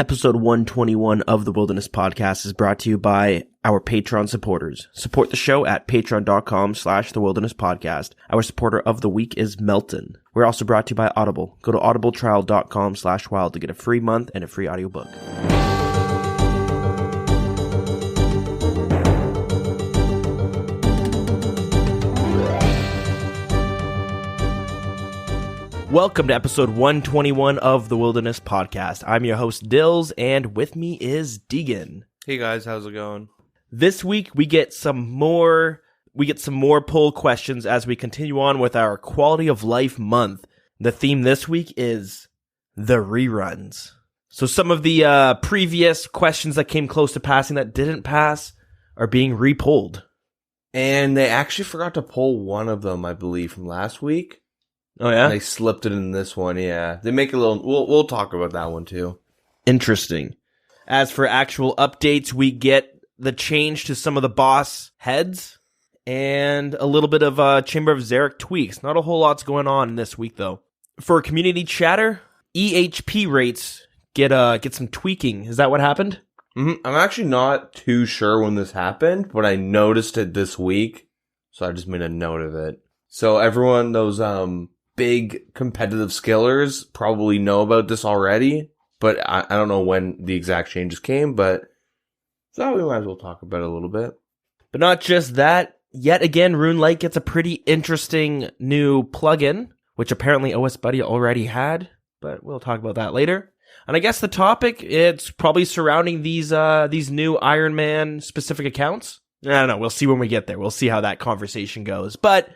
Episode 121 of the Wilderness Podcast is brought to you by our Patreon supporters. Support the show at patreon.com/thewildernesspodcast. Our supporter of the week is Meltin. We're also brought to you by Audible. Go to audibletrial.com/wild to get a free month and a free audiobook. Welcome to episode 121 of the Wilderness Podcast. I'm your host, Dilz, and with me is Deagin. Hey guys, how's it going? This week we get some more poll questions as we continue on with our Quality of Life month. The theme this week is the reruns. So some of the previous questions that came close to passing that didn't pass are being re-polled. And they actually forgot to poll one of them, I believe, from last week. Oh yeah? They slipped it in this one, yeah. They make a little... We'll talk about that one, too. Interesting. As for actual updates, we get the change to some of the boss heads and a little bit of Chamber of Xeric tweaks. Not a whole lot's going on this week, though. For community chatter, EHP rates get some tweaking. Is that what happened? Mm-hmm. I'm actually not too sure when this happened, but I noticed it this week, so I just made a note of it. So everyone, those big competitive skillers probably know about this already, but I don't know when the exact changes came, but so we might as well talk about it a little bit. But not just that, yet again, Runelite gets a pretty interesting new plugin, which apparently OS Buddy already had, but we'll talk about that later. And I guess the topic, it's probably surrounding these new Iron Man specific accounts. I don't know, we'll see when we get there. We'll see how that conversation goes. But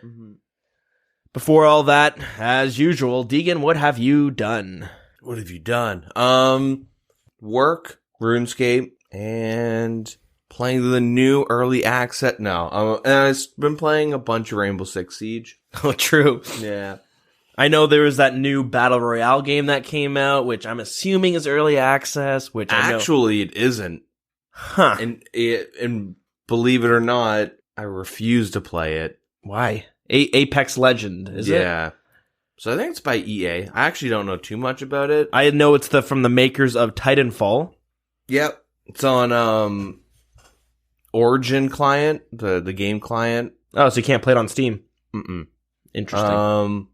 before all that, as usual, Deagin, what have you done? What have you done? Work, RuneScape, and playing the new early access now. And I've been playing a bunch of Rainbow Six Siege. Oh, true. Yeah. I know there was that new Battle Royale game that came out, which I'm assuming is early access, which Actually, it isn't. Huh. And believe it or not, I refuse to play it. Why? Apex Legend, is it? Yeah. So I think it's by EA. I actually don't know too much about it. I know it's from the makers of Titanfall. Yep. It's on Origin client, the game client. Oh, so you can't play it on Steam? Mm-mm. Interesting.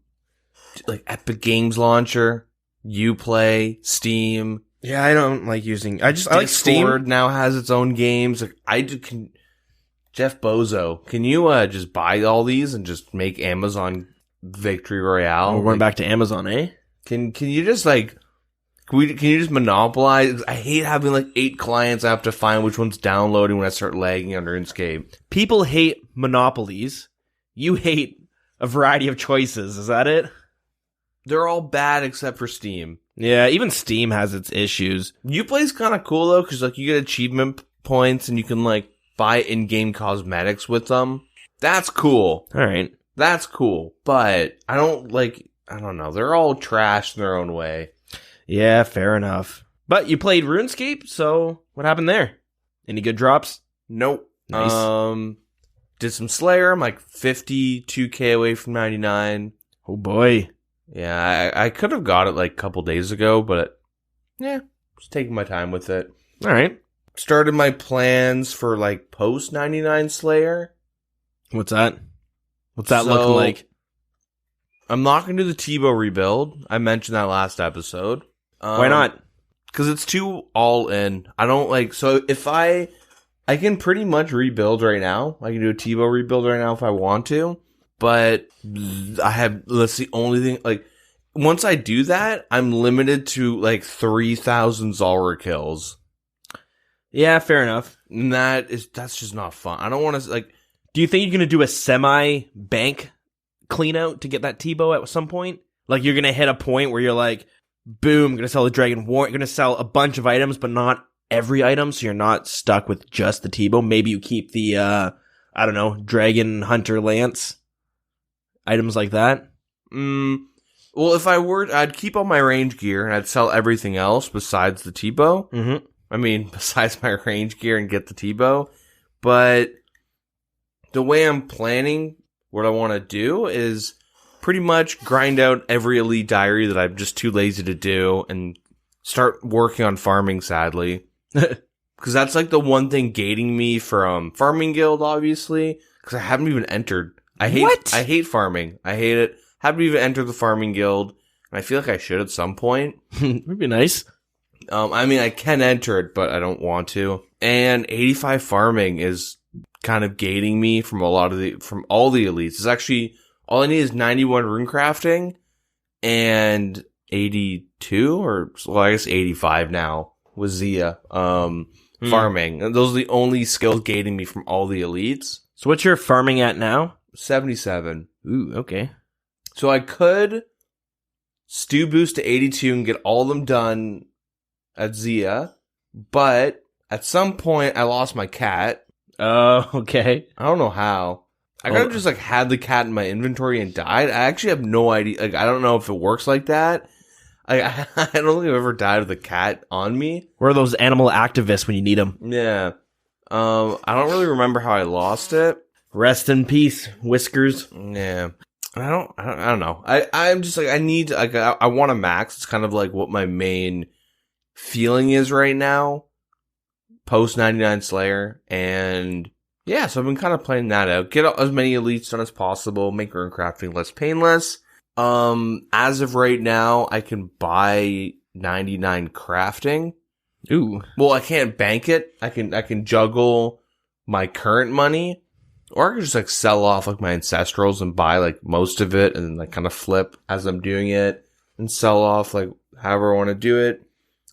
Like Epic Games Launcher, Uplay, Steam. Yeah, I don't like using... I like Steam. Discord now has its own games. Like Jeff Bozo, can you just buy all these and just make Amazon Victory Royale? We're going back to Amazon, eh? Can you just can you just monopolize? I hate having 8 clients. I have to find which one's downloading when I start lagging on RuneScape. People hate monopolies. You hate a variety of choices. Is that it? They're all bad except for Steam. Yeah, even Steam has its issues. Uplay's kind of cool though, because you get achievement points and you can buy in-game cosmetics with them. That's cool. All right. That's cool. But I don't know. They're all trash in their own way. Yeah, fair enough. But you played RuneScape, so what happened there? Any good drops? Nope. Nice. Did some Slayer. I'm 52k away from 99. Oh boy. Yeah, I could have got it a couple days ago, but yeah, just taking my time with it. All right. Started my plans for post 99 Slayer. What's that? What's that looking like? I'm not going to do the Tebow rebuild. I mentioned that last episode. Why not? Because it's too all in. I don't so if I can pretty much rebuild right now. I can do a Tebow rebuild right now if I want to. But that's the only thing, once I do that, I'm limited to 3,000 Zulrah kills. Yeah, fair enough. And that's just not fun. I don't want to, Do you think you're going to do a semi-bank clean out to get that Tebow at some point? You're going to hit a point where you're boom, going to sell the Dragon War, going to sell a bunch of items, but not every item, so you're not stuck with just the Tebow. Maybe you keep the, Dragon Hunter Lance. Items like that? Well, if I were, I'd keep all my range gear and I'd sell everything else besides the Tebow. Mm-hmm. I mean, besides my range gear and get the Tebow. But the way I'm planning what I want to do is pretty much grind out every elite diary that I'm just too lazy to do and start working on farming, sadly. Because that's like the one thing gating me from Farming Guild, obviously. Because I haven't even entered. I hate farming. I hate it. Haven't even entered the Farming Guild. And I feel like I should at some point. Would be nice. I mean, I can enter it, but I don't want to. And 85 farming is kind of gating me from all the elites. It's actually, all I need is 91 rune crafting and 82, I guess 85 now with Zia, farming. And those are the only skills gating me from all the elites. So what's your farming at now? 77. Ooh, okay. So I could stew boost to 82 and get all of them done at Zia, but at some point I lost my cat. Oh, okay. I don't know how. I could have just had the cat in my inventory and died. I actually have no idea. I don't know if it works like that. I don't think I've ever died with a cat on me. Where are those animal activists when you need them? Yeah. I don't really remember how I lost it. Rest in peace, Whiskers. Yeah. I don't know. I'm just I need I want a max. It's kind of like what my main feeling is right now. Post 99 Slayer, and yeah, so I've been kind of playing that out. Get as many elites done as possible, make rune crafting less painless. As of right now, I can buy 99 crafting. Ooh. Well, I can't bank it. I can juggle my current money, or I can just sell off my ancestrals and buy most of it and then kind of flip as I'm doing it and sell off however I want to do it.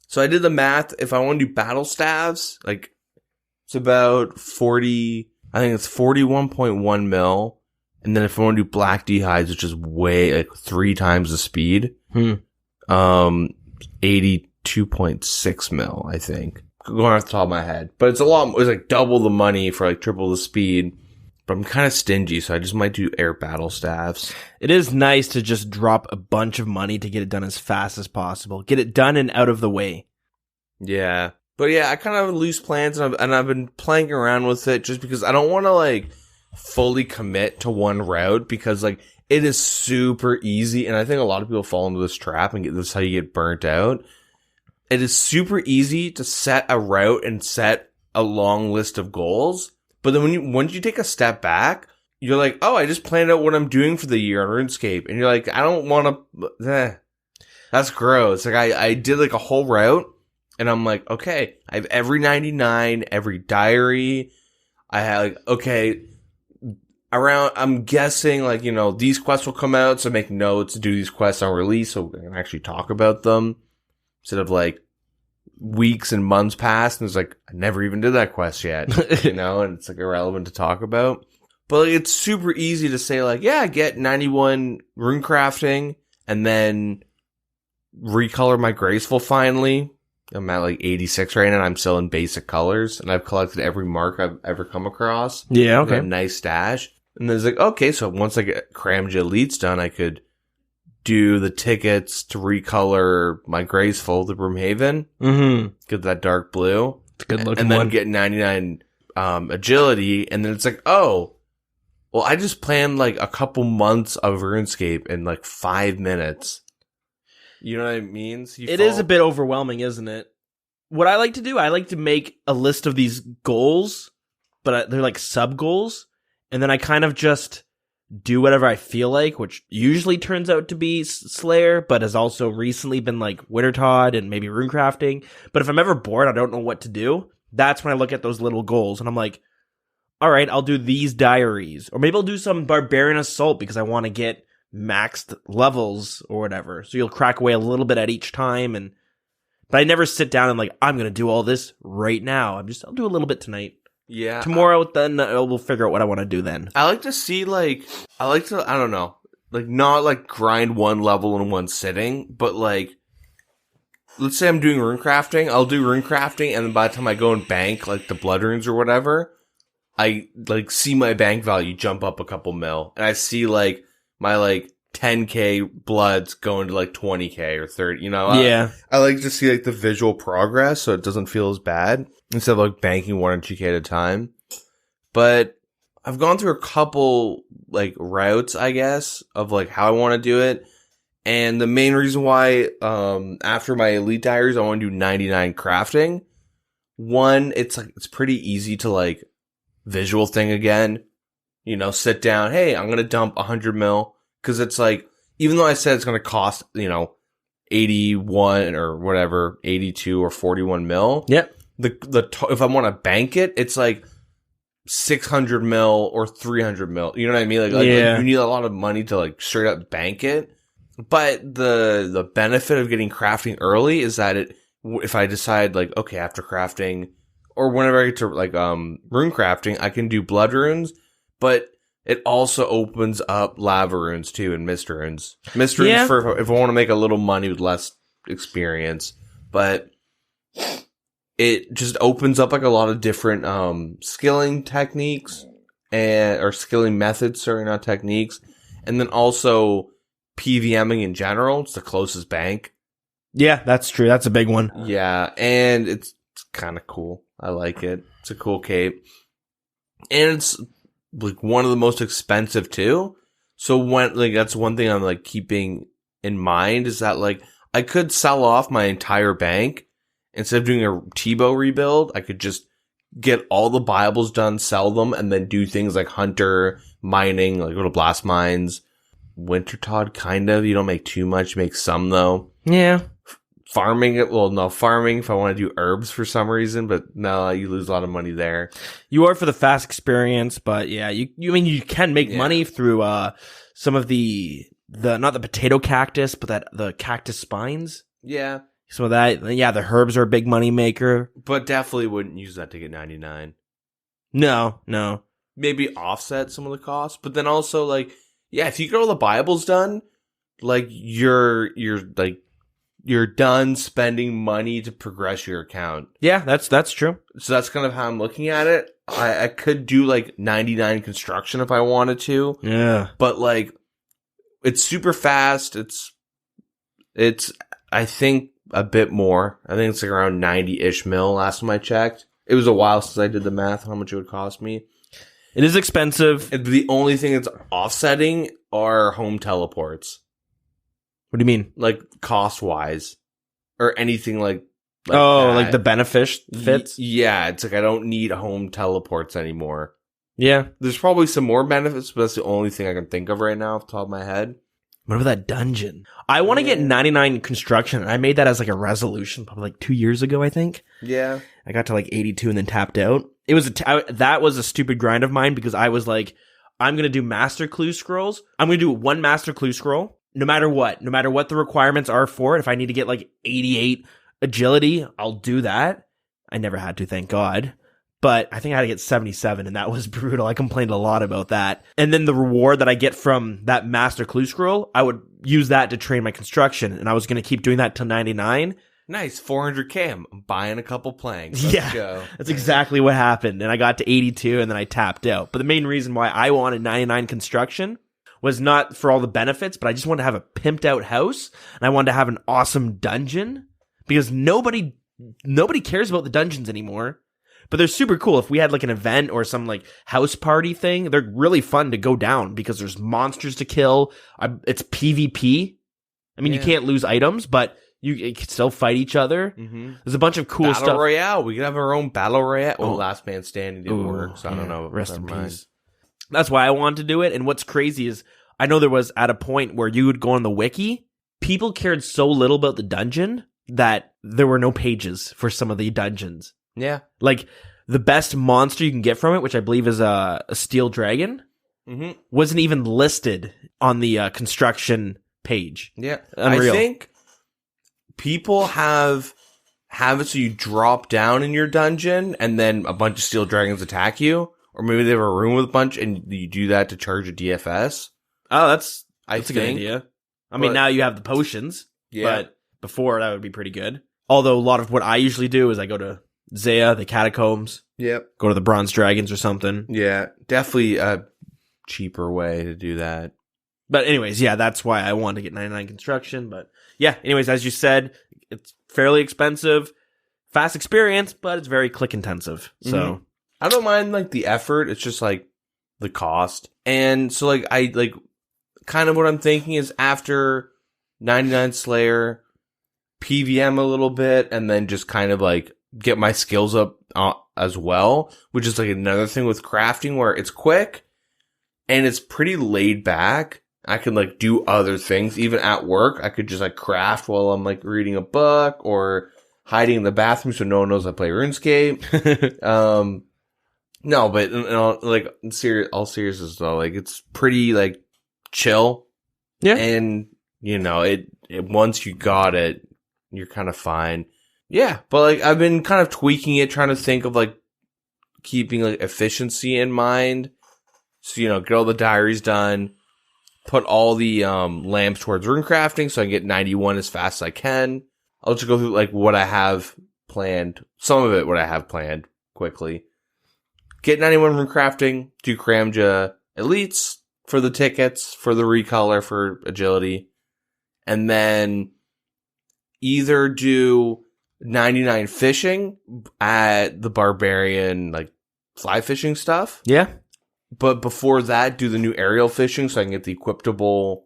So I did the math. If I want to do battle staves, it's about 40, I think it's 41.1 mil. And then if I want to do black dehides, which is way 3 times the speed, 82.6 mil, I think. Going off the top of my head. But it's it's double the money for triple the speed. But I'm kind of stingy, so I just might do air battle staves. It is nice to just drop a bunch of money to get it done as fast as possible. Get it done and out of the way. Yeah. But yeah, I kind of have loose plans, and I've been playing around with it just because I don't want to, fully commit to one route because, it is super easy, and I think a lot of people fall into this trap, and this is how you get burnt out. It is super easy to set a route and set a long list of goals. But then once you take a step back, you're like, oh, I just planned out what I'm doing for the year on RuneScape. And you're like, I don't want to, that's gross. I did a whole route and I'm like, okay, I have every 99, every diary. I have okay, I'm guessing these quests will come out. So make notes, do these quests on release so we can actually talk about them instead of weeks and months passed and it's I never even did that quest yet, and it's irrelevant to talk about. But it's super easy to say yeah, get 91 rune crafting and then recolor my graceful finally. I'm at 86 right now and I'm still in basic colors and I've collected every mark I've ever come across. Yeah, okay. A nice stash. And then it's okay, so once I get Cramja Elites done, I could do the tickets to recolor my graceful, the Broomhaven. Mm-hmm. Get that dark blue. It's a good looking and then one. get 99 agility. And then it's oh, well, I just planned a couple months of RuneScape in 5 minutes. You know what I mean? So it is a bit overwhelming, isn't it? What I like to do, I like to make a list of these goals, but they're sub goals. And then I kind of just do whatever I feel like, which usually turns out to be Slayer, but has also recently been Wintertod and maybe runecrafting. But if I'm ever bored, I don't know what to do. That's when I look at those little goals and I'm all right, I'll do these diaries, or maybe I'll do some Barbarian Assault because I want to get maxed levels or whatever. So you'll crack away a little bit at each time, but I never sit down and I'm gonna do all this right now. I'll do a little bit tonight. Yeah. Tomorrow, then we'll figure out what I want to do then. I like to see, I don't know, not grind one level in one sitting, but let's say I'm doing rune crafting, I'll do rune crafting, and then by the time I go and bank, the blood runes or whatever, I, see my bank value jump up a couple mil, and I see, my, 10k bloods going to 20k or 30, Yeah. I like to see the visual progress so it doesn't feel as bad instead of banking 1 or 2k at a time. But I've gone through a couple routes, I guess, of how I want to do it. And the main reason why, after my Elite Diaries, I want to do 99 crafting. One, it's pretty easy to like visual thing again. You know, sit down. Hey, I'm going to dump 100 mil. Cause it's like, even though I said it's going to cost, 81 or whatever, 82 or 41 mil. Yep. If I want to bank it, it's like 600 mil or 300 mil. You know what I mean? Like you need a lot of money to like straight up bank it. But the benefit of getting crafting early is that if I decide like, okay, after crafting or whenever I get to like, rune crafting, I can do blood runes, but it also opens up lava runes too and mist runes. Mist runes for if I want to make a little money with less experience, but it just opens up like a lot of different, skilling techniques or skilling methods, sorry, not techniques. And then also, PVMing in general, it's the closest bank. Yeah, that's true. That's a big one. Yeah, and it's kind of cool. I like it. It's a cool cape. And it's like one of the most expensive too. So that's one thing I'm like keeping in mind is that like I could sell off my entire bank instead of doing a Tebow rebuild. I could just get all the Bibles done, sell them, and then do things like hunter, mining, like go to blast mines. Wintertodd, kind of. You don't make too much. You make some, though. Yeah. Farming if I want to do herbs for some reason, but no, you lose a lot of money there. You are for the fast experience, but yeah, you can make money through, some of the not the potato cactus, but the cactus spines. Yeah. So the herbs are a big money maker. But definitely wouldn't use that to get 99. No. Maybe offset some of the costs, but then also like, yeah, if you get all the Bibles done, like you're done spending money to progress your account. Yeah, that's true. So that's kind of how I'm looking at it. I could do like 99 construction if I wanted to. Yeah. But like it's super fast. It's I think a bit more. I think it's like around 90-ish mil last time I checked. It was a while since I did the math how much it would cost me. It is expensive. The only thing that's offsetting are home teleports. What do you mean? Like cost-wise. Or anything like that. Like the benefits? Yeah, it's like I don't need home teleports anymore. Yeah. There's probably some more benefits, but that's the only thing I can think of right now off the top of my head. What about that dungeon? I want to get 99 construction, and I made that as like a resolution probably like 2 years ago, I think. Yeah. I got to like 82 and then tapped out. It was that was a stupid grind of mine because I was like, I'm going to do master clue scrolls. I'm going to do one master clue scroll no matter what the requirements are for it. If I need to get like 88 agility, I'll do that. I never had to, thank God. But I think I had to get 77 and that was brutal. I complained a lot about that. And then the reward that I get from that master clue scroll, I would use that to train my construction. And I was going to keep doing that till 99. Nice, 400k. I'm buying a couple planks. Let's go. That's exactly what happened. And I got to 82 and then I tapped out. But the main reason why I wanted 99 construction was not for all the benefits, but I just wanted to have a pimped out house and I wanted to have an awesome dungeon because nobody cares about the dungeons anymore. But they're super cool. If we had like an event or some like house party thing, they're really fun to go down because there's monsters to kill. It's PvP. I mean, you can't lose items, but you can still fight each other. Mm-hmm. There's a bunch of cool stuff. Battle Royale. We could have our own Battle Royale. Oh, Last Man Standing didn't work, so I don't know. Rest in peace. That's why I wanted to do it. And what's crazy is I know there was at a point where you would go on the wiki. People cared so little about the dungeon that there were no pages for some of the dungeons. Yeah. Like the best monster you can get from it, which I believe is a steel dragon, wasn't even listed on the construction page. Yeah. Unreal. I think people have it so you drop down in your dungeon and then a bunch of steel dragons attack you. Or maybe they have a room with a bunch and you do that to charge a DFS. Oh, that's a good idea. I mean, now you have the potions. Yeah. But before, that would be pretty good. Although a lot of what I usually do is I go to Zaya, the catacombs. Yep. Go to the bronze dragons or something. Yeah. Definitely a cheaper way to do that. But anyways, yeah, that's why I wanted to get 99 construction. But yeah, anyways, as you said, it's fairly expensive, fast experience, but it's very click intensive. So I don't mind like the effort. It's just like the cost. And so like I like kind of what I'm thinking is after 99 Slayer, PVM a little bit, and then just kind of like get my skills up as well, which is like another thing with crafting where it's quick and it's pretty laid back. I can like do other things. Even at work, I could just like craft while I'm like reading a book or hiding in the bathroom so no one knows I play RuneScape. No, but like all seriousness though, like it's pretty like chill. Yeah. And you know, it once you got it, you're kind of fine. Yeah, but like I've been kind of tweaking it, trying to think of like keeping like efficiency in mind. So, you know, get all the diaries done, put all the lamps towards rune crafting so I can get 91 as fast as I can. I'll just go through like what I have planned, some of it what I have planned quickly. Get 91 rune crafting, do Kramja elites for the tickets, for the recolor, for agility, and then either do 99 fishing at the barbarian like fly fishing stuff. Yeah. But before that, do the new aerial fishing so I can get the equipable,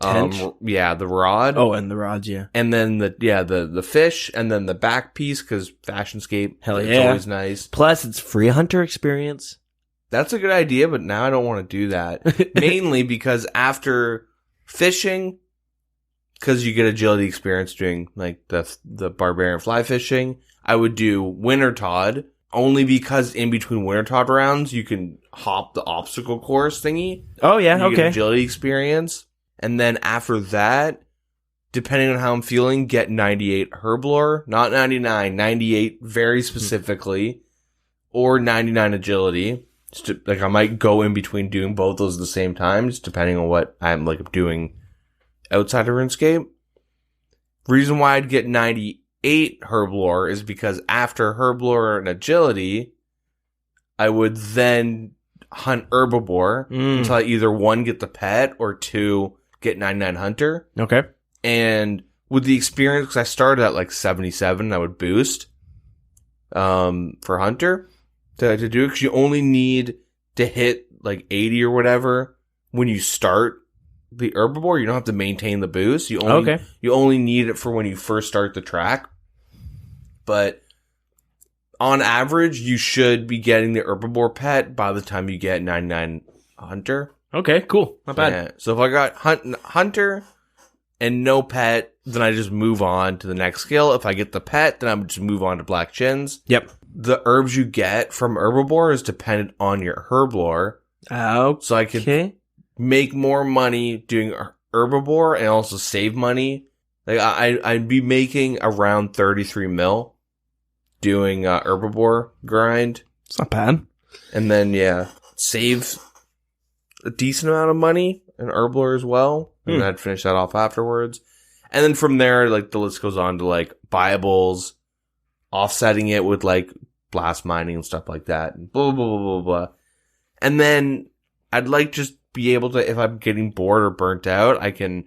the rod. Oh, and the rods, yeah. And then the fish, and then the back piece, because Fashionscape, hell yeah, it's always nice. Plus, it's free hunter experience. That's a good idea, but now I don't want to do that. Mainly because after fishing, because you get agility experience doing like the barbarian fly fishing, I would do Winter Todd. Only because in between Winter Todd rounds, you can hop the obstacle course thingy. Oh, yeah, you get agility experience. And then after that, depending on how I'm feeling, get 98 Herblore. Not 99, 98 very specifically. Or 99 agility. Like I might go in between doing both those at the same time, just depending on what I'm like doing outside of RuneScape. Reason why I'd get 98 Herblore is because after Herblore and agility, I would then hunt Herbivore until I either 1, get the pet, or 2, get 99 Hunter. Okay. And with the experience, because I started at like 77, I would boost for Hunter to do it, because you only need to hit like 80 or whatever when you start the Herbivore. You don't have to maintain the boost. You only need it for when you first start the track. But on average, you should be getting the Herbivore pet by the time you get 99 Hunter. Okay, cool. Not bad. Yeah. So if I got Hunter and no pet, then I just move on to the next skill. If I get the pet, then I would just move on to Black Chins. Yep. The herbs you get from Herbivore is dependent on your Herblore. Okay. So I could make more money doing Herbivore and also save money. Like I'd be making around 33 mil doing Herbivore grind. It's not bad. And then save a decent amount of money in Herbivore as well. And then I'd finish that off afterwards. And then from there, like the list goes on to like buyables, offsetting it with like blast mining and stuff like that. And blah, blah, blah, blah, blah. And then I'd like just be able to, if I'm getting bored or burnt out, I can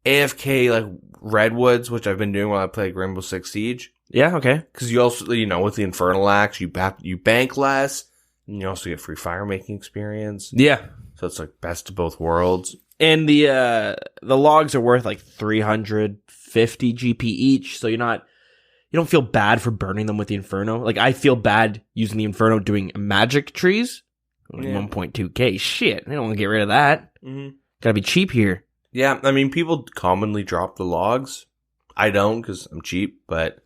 AFK like Redwoods, which I've been doing while I play Rainbow Six Siege. Yeah, okay. Because you also, with the Infernal Axe, you bank less, and you also get free fire making experience. Yeah. So it's like best of both worlds. And the logs are worth like 350 GP each, so you don't feel bad for burning them with the Inferno. Like I feel bad using the Inferno doing magic trees. 1.2k. Shit, I don't want to get rid of that. Mm-hmm. Gotta be cheap here. Yeah, I mean, people commonly drop the logs. I don't because I'm cheap, but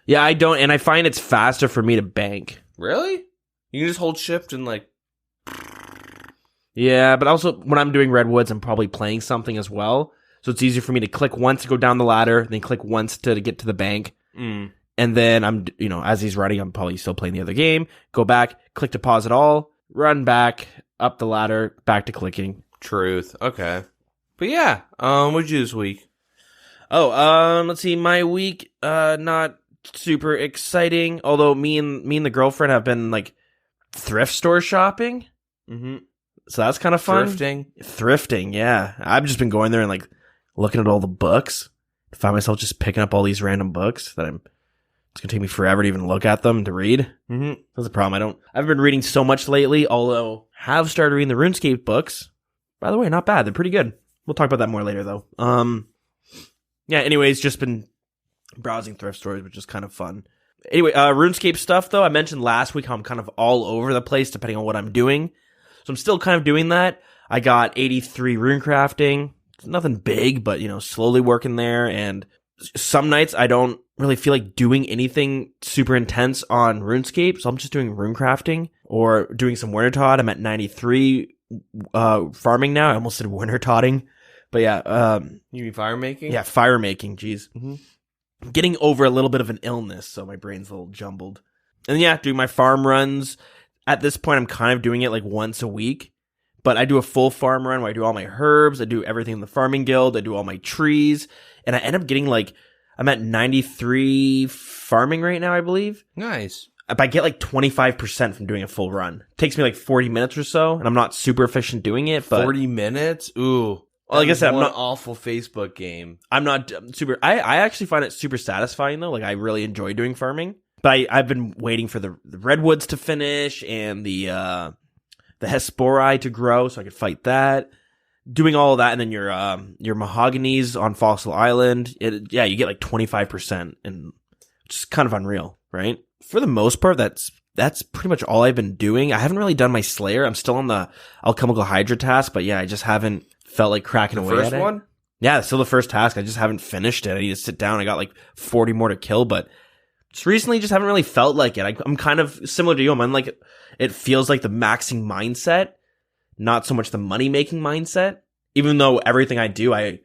yeah, I don't, and I find it's faster for me to bank. Really? You can just hold shift and like. Yeah, but also when I'm doing Redwoods, I'm probably playing something as well, so it's easier for me to click once to go down the ladder, then click once to get to the bank, and then I'm, as he's running, I'm probably still playing the other game. Go back, click to pause it all, run back up the ladder, back to clicking. Truth. Okay. But yeah, what'd you do this week? Oh, let's see. My week, not super exciting. Although me and the girlfriend have been like thrift store shopping. Mm-hmm. So that's kind of fun. Thrifting, yeah. I've just been going there and like looking at all the books. I find myself just picking up all these random books that it's gonna take me forever to even look at them to read. Mm-hmm. That's the problem. I've been reading so much lately. Although have started reading the RuneScape books. By the way, not bad. They're pretty good. We'll talk about that more later, though. Yeah, anyways, just been browsing thrift stores, which is kind of fun. Anyway, RuneScape stuff, though. I mentioned last week how I'm kind of all over the place depending on what I'm doing. So I'm still kind of doing that. I got 83 rune crafting. It's nothing big, but, slowly working there. And some nights I don't really feel like doing anything super intense on RuneScape. So I'm just doing rune crafting or doing some winter tot. I'm at 93 farming now. I almost said winter totting. But yeah. You mean fire making? Yeah, fire making. Jeez. Mm-hmm. Getting over a little bit of an illness, so my brain's a little jumbled. And yeah, doing my farm runs. At this point, I'm kind of doing it like once a week. But I do a full farm run where I do all my herbs, I do everything in the farming guild, I do all my trees, and I end up getting I'm at 93 farming right now, I believe. Nice. But I get 25% from doing a full run. It takes me 40 minutes or so, and I'm not super efficient doing it, but 40 minutes? Ooh. Well, like I said, I'm not awful Facebook game. I'm not super. I actually find it super satisfying though. I really enjoy doing farming. But I've been waiting for the redwoods to finish and the Hespori to grow so I could fight that. Doing all of that, and then your mahoganies on Fossil Island. You get 25%, and it's just kind of unreal, right? For the most part, that's pretty much all I've been doing. I haven't really done my Slayer. I'm still on the Alchemical Hydra task, but yeah, I just haven't felt like cracking away at it. The first one? Yeah, it's still the first task. I just haven't finished it. I need to sit down. I got 40 more to kill, but just recently just haven't really felt like it. I'm kind of similar to you. I'm it feels like the maxing mindset, not so much the money-making mindset. Even though everything I do, I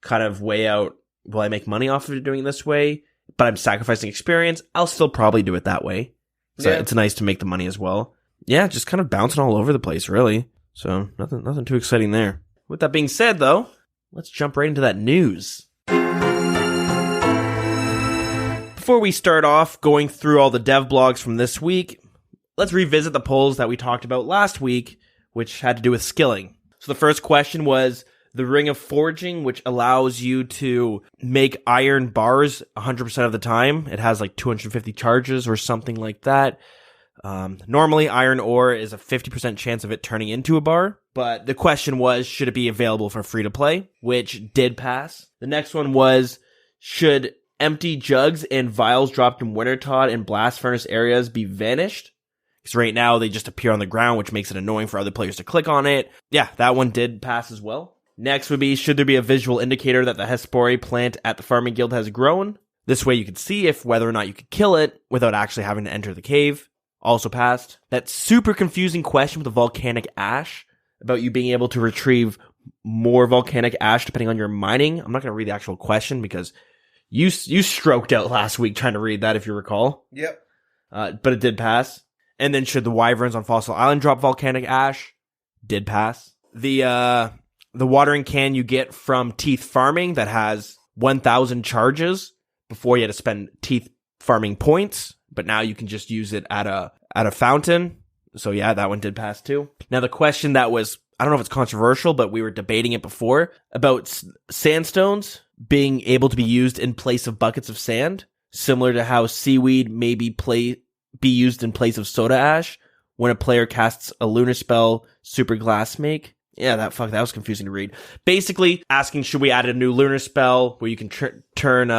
kind of weigh out, will I make money off of it doing it this way? But I'm sacrificing experience. I'll still probably do it that way. So yeah. It's nice to make the money as well. Yeah, just kind of bouncing all over the place, really. So nothing too exciting there. With that being said, though, let's jump right into that news. Before we start off going through all the dev blogs from this week, let's revisit the polls that we talked about last week, which had to do with skilling. So the first question was the Ring of Forging, which allows you to make iron bars 100% of the time. It has 250 charges or something like that. Normally, iron ore is a 50% chance of it turning into a bar, but the question was, should it be available for free to play, which did pass. The next one was, should empty jugs and vials dropped in Wintertot and Blast Furnace areas be vanished? Because right now they just appear on the ground, which makes it annoying for other players to click on it. Yeah, that one did pass as well. Next would be, should there be a visual indicator that the Hespori plant at the farming guild has grown? This way you could see whether or not you could kill it without actually having to enter the cave. Also passed. That super confusing question with the volcanic ash about you being able to retrieve more volcanic ash depending on your mining. I'm not going to read the actual question because you stroked out last week trying to read that, if you recall. Yep. But it did pass. And then should the wyverns on Fossil Island drop volcanic ash? Did pass. The watering can you get from Teeth Farming that has 1,000 charges. Before you had to spend Teeth Farming points, but now you can just use it at a fountain. So yeah, that one did pass too. Now the question that was, I don't know if it's controversial, but we were debating it before, about sandstones being able to be used in place of buckets of sand, similar to how seaweed may be used in place of soda ash when a player casts a lunar spell, Super Glass Make. Yeah, that was confusing to read. Basically, asking, should we add a new lunar spell where you can turn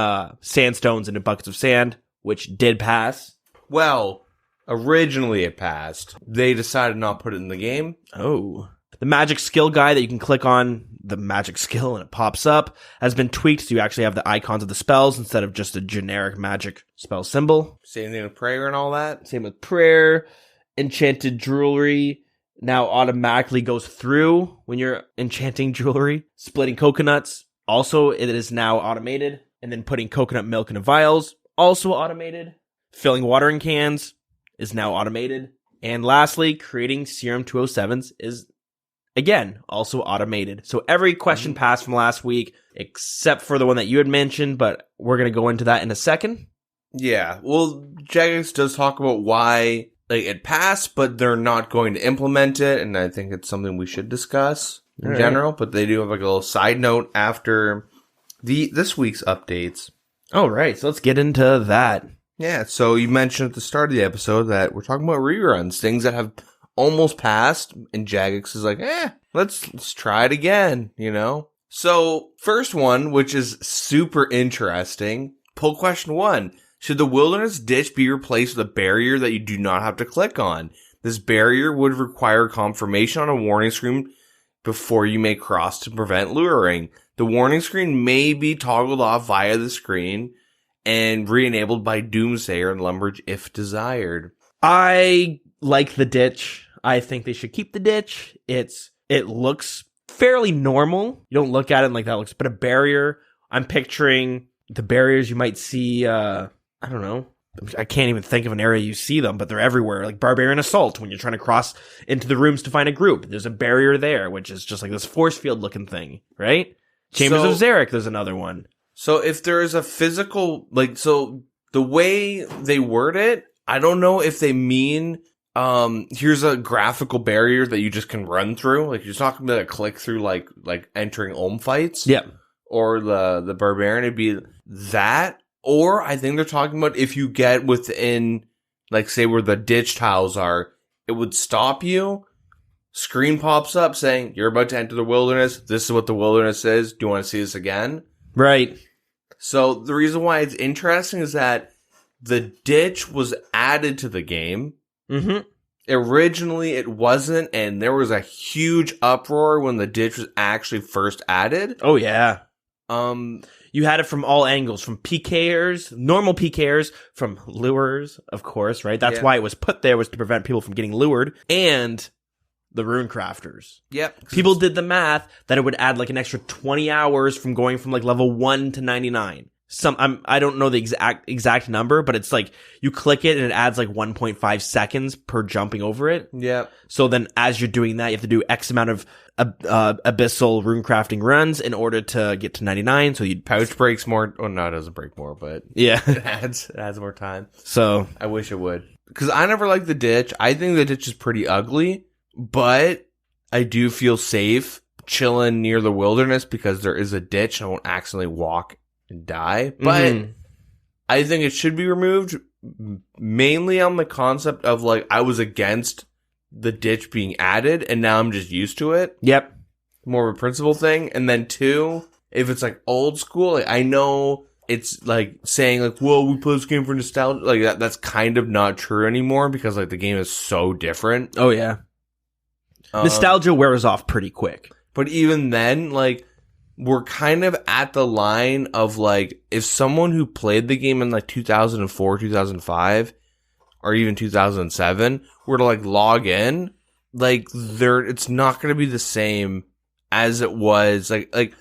sandstones into buckets of sand, which did pass. Well, originally it passed. They decided not to put it in the game. Oh. The magic skill guide that you can click on, the magic skill, and it pops up, has been tweaked so you actually have the icons of the spells instead of just a generic magic spell symbol. Same thing with prayer and all that? Same with prayer. Enchanted jewelry now automatically goes through when you're enchanting jewelry. Splitting coconuts, also it is now automated. And then putting coconut milk into vials, also automated. Filling watering cans is now automated. And lastly, creating Serum 207s is, again, also automated. So every question passed from last week, except for the one that you had mentioned, but we're going to go into that in a second. Yeah, well, Jagex does talk about why it passed, but they're not going to implement it, and I think it's something we should discuss in general, but they do have a little side note after this week's updates. Oh, right, so let's get into that. Yeah, so you mentioned at the start of the episode that we're talking about reruns, things that have almost passed, and Jagex is like, let's try it again, you know? So, first one, which is super interesting. Poll question 1. Should the wilderness ditch be replaced with a barrier that you do not have to click on? This barrier would require confirmation on a warning screen before you may cross to prevent luring. The warning screen may be toggled off via the screen and re-enabled by Doomsayer and Lumbridge if desired. I like the ditch. I think they should keep the ditch. It looks fairly normal. You don't look at it like that looks, but a barrier, I'm picturing the barriers you might see, I don't know. I can't even think of an area you see them, but they're everywhere. Like Barbarian Assault, when you're trying to cross into the rooms to find a group, there's a barrier there, which is just like this force field looking thing, right? Chambers of Xeric, there's another one. So if there is a physical, so the way they word it, I don't know if they mean, here's a graphical barrier that you just can run through. Like you're not gonna be able to click through like entering Ohm fights. Yeah. Or the Barbarian, it'd be that. Or I think they're talking about if you get within, like, say where the ditch tiles are, it would stop you. Screen pops up saying, you're about to enter the wilderness. This is what the wilderness is. Do you want to see this again? Right. So the reason why it's interesting is that the ditch was added to the game. Mm-hmm. Originally, it wasn't, and there was a huge uproar when the ditch was actually first added. Oh, yeah. You had it from all angles, from PKers, normal PKers, from lures, of course, right? That's why it was put there, was to prevent people from getting lured, and the rune crafters. Yep. People did the math that it would add like an extra 20 hours from going from like level 1 to 99. I don't know the exact number, but it's like you click it and it adds like 1.5 seconds per jumping over it. Yeah. So then as you're doing that, you have to do X amount of abyssal rune crafting runs in order to get to 99. So you'd pouch breaks more. Oh, no, it doesn't break more, but yeah, it adds more time. So I wish it would. Because I never liked the ditch. I think the ditch is pretty ugly, but I do feel safe chilling near the wilderness because there is a ditch. I won't accidentally walk and die, but I think it should be removed mainly on the concept of like I was against the ditch being added and now I'm just used to it. Yep. More of a principle thing. And then 2, if it's like old school, like I know it's like saying like, whoa, we play this game for nostalgia. Like that's kind of not true anymore because like the game is so different. Oh yeah. Nostalgia wears off pretty quick. But even then, like, we're kind of at the line of like, if someone who played the game in like 2004, 2005, or even 2007 were to like log in, like it's not going to be the same as it was. Like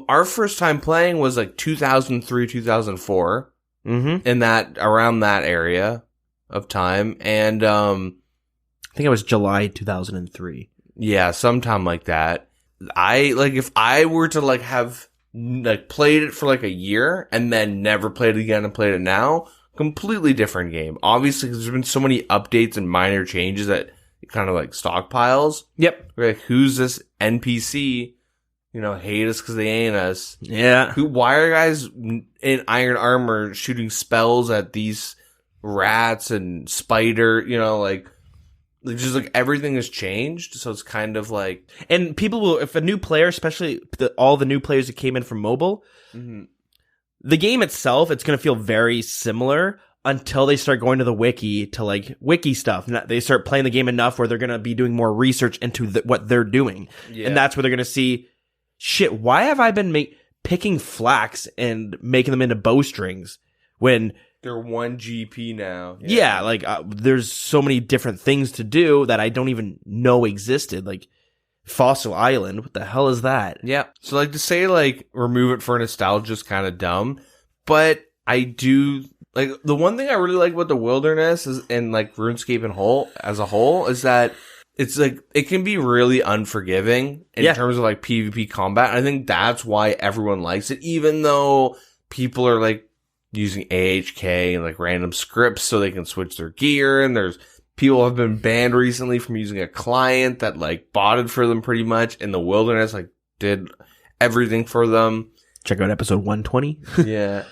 our first time playing was like 2003, 2004, in that, around that area of time. And, I think it was July 2003. Yeah, sometime like that. If I were to like have like played it for like a year and then never played it again and played it now, completely different game. Obviously, because there's been so many updates and minor changes that it kind of like stockpiles. Yep. Like, who's this NPC? You know, hate us because they ain't us. Yeah. Why are guys in iron armor shooting spells at these rats and spider? You know, like just like everything has changed, so it's kind of like, and people will, if a new player, especially all the new players that came in from mobile, the game itself, it's going to feel very similar until they start going to the wiki to like wiki stuff. They start playing the game enough where they're going to be doing more research into what they're doing, and that's where they're going to see, shit, why have I been picking flax and making them into bowstrings when they're 1 GP now. Yeah, like there's so many different things to do that I don't even know existed. Like Fossil Island, what the hell is that? Yeah. So like to say like remove it for nostalgia is kind of dumb, but I do like the one thing I really like about the wilderness is, and like RuneScape as a whole is that it's like it can be really unforgiving in terms of like PvP combat. And I think that's why everyone likes it, even though people are like using AHK and like random scripts so they can switch their gear, and there's people have been banned recently from using a client that like botted for them pretty much in the wilderness, like did everything for them. Check out episode 120. Yeah.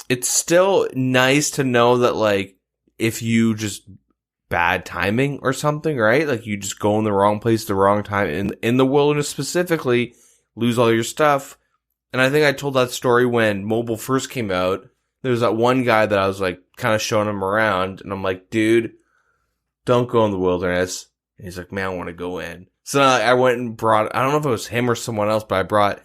It's still nice to know that like if you just bad timing or something, right? Like you just go in the wrong place at the wrong time in the wilderness specifically, lose all your stuff. And I think I told that story when mobile first came out. There was that one guy that I was like kind of showing him around, and I'm like, dude, don't go in the wilderness. And he's like, man, I want to go in. So I went and brought, I don't know if it was him or someone else, but I brought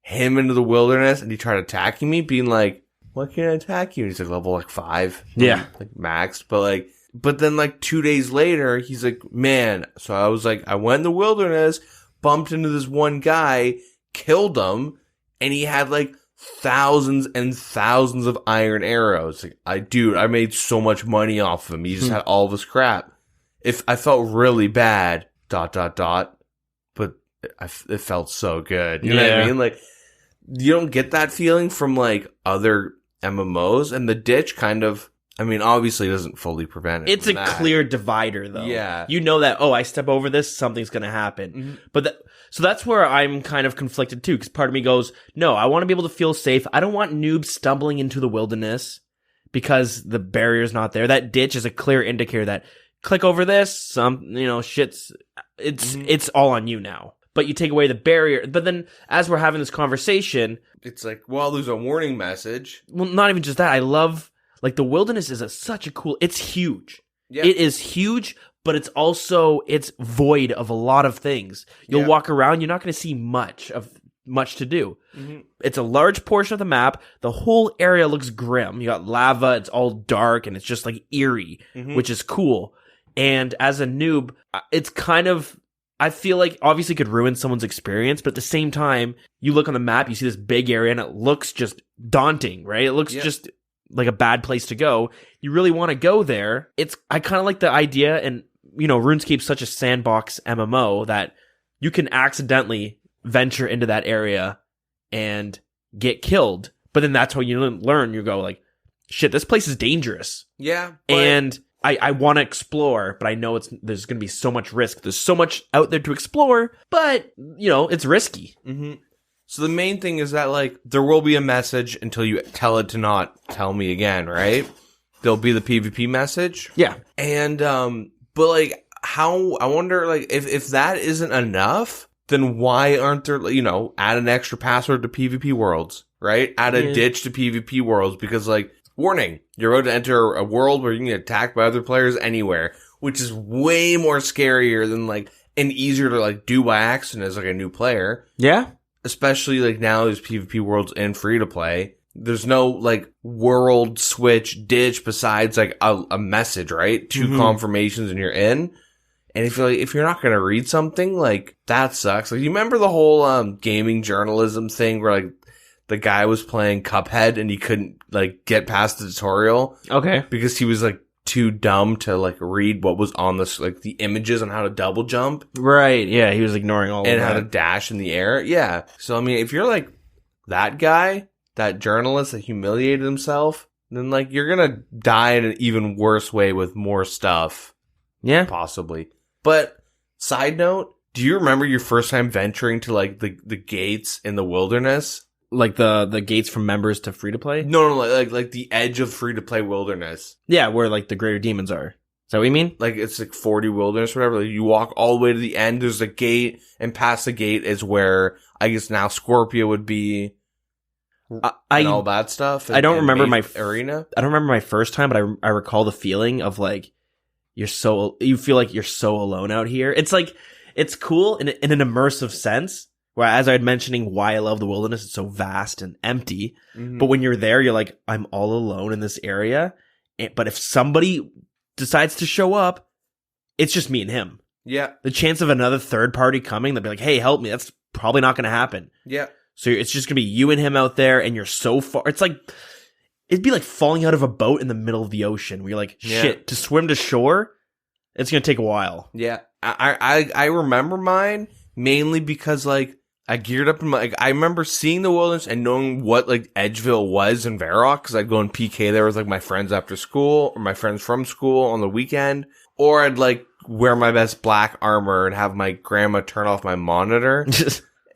him into the wilderness, and he tried attacking me, being like, what can I attack you? And he's like level like 5. Yeah. Like maxed. But then like 2 days later, he's like, man. So I was like, I went in the wilderness, bumped into this one guy, killed him, and he had like thousands and thousands of iron arrows. Like, I made so much money off of him. He just had all of his crap. If I felt really bad, ... but it felt so good. You know what I mean? Like, you don't get that feeling from like other MMOs, and the ditch kind of, I mean, obviously doesn't fully prevent it. It's a clear divider, though. Yeah. You know that, I step over this, something's going to happen. Mm-hmm. But so that's where I'm kind of conflicted, too, because part of me goes, no, I want to be able to feel safe. I don't want noobs stumbling into the wilderness because the barrier's not there. That ditch is a clear indicator that click over this, it's all on you now. But you take away the barrier. But then as we're having this conversation, it's like, well, there's a warning message. Well, not even just that. I love, like, the wilderness is such a cool, it's huge. Yeah. It is huge, but it's void of a lot of things. You'll walk around, you're not going to see much to do. Mm-hmm. It's a large portion of the map. The whole area looks grim. You got lava, it's all dark, and it's just like eerie, which is cool. And as a noob, it's kind of, I feel like obviously could ruin someone's experience, but at the same time, you look on the map, you see this big area, and it looks just daunting, right? It looks just like a bad place to go. You really want to go there. I kind of like the idea, and RuneScape's such a sandbox MMO that you can accidentally venture into that area and get killed. But then that's how you learn. You go like, shit, this place is dangerous. Yeah. And I want to explore, but I know there's going to be so much risk. There's so much out there to explore, but it's risky. Mm-hmm. So the main thing is that like there will be a message until you tell it to not tell me again, right? There'll be the PvP message. Yeah. And but like how I wonder like if that isn't enough, then why aren't there add an extra password to PvP worlds, right? Add a ditch to PvP worlds, because like, warning, you're about to enter a world where you can get attacked by other players anywhere, which is way more scarier than like, and easier to like do by accident as like a new player. Yeah. Especially like now there's PvP worlds in free to play. There's no like world switch ditch besides like a message, right? 2 confirmations and you're in. And if you're not going to read something, like that sucks. Like you remember the whole gaming journalism thing where like the guy was playing Cuphead and he couldn't like get past the tutorial. Okay. Because he was like too dumb to like read what was on this, like the images on how to double jump. Right. Yeah. He was ignoring all of that. And how to dash in the air. Yeah. So, I mean, if you're like that guy, that journalist that humiliated himself, then like you're going to die in an even worse way with more stuff. Yeah. Possibly. But side note, do you remember your first time venturing to like the gates in the wilderness? Like the gates from members to free to play? No, like the edge of free to play wilderness. Yeah, where like the greater demons are. Is that what you mean? Like it's like 40 wilderness or whatever. Like you walk all the way to the end. There's a gate, and past the gate is where I guess now Scorpio would be. And all that stuff. I don't remember my arena. I don't remember my first time, but I recall the feeling of like you feel like you're so alone out here. It's like it's cool in an immersive sense. Where, as I was mentioning, why I love the wilderness, it's so vast and empty. Mm-hmm. But when you're there, you're like, I'm all alone in this area. But if somebody decides to show up, it's just me and him. Yeah. The chance of another third party coming, they'll be like, hey, help me. That's probably not going to happen. Yeah. So it's just going to be you and him out there, and you're so far. It's like, it'd be like falling out of a boat in the middle of the ocean where you're like, shit, to swim to shore, it's going to take a while. Yeah. I remember mine mainly because like, I geared up in my, like, I remember seeing the wilderness and knowing what, like, Edgeville was in Varrock, because I'd go and PK there with, like, my friends after school, or my friends from school on the weekend, or I'd, like, wear my best black armor and have my grandma turn off my monitor,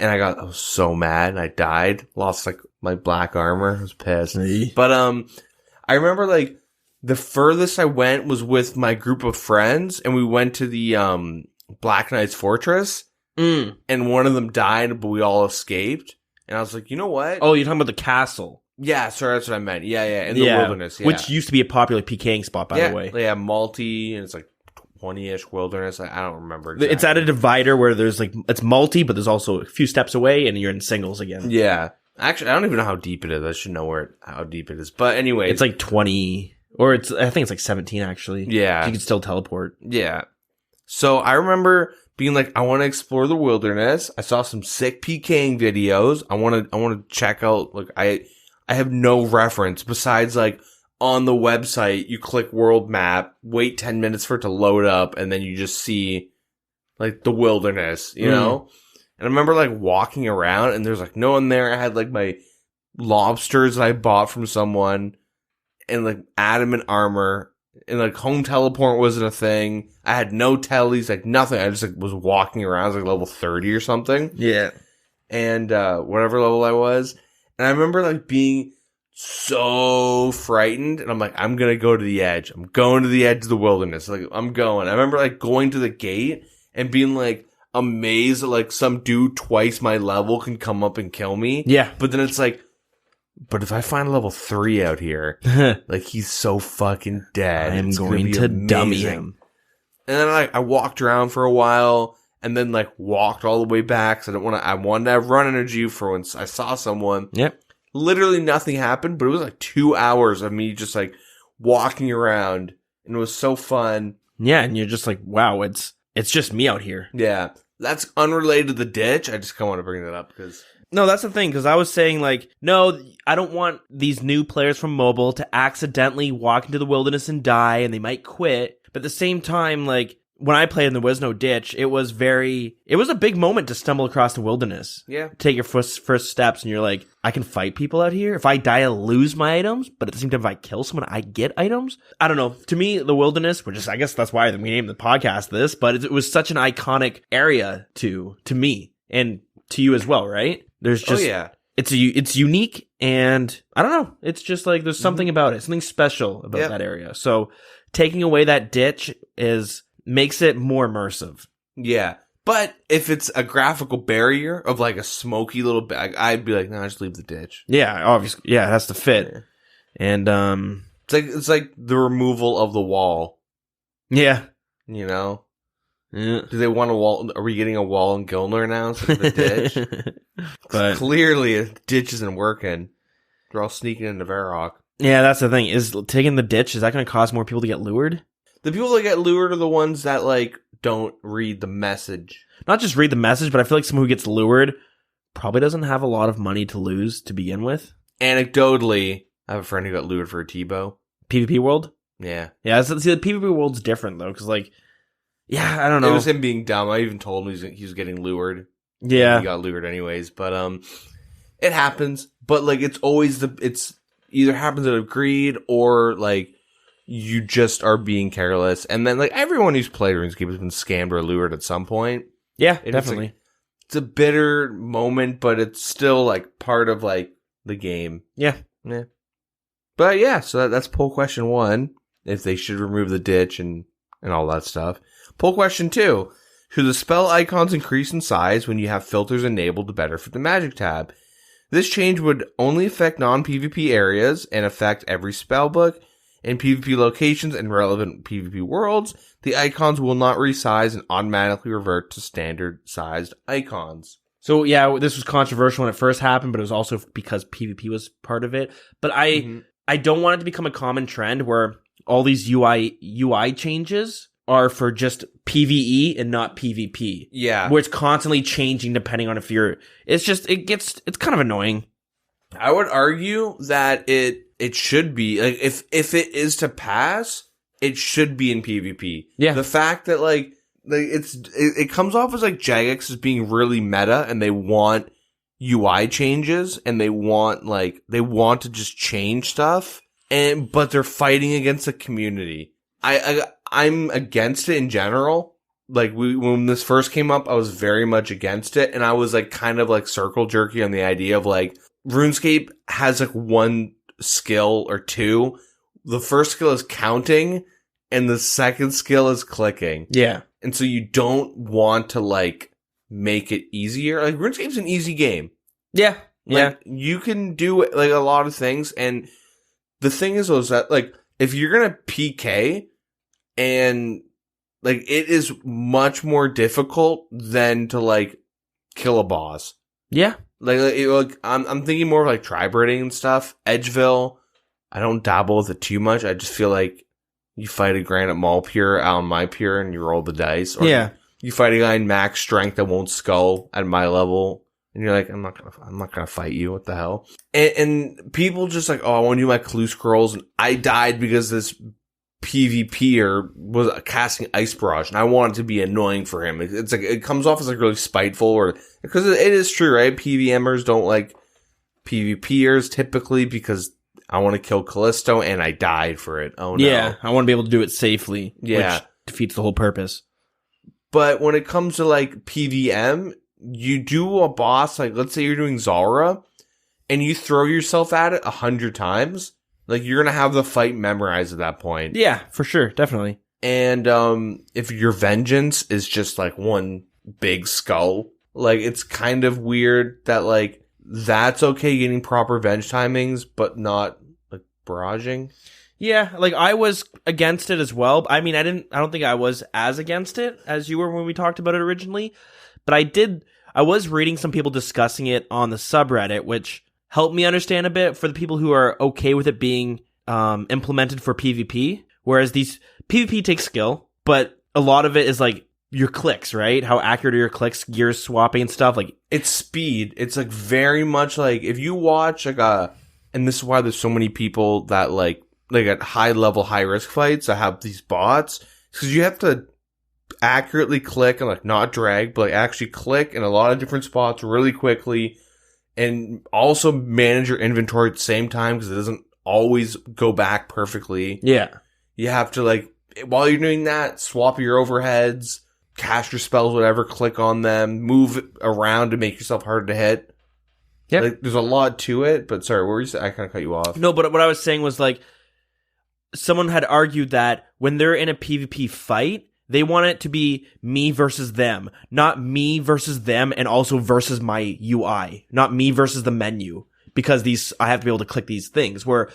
and I was so mad, and I died, lost, like, my black armor, I was pissed. But, I remember, like, the furthest I went was with my group of friends, and we went to the, Black Knight's Fortress. and one of them died, but we all escaped. And I was like, you know what? Oh, you're talking about the castle. Yeah, sorry, that's what I meant. Yeah, in the wilderness. Yeah. Which used to be a popular PKing spot, by the way. Yeah, multi, and it's like 20-ish wilderness. I don't remember exactly. It's at a divider where there's like, it's multi, but there's also a few steps away, and you're in singles again. Yeah. Actually, I don't even know how deep it is. I should know how deep it is. But anyway. It's like 20, or I think it's like 17, actually. Yeah. You can still teleport. Yeah. So I remember being like, I want to explore the wilderness. I saw some sick PKing videos. I want to check out, like, I have no reference besides, like, on the website, you click world map, wait 10 minutes for it to load up, and then you just see, like, the wilderness, you know? And I remember, like, walking around, and there's, like, no one there. I had, like, my lobsters that I bought from someone, and, like, adamant armor, and, like, home teleport wasn't a thing. I had no tellies, like, nothing. I just, like, was walking around. I was, like, level 30 or something. Yeah. And, whatever level I was. And I remember, like, being so frightened. And I'm like, I'm gonna go to the edge. I'm going to the edge of the wilderness. Like, I'm going. I remember, like, going to the gate and being, like, amazed that, like, some dude twice my level can come up and kill me. Yeah. But then it's like, but if I find a level 3 out here, like, he's so fucking dead. I'm going to dummy him. And then I walked around for a while and then, like, walked all the way back. So I wanted to have run energy for when I saw someone. Yep. Literally nothing happened, but it was like 2 hours of me just, like, walking around, and it was so fun. Yeah. And you're just like, wow, it's just me out here. Yeah. That's unrelated to the ditch. I just kind of want to bring that up because... No, that's the thing, because I was saying, like, no, I don't want these new players from mobile to accidentally walk into the wilderness and die, and they might quit. But at the same time, like, when I played and there was no ditch, it was a big moment to stumble across the wilderness. Yeah. Take your first steps, and you're like, I can fight people out here. If I die, I lose my items, but at the same time, if I kill someone, I get items. I don't know. To me, the wilderness, I guess that's why we named the podcast this, but it was such an iconic area to me, and to you as well, right? There's just, it's unique, and I don't know. It's just like, there's something about it, something special about that area. So taking away that ditch makes it more immersive. Yeah. But if it's a graphical barrier of, like, a smoky little bag, I'd be like, no, just leave the ditch. Yeah, obviously. Yeah, it has to fit. Yeah. And, it's like the removal of the wall. Yeah. You know? Yeah. Do they want a wall? Are we getting a wall in Gilner now instead of the ditch? But clearly, a ditch isn't working. They're all sneaking into Varrock. Yeah, that's the thing. Is taking the ditch, is that going to cause more people to get lured? The people that get lured are the ones that, like, don't read the message. Not just read the message, but I feel like someone who gets lured probably doesn't have a lot of money to lose to begin with. Anecdotally, I have a friend who got lured for a T-bow. PvP world? Yeah. Yeah, see, the PvP world's different, though, because, like, yeah, I don't know. It was him being dumb. I even told him he was getting lured. Yeah. He got lured anyways, but, it happens. But, like, it's always it's either happens out of greed or, like, you just are being careless. And then, like, everyone who's played RuneScape has been scammed or lured at some point. Yeah, definitely. It's a bitter moment, but it's still, like, part of, like, the game. Yeah. But, yeah, so that's poll question 1, if they should remove the ditch and all that stuff. Poll question 2, should the spell icons increase in size when you have filters enabled to better fit the magic tab? This change would only affect non-PvP areas and affect every spellbook. In PvP locations and relevant PvP worlds, the icons will not resize and automatically revert to standard-sized icons. So, yeah, this was controversial when it first happened, but it was also because PvP was part of it. But I don't want it to become a common trend where all these UI changes are for just PvE and not PvP. Yeah. Where it's constantly changing depending on if you're... It's kind of annoying. I would argue that it should be, like, if it is to pass, it should be in PvP. Yeah. The fact that, like it comes off as, like, Jagex is being really meta and they want UI changes and they want to just change stuff, but they're fighting against the community. I'm against it in general. Like, when this first came up, I was very much against it, and I was, like, kind of, like, circle jerky on the idea of, like, RuneScape has, like, one skill or two. The first skill is counting, and the second skill is clicking. Yeah. And so you don't want to, like, make it easier. Like, RuneScape's an easy game. Yeah. Like, you can do like a lot of things, and the thing is that like if you're gonna PK, and like it is much more difficult than to like kill a boss. Yeah. Like I'm thinking more of like tri-breeding and stuff. Edgeville, I don't dabble with it too much. I just feel like you fight a Granite Maul Pure out on my Pure and you roll the dice. Or you fight a guy in max strength that won't skull at my level. And you're like, I'm not gonna fight you. What the hell? And people just like, oh, I want to do my clue scrolls. And I died because this PvPer was casting Ice Barrage, and I want it to be annoying for him. It's like, it comes off as like really spiteful, or because it is true, right? PvMers don't like PvPers typically because I want to kill Callisto and I died for it. Oh no. Yeah, I want to be able to do it safely. Yeah. Which defeats the whole purpose. But when it comes to like PvM, you do a boss, like let's say you're doing Zara, and you throw yourself at it 100 times, like you're gonna have the fight memorized at that point. Yeah, for sure, definitely. And if your vengeance is just like one big skull, like it's kind of weird that like that's okay getting proper venge timings, but not like barraging. Yeah, like I was against it as well. I mean, I don't think I was as against it as you were when we talked about it originally, but I was reading some people discussing it on the subreddit, which helped me understand a bit for the people who are okay with it being implemented for PvP. Whereas these PvP takes skill, but a lot of it is like your clicks, right? How accurate are your clicks, gear swapping and stuff. Like it's speed. It's like very much like if you watch like and this is why there's so many people that like at high level, high risk fights that have these bots, because you have to accurately click and like not drag, but like actually click in a lot of different spots really quickly, and also manage your inventory at the same time because it doesn't always go back perfectly. Yeah. You have to like, while you're doing that, swap your overheads, cast your spells, whatever, click on them, move around to make yourself harder to hit. Yeah. Like, there's a lot to it, but sorry, what were you saying? I kind of cut you off. No, but what I was saying was like, someone had argued that when they're in a PvP fight, they want it to be me versus them, not me versus them and also versus my UI, not me versus the menu, because I have to be able to click these things, where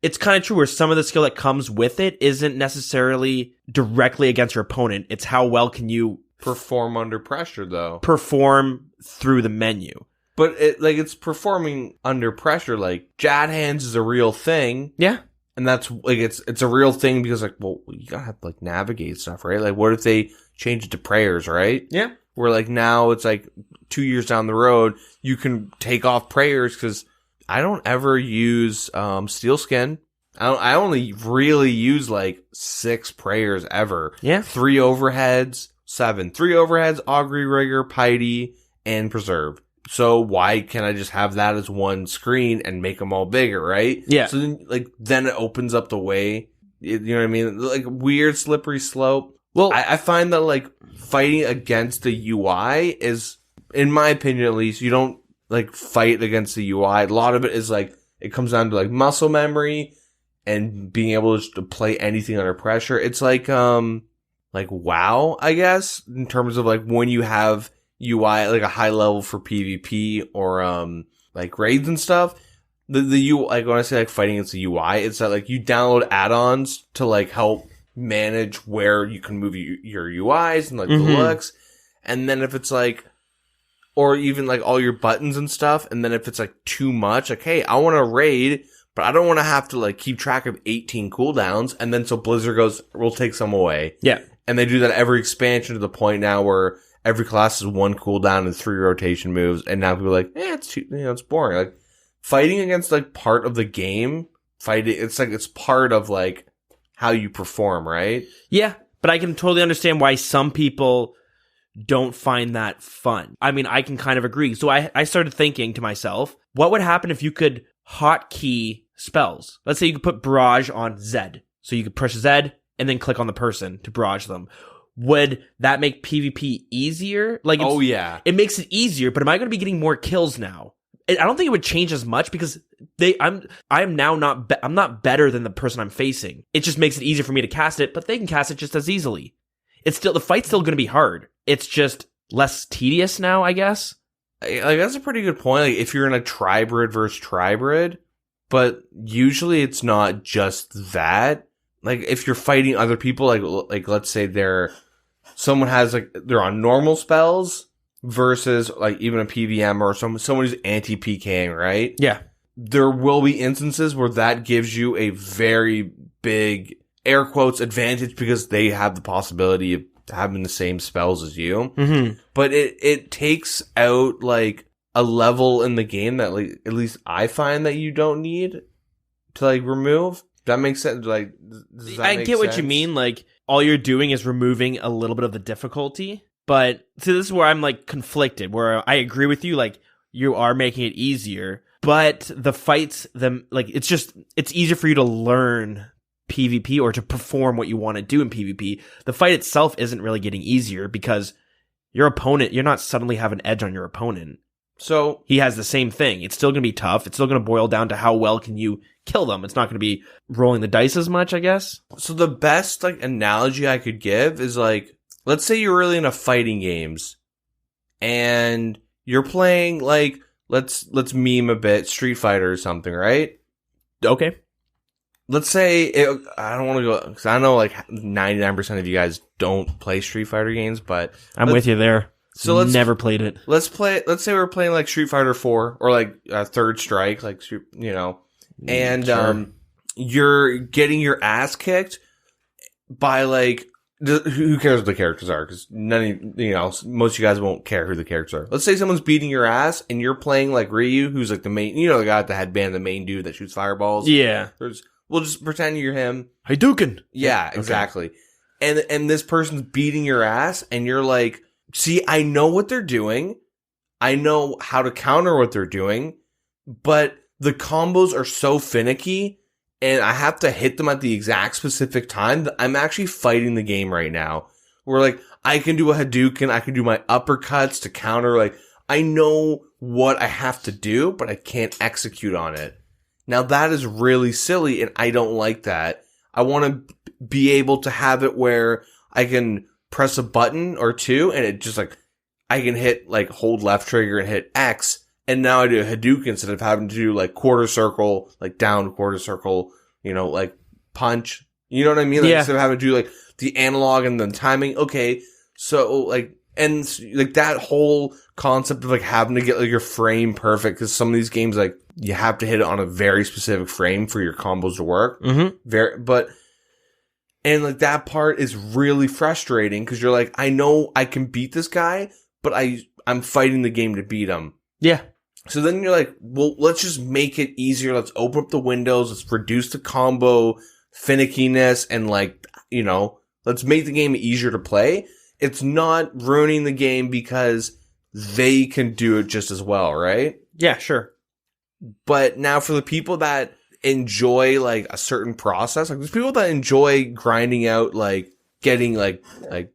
it's kind of true where some of the skill that comes with it isn't necessarily directly against your opponent. It's how well can you perform under pressure, though. Perform through the menu. But it's performing under pressure. Like, Jad Hands is a real thing. Yeah. And that's like it's a real thing because like, well, you gotta have to like navigate stuff, right? Like, what if they change it to prayers, right? Yeah. Where like now it's like 2 years down the road, you can take off prayers, because I don't ever use Steel Skin. I only really use like 6 prayers ever. Yeah. 3 overheads, 7. 3 overheads, Augury Rigor, Piety, and Preserve. So why can't I just have that as one screen and make them all bigger, right? Yeah. So then it opens up the way. You know what I mean? Like, weird slippery slope. Well, I find that like fighting against the UI is, in my opinion at least, you don't like fight against the UI. A lot of it is like, it comes down to like muscle memory and being able to play anything under pressure. It's like WoW, I guess, in terms of like when you have UI like a high level for PvP or like raids and stuff. The UI, like when I say like fighting against the UI, it's that like you download add-ons to like help manage where you can move your UIs and like the looks. And then if it's like, or even like all your buttons and stuff, and then if it's like too much, like, hey, I want to raid, but I don't want to have to like keep track of 18 cooldowns, and then so Blizzard goes, we'll take some away. Yeah. And they do that every expansion to the point now where every class is 1 cooldown and 3 rotation moves, and now people are like, it's too, it's boring. Like, fighting against like part of the game, it's like it's part of like how you perform, right? Yeah, but I can totally understand why some people don't find that fun. I mean, I can kind of agree. So I started thinking to myself, what would happen if you could hotkey spells? Let's say you could put barrage on Z. So you could push Z and then click on the person to barrage them. Would that make PvP easier? Like, oh yeah, it makes it easier, but am I going to be getting more kills now? I don't think it would change as much because I'm not better than the person I'm facing. It just makes it easier for me to cast it, but they can cast it just as easily. The fight's still going to be hard. It's just less tedious now, I guess. Like, that's a pretty good point. Like, if you're in a tribrid versus tribrid, but usually it's not just that. Like, if you're fighting other people, like let's say someone has, like, they're on normal spells versus, like, even a PVM or someone who's anti-PKing, right? Yeah. There will be instances where that gives you a very big, air quotes, advantage because they have the possibility of having the same spells as you. Mm-hmm. But it takes out, like, a level in the game that, like, at least I find that you don't need to, like, remove. That makes sense. Like, does that I make get what sense? you mean. Like, all you're doing is removing a little bit of the difficulty. But see, this is where I'm, like, conflicted, where I agree with you. Like, you are making it easier, but the fights, it's easier for you to learn PvP or to perform what you want to do in PvP. The fight itself isn't really getting easier because your opponent, you're not suddenly have an edge on your opponent. So He has the same thing. It's still going to be tough. It's still going to boil down to how well can you kill them. It's not going to be rolling the dice as much, I guess. So the best, like, analogy I could give is, like, let's say you're really into fighting games and you're playing, like, let's meme a bit, Street Fighter or something, right? Okay. Let's say, I don't want to go, because I know, like, 99% of you guys don't play Street Fighter games, but I'm with you there. So let's never played it. Let's say we're playing, like, Street Fighter 4 or, like, Third Strike, like, you know, and Sure. You're getting your ass kicked by, like, who cares what the characters are? Because most of you guys won't care who the characters are. Let's say someone's beating your ass and you're playing, like, Ryu, who's, like, the main, the guy with the headband, the main dude that shoots fireballs. Yeah. We'll just pretend you're him. Hadouken. Yeah, exactly. Okay. And this person's beating your ass and you're like, see, I know what they're doing. I know how to counter what they're doing, but the combos are so finicky and I have to hit them at the exact specific time that I'm actually fighting the game right now. Where, like, I can do a Hadouken, I can do my uppercuts to counter, like, I know what I have to do, but I can't execute on it. Now that is really silly and I don't like that. I want to be able to have it where I can press a button or two and it just, like, I can hit, like, hold left trigger and hit X, and now I do a Hadouken instead of having to do, like, quarter circle, like, down quarter circle, like, punch. You know what I mean? Like, yeah. Instead of having to do, like, the analog and then timing. Okay, so, like, and, like, that whole concept of, like, having to get, like, your frame perfect, because some of these games, like, you have to hit it on a very specific frame for your combos to work. Mm-hmm. And, like, that part is really frustrating because you're like, I know I can beat this guy, but I'm fighting the game to beat him. Yeah. So then you're like, well, let's just make it easier. Let's open up the windows. Let's reduce the combo finickiness and, like, let's make the game easier to play. It's not ruining the game because they can do it just as well, right? Yeah, sure. But now for the people that enjoy, like, a certain process, like, there's people that enjoy grinding out, like, getting, like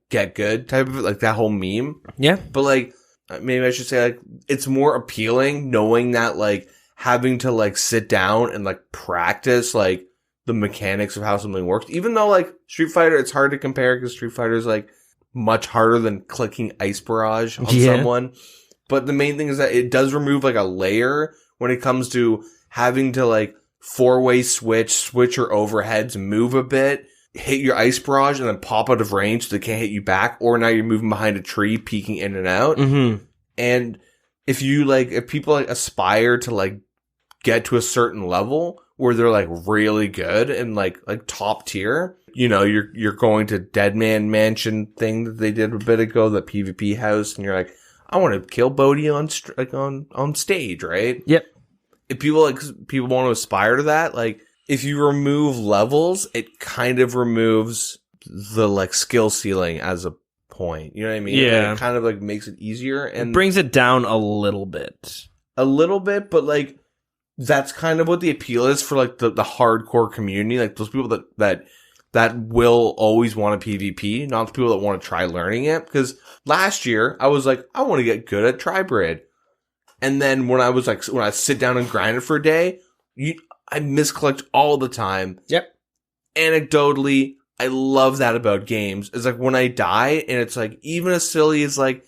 get good type of it, like that whole meme. Yeah. But, like, maybe I should say, like, it's more appealing knowing that, like, having to, like, sit down and, like, practice, like, the mechanics of how something works. Even though, like, Street Fighter, it's hard to compare because Street Fighter is, like, much harder than clicking Ice Barrage on someone. But the main thing is that it does remove, like, a layer when it comes to having to, like, four-way switch your overheads, move a bit, hit your Ice Barrage, and then pop out of range so they can't hit you back, or now you're moving behind a tree, peeking in and out. Mm-hmm. And if people, like, aspire to, like, get to a certain level where they're, like, really good and, like top tier, you're going to Deadman Mansion thing that they did a bit ago, the PvP house, and you're like, I want to kill Bodhi on stage, right? Yep. If people want to aspire to that, like, if you remove levels, it kind of removes the, like, skill ceiling as a point. You know what I mean? Yeah. Like, it kind of, like, makes it easier and It brings it down a little bit. But, like, that's kind of what the appeal is for, like, the hardcore community, like, those people that will always want a PvP, not the people that want to try learning it. Because last year I was like, I want to get good at Tribrid. And then when I sit down and grind it for a day, I misclicked all the time. Yep. Anecdotally, I love that about games. It's like when I die and it's like, even as silly as, like,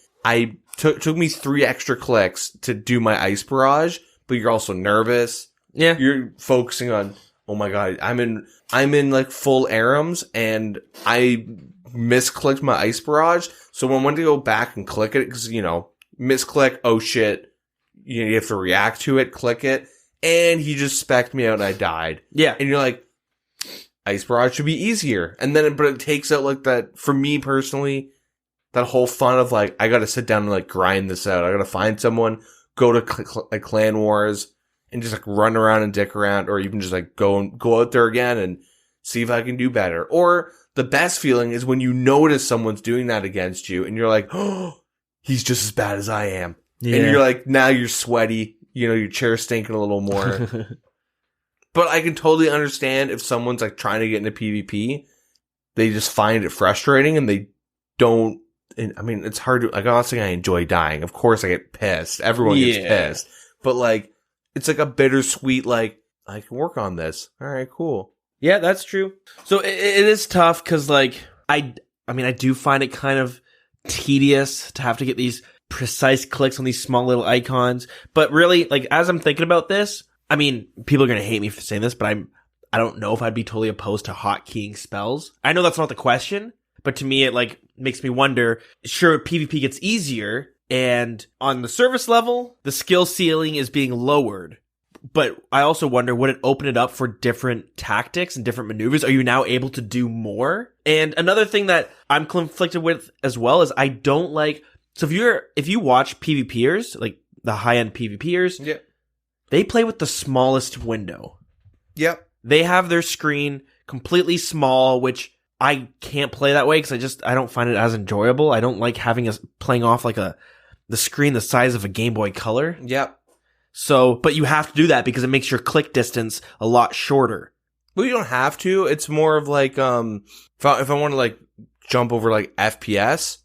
took me 3 extra clicks to do my ice barrage, but you're also nervous. Yeah. You're focusing on, oh my god, I'm in like full Arams and I misclicked my ice barrage. So when I went to go back and click it, because, misclick, oh shit, you have to react to it, click it, and he just specced me out and I died. Yeah. And you're like, ice barrage should be easier. And then, but it takes out like that, for me personally, that whole fun of like, I gotta sit down and like grind this out. I gotta find someone, go to clan wars, and just like run around and dick around, or even just like go out there again and see if I can do better. Or the best feeling is when you notice someone's doing that against you and you're like, oh, he's just as bad as I am. Yeah. And you're like, now you're sweaty, your chair's stinking a little more. But I can totally understand if someone's like trying to get into PvP, they just find it frustrating and they don't. I mean, it's hard to, like, I'm not saying I enjoy dying. Of course I get pissed. Everyone gets pissed. But like, it's like a bittersweet, like, I can work on this. All right, cool. Yeah, that's true. So it is tough because, like, I do find it kind of tedious to have to get these precise clicks on these small little icons. But really, like, as I'm thinking about this, I mean, people are going to hate me for saying this, but I don't know if I'd be totally opposed to hotkeying spells. I know that's not the question, but to me, it, like, makes me wonder, sure, PvP gets easier, and on the service level, the skill ceiling is being lowered. But I also wonder, would it open it up for different tactics and different maneuvers? Are you now able to do more? And another thing that I'm conflicted with as well is I don't like, so if you watch PvPers, like the high-end PvPers, yeah, they play with the smallest window. Yep. They have their screen completely small, which I can't play that way because I don't find it as enjoyable. I don't like having playing off like the screen the size of a Game Boy Color. Yep. So, but you have to do that because it makes your click distance a lot shorter. Well, you don't have to. It's more of like, if I want to like jump over like FPS,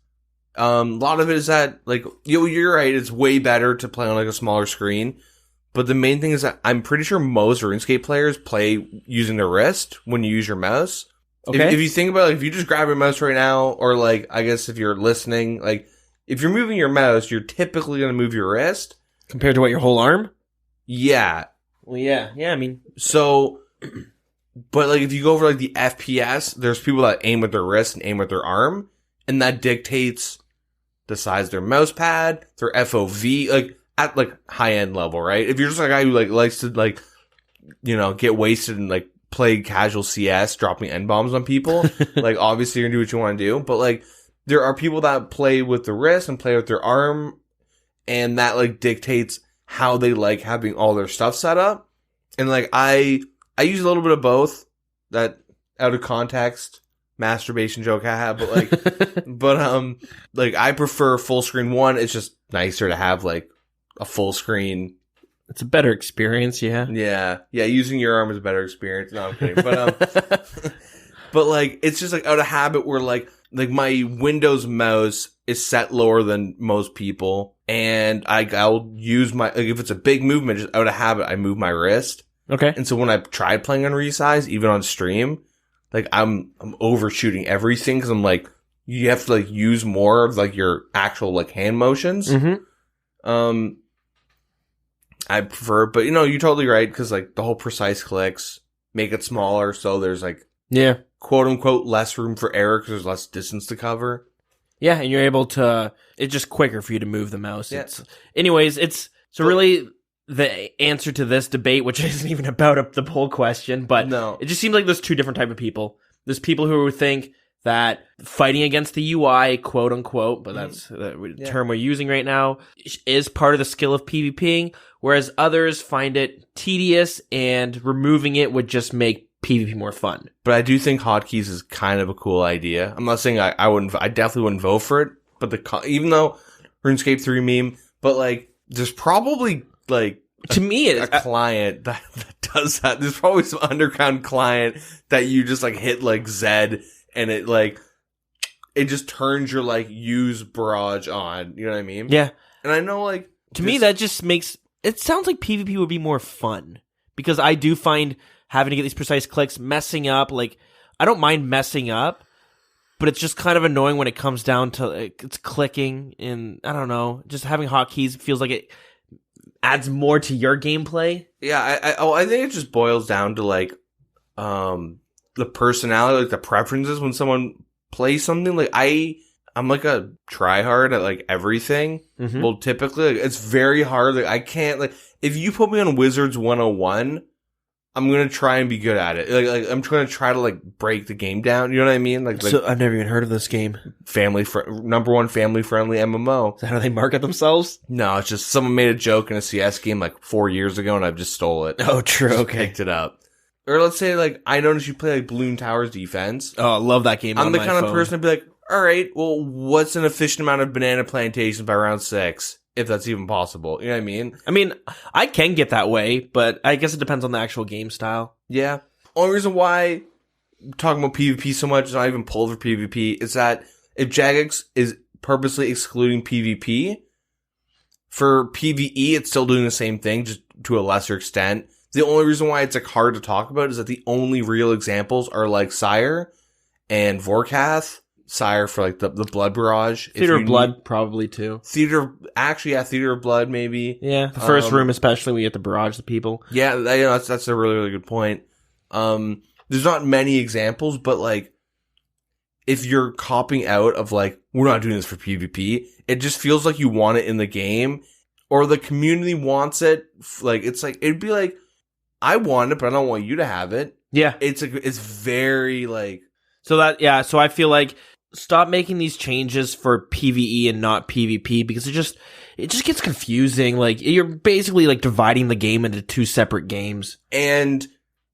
a lot of it is that like, you're right. It's way better to play on like a smaller screen. But the main thing is that I'm pretty sure most RuneScape players play using their wrist when you use your mouse. Okay. If you think about it, if you just grab your mouse right now, or like, I guess if you're listening, like, if you're moving your mouse, you're typically going to move your wrist. Compared to what, your whole arm? Yeah. Well, yeah. Yeah, I mean. So, but like, if you go over like the FPS, there's people that aim with their wrist and aim with their arm, and that dictates the size of their mouse pad, their FOV, like, at like high-end level, right? If you're just a guy who like likes to like, get wasted and like play casual CS, dropping N-bombs on people, like, obviously you're gonna do what you want to do, but like, there are people that play with the wrist and play with their arm, and that like dictates how they like having all their stuff set up. And like, I use a little bit of both. That out of context masturbation joke I have, but like, like, I prefer full screen. One, it's just nicer to have like a full screen. It's a better experience, yeah. Yeah. Using your arm is a better experience. No, I'm kidding. But but like, it's just like out of habit where like my Windows mouse is set lower than most people, and I'll use my, like, if it's a big movement, just out of habit, I move my wrist. Okay. And so when I tried playing on resize, even on stream, like, I'm overshooting everything because I'm like, you have to like use more of like your actual like hand motions. Mm-hmm. I prefer, but you're totally right, because like the whole precise clicks make it smaller, so there's like, yeah, quote unquote, less room for error because there's less distance to cover. Yeah, and you're able to, it's just quicker for you to move the mouse. Yeah. Really the answer to this debate, which isn't even about the poll question, but no, it just seems like there's two different type of people. There's people who think that fighting against the UI, quote unquote, but that's the term we're using right now, is part of the skill of PvPing, whereas others find it tedious and removing it would just make PvP more fun. But I do think hotkeys is kind of a cool idea. I'm not saying I definitely wouldn't vote for it, but even though RuneScape 3 meme, but like, there's probably like, to me, a client that does that. There's probably some underground client that you just like hit like Z, and it just turns your like use barrage on. You know what I mean? Yeah. And I know, like, to me, that just makes it sounds like PvP would be more fun, because I do find having to get these precise clicks messing up. Like, I don't mind messing up, but it's just kind of annoying when it comes down to like, it's clicking, and I don't know, just having hotkeys feels like it adds more to your gameplay. Yeah, I think it just boils down to like the personality, like the preferences when someone plays something. Like I'm like a tryhard at like everything. Mm-hmm. Well, typically like, it's very hard. Like I can't like if you put me on Wizards 101, I'm gonna try and be good at it. Like I'm trying to try to like break the game down. You know what I mean? Like So I've never even heard of this game. Number one family friendly MMO. Is that how they market themselves? No, it's just someone made a joke in a CS game like 4 years ago, and I've just stole it. Oh, true. Just Okay. picked it up. Or let's say like I noticed you play like Balloon Towers Defense. Oh, I love that game. I'm on the my kind of phone. person to be like, all right, well, what's an efficient amount of banana plantations by round 6, if that's even possible? You know what I mean? I mean, I can get that way, but I guess it depends on the actual game style. Yeah. Only reason why I'm talking about PvP so much is not even pulled for PvP is that if Jagex is purposely excluding PvP, for PvE, it's still doing the same thing, just to a lesser extent. The only reason why it's like hard to talk about is that the only real examples are like Sire and Vorkath. Sire for like the Blood Barrage. Theater of Blood, probably too. Theater of Blood, maybe. Yeah, the first room especially, we get to barrage the people. Yeah, that's a really, really good point. There's not many examples, but like, if you're copping out of like, we're not doing this for PvP, it just feels like you want it in the game, or the community wants it. Like, it's like, it'd be like, I want it, but I don't want you to have it. Yeah. It's very like... So I feel like, stop making these changes for PvE and not PvP, because it just gets confusing. Like, you're basically like dividing the game into two separate games. And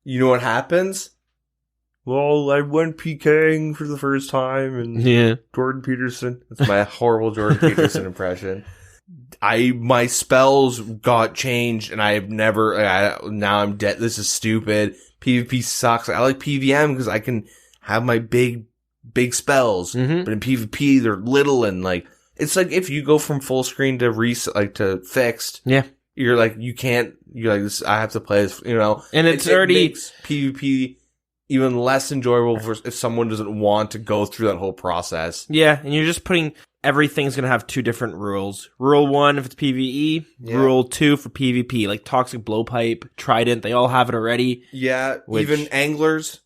you know what happens? Well, I went PKing for the first time, and yeah, Jordan Peterson. That's my horrible Jordan Peterson impression. My spells got changed, and I have never. Now I'm dead. This is stupid. PvP sucks. I like PvM because I can have my big spells, but in PvP they're little, and like it's like if you go from full screen to to fixed, yeah, you're like you can't. You're like this. I have to play this, you know, and it makes PvP even less enjoyable if someone doesn't want to go through that whole process. Yeah, and you're just putting everything's gonna have two different rules. Rule 1 if it's PvE, Rule 2 for PvP, like Toxic Blowpipe, Trident, they all have it already. Yeah, even Anglers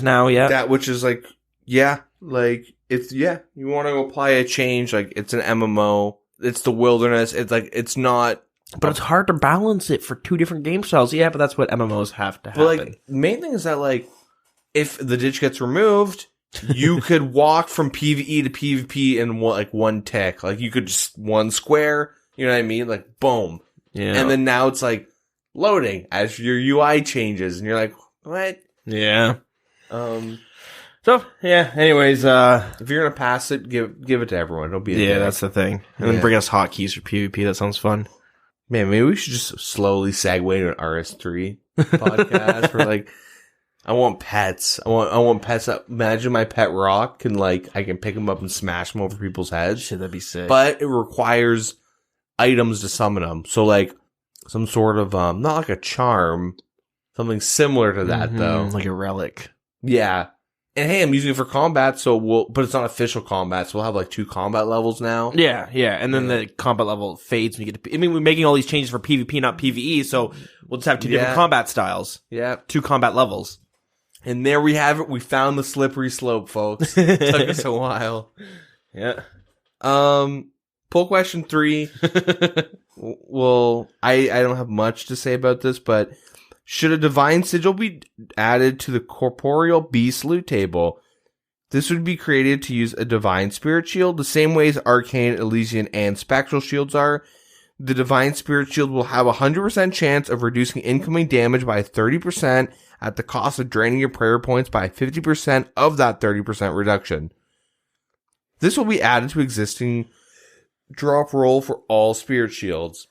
now, yeah. That which is like, yeah, like it's you want to apply a change, like it's an MMO, it's the wilderness, it's like it's not. But it's hard to balance it for two different game styles. Yeah, but that's what MMOs have to happen. But like, main thing is that like, if the ditch gets removed, you could walk from PvE to PvP in one tick. Like you could just one square, you know what I mean? Like boom. Yeah. And then now it's like loading as your UI changes, and you're like, what? Yeah. So yeah. Anyways, if you're gonna pass it, give it to everyone. Don't be a dick. That's the thing. And then bring us hotkeys for PvP. That sounds fun. Man, maybe we should just slowly segue to an RS3 podcast. Where like, I want pets. I want pets. Imagine my pet Rock can I can pick him up and smash him over people's heads. Shit, that'd be sick. But it requires items to summon them. So like some sort of not like a charm, something similar to that though, like a relic. Yeah. And hey, I'm using it for combat, but it's not official combat, so we'll have like 2 combat levels now. Yeah, and then the combat level fades when you get to, we're making all these changes for PvP, not PvE, so we'll just have 2 different combat styles. Yeah. 2 combat levels. And there we have it. We found the slippery slope, folks. It took us a while. Yeah. Poll question 3. Well, I don't have much to say about this, but should a divine sigil be added to the corporeal beast loot table? This would be created to use a divine spirit shield, the same way as arcane, Elysian, and spectral shields are. The divine spirit shield will have a 100% chance of reducing incoming damage by 30% at the cost of draining your prayer points by 50% of that 30% reduction. This will be added to existing drop roll for all spirit shields.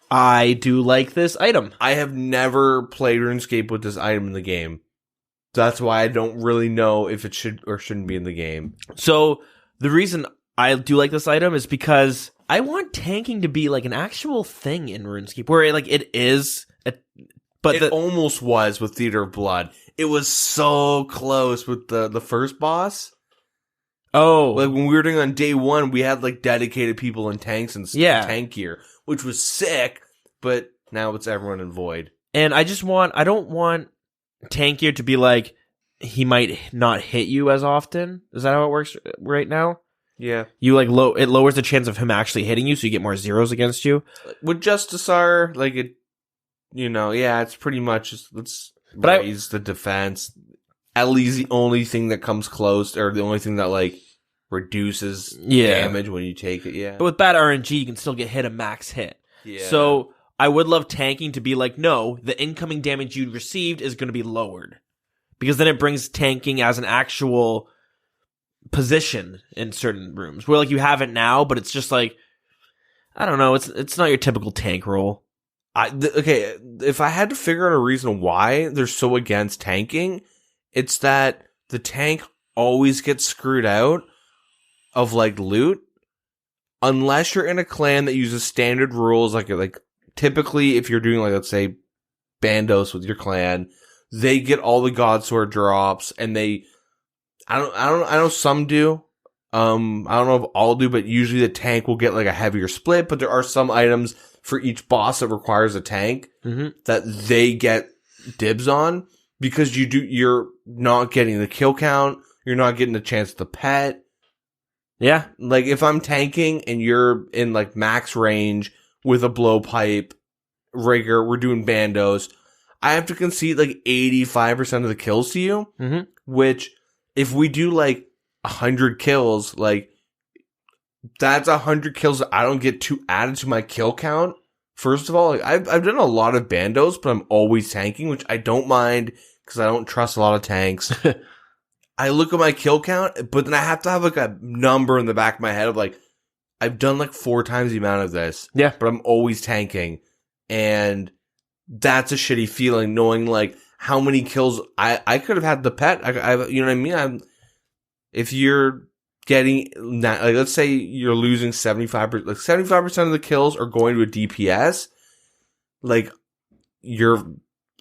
I do like this item. I have never played RuneScape with this item in the game. That's why I don't really know if it should or shouldn't be in the game. So the reason I do like this item is because I want tanking to be like an actual thing in RuneScape, where it is. But it almost was with Theater of Blood. It was so close with the first boss. Oh. Like when we were doing on day 1, we had like dedicated people in tanks and tank gear, which was sick, but now it's everyone in void. And I don't want tank gear to be like, he might not hit you as often. Is that how it works right now? Yeah. You like it lowers the chance of him actually hitting you, so you get more zeros against you. With Justicar, like it, it's pretty much just let's raise the defense. At least the only thing that comes close, or the only thing that like reduces damage when you take it. Yeah. But with bad RNG, you can still get hit a max hit. Yeah. So I would love tanking to be like, no, the incoming damage you received is going to be lowered, because then it brings tanking as an actual position in certain rooms where like you have it now, but it's just like, I don't know, it's not your typical tank role. Okay, if I had to figure out a reason why they're so against tanking, it's that the tank always gets screwed out of like loot unless you're in a clan that uses standard rules. Like typically, if you're doing like, let's say, Bandos with your clan, they get all the Godsword drops, and I know some do. I don't know if all do, but usually the tank will get like a heavier split. But there are some items for each boss that requires a tank that they get dibs on, because you're not getting the kill count, you're not getting a chance to pet. Yeah. Like if I'm tanking and you're in like max range with a blowpipe rigger, we're doing Bandos, I have to concede like 85% of the kills to you, which if we do like 100 kills, like that's 100 kills that I don't get added to my kill count. First of all, like I've done a lot of Bandos, but I'm always tanking, which I don't mind because I don't trust a lot of tanks. I look at my kill count, but then I have to have like a number in the back of my head of like, I've done like 4 times the amount of this. Yeah. But I'm always tanking. And that's a shitty feeling, knowing like how many kills I could have had the pet. You know what I mean? If you're getting, like, let's say you're losing 75%, like 75% of the kills are going to a DPS, like you're